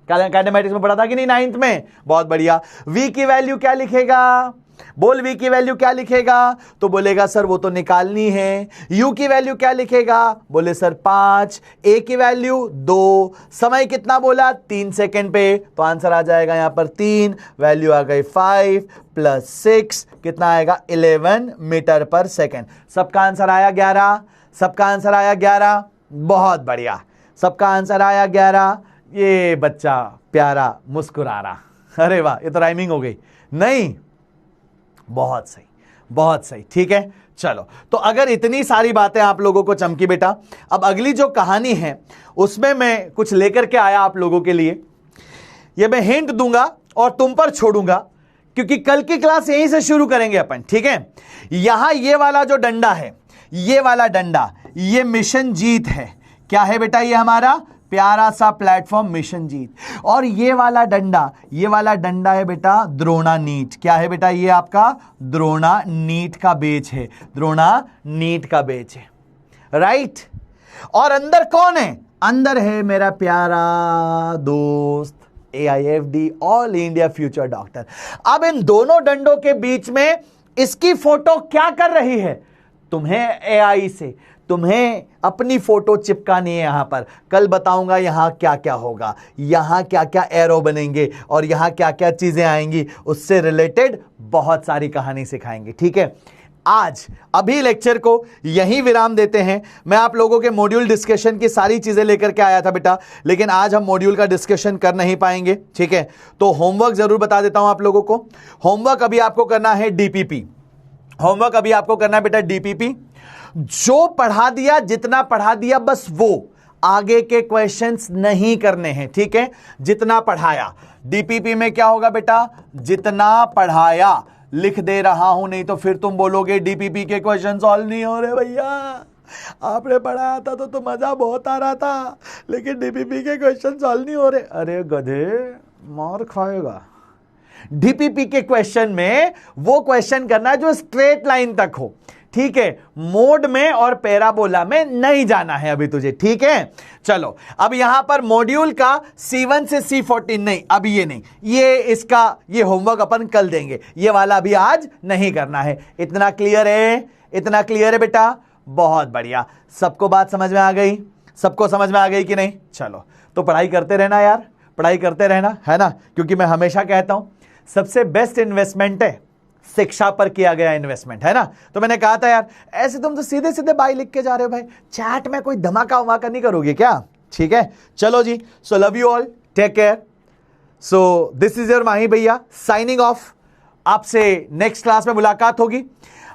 काइनेमेटिक्स में पढ़ा था कि नहीं 9th में? बहुत बढ़िया। v की वैल्यू क्या लिखेगा? बोल, v की वैल्यू क्या लिखेगा? तो बोलेगा सर वो तो निकालनी है। u की वैल्यू क्या लिखेगा? बोले सर 5। a की वैल्यू 2। समय कितना बोला? 3 सेकेंड पे, तो आंसर आ जाएगा यहां पर 3। वैल्यू आ गई 5 प्लस 6, कितना आएगा? 11 मीटर पर सेकेंड। सबका आंसर आया 11। बहुत बढ़िया, सबका आंसर आया 11। ये बच्चा प्यारा मुस्कुरा रहा। अरे वाह, ये तो राइमिंग हो गई। नहीं, बहुत सही, ठीक है। चलो, तो अगर इतनी सारी बातें आप लोगों को चमकी बेटा, अब अगली जो कहानी है उसमें मैं कुछ लेकर के आया आप लोगों के लिए। ये मैं हिंट दूंगा और तुम पर छोड़ूंगा, क्योंकि कल की क्लास यहीं से शुरू करेंगे अपन, ठीक है। यहां ये वाला जो डंडा है, ये वाला डंडा, ये मिशन जीत है। क्या है बेटा? ये हमारा प्यारा सा प्लेटफॉर्म मिशन जीत। और ये वाला डंडा है बेटा द्रोणा नीट। क्या है बेटा? ये आपका द्रोणा नीट का बेच है, राइट। और अंदर कौन है? अंदर है मेरा प्यारा दोस्त AIFD, all India future doctor. अब इन दोनों डंडों के बीच में इसकी फोटो क्या कर रही है? तुम्हें AI से तुम्हें अपनी फोटो चिपकानी है यहां पर। कल बताऊंगा यहां क्या क्या होगा, यहां क्या क्या एरो बनेंगे और यहां क्या क्या चीजें आएंगी, उससे रिलेटेड बहुत सारी कहानी सिखाएंगे, ठीक है। आज अभी लेक्चर को यहीं विराम देते हैं। मैं आप लोगों के मॉड्यूल डिस्कशन की सारी चीजें लेकर के आया था बेटा, लेकिन आज हम मॉड्यूल का डिस्कशन कर नहीं पाएंगे, ठीक है। तो होमवर्क जरूर बता देता हूं आप लोगों को। होमवर्क अभी आपको करना है DPP। होमवर्क अभी आपको करना है बेटा DPP। जो पढ़ा दिया, जितना पढ़ा दिया, बस वो आगे के क्वेश्चंस नहीं करने हैं, ठीक है। जितना पढ़ाया DPP में क्या होगा बेटा? जितना पढ़ाया लिख दे रहा हूं, नहीं तो फिर तुम बोलोगे DPP के क्वेश्चन सॉल्व नहीं हो रहे भैया, आपने पढ़ाया था तो मजा बहुत आ रहा था, लेकिन DPP के क्वेश्चन सॉल्व नहीं हो रहे। अरे गधे, मार खाएगा। DPP के क्वेश्चन में वो क्वेश्चन करना है जो स्ट्रेट लाइन तक हो, ठीक है। मोड में और पैराबोला में नहीं जाना है अभी तुझे, ठीक है। चलो, अब यहां पर मॉड्यूल का C1 से C14 नहीं, अभी ये नहीं, ये होमवर्क अपन कल देंगे, ये वाला अभी आज नहीं करना है। इतना क्लियर है बेटा? बहुत बढ़िया। सबको बात समझ में आ गई? सबको समझ में आ गई कि नहीं? चलो, तो पढ़ाई करते रहना यार, पढ़ाई करते रहना, है ना, क्योंकि मैं हमेशा कहता हूं सबसे बेस्ट इन्वेस्टमेंट है शिक्षा पर किया गया इन्वेस्टमेंट, है ना। तो मैंने कहा था यार, ऐसे तुम तो सीधे सीधे बाय लिख के जा रहे हो भाई, चैट में कोई धमाका वमाका नहीं करोगे क्या? ठीक है, चलो जी। So love you all, take care. So this is your Mahi भैया साइनिंग ऑफ। आपसे नेक्स्ट क्लास में मुलाकात होगी।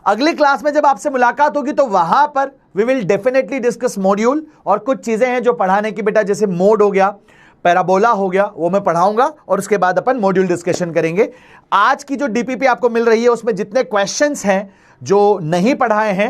अगली क्लास में जब आपसे मुलाकात होगी तो वहां पर we will definitely discuss module, और कुछ चीजें हैं जो पढ़ाने की बेटा, जैसे मोड हो गया, पैराबोला हो गया, वो मैं पढ़ाऊंगा, और उसके बाद अपन मॉड्यूल डिस्कशन करेंगे। आज की जो DPP आपको मिल रही है उसमें जितने क्वेश्चंस हैं जो नहीं पढ़ाए हैं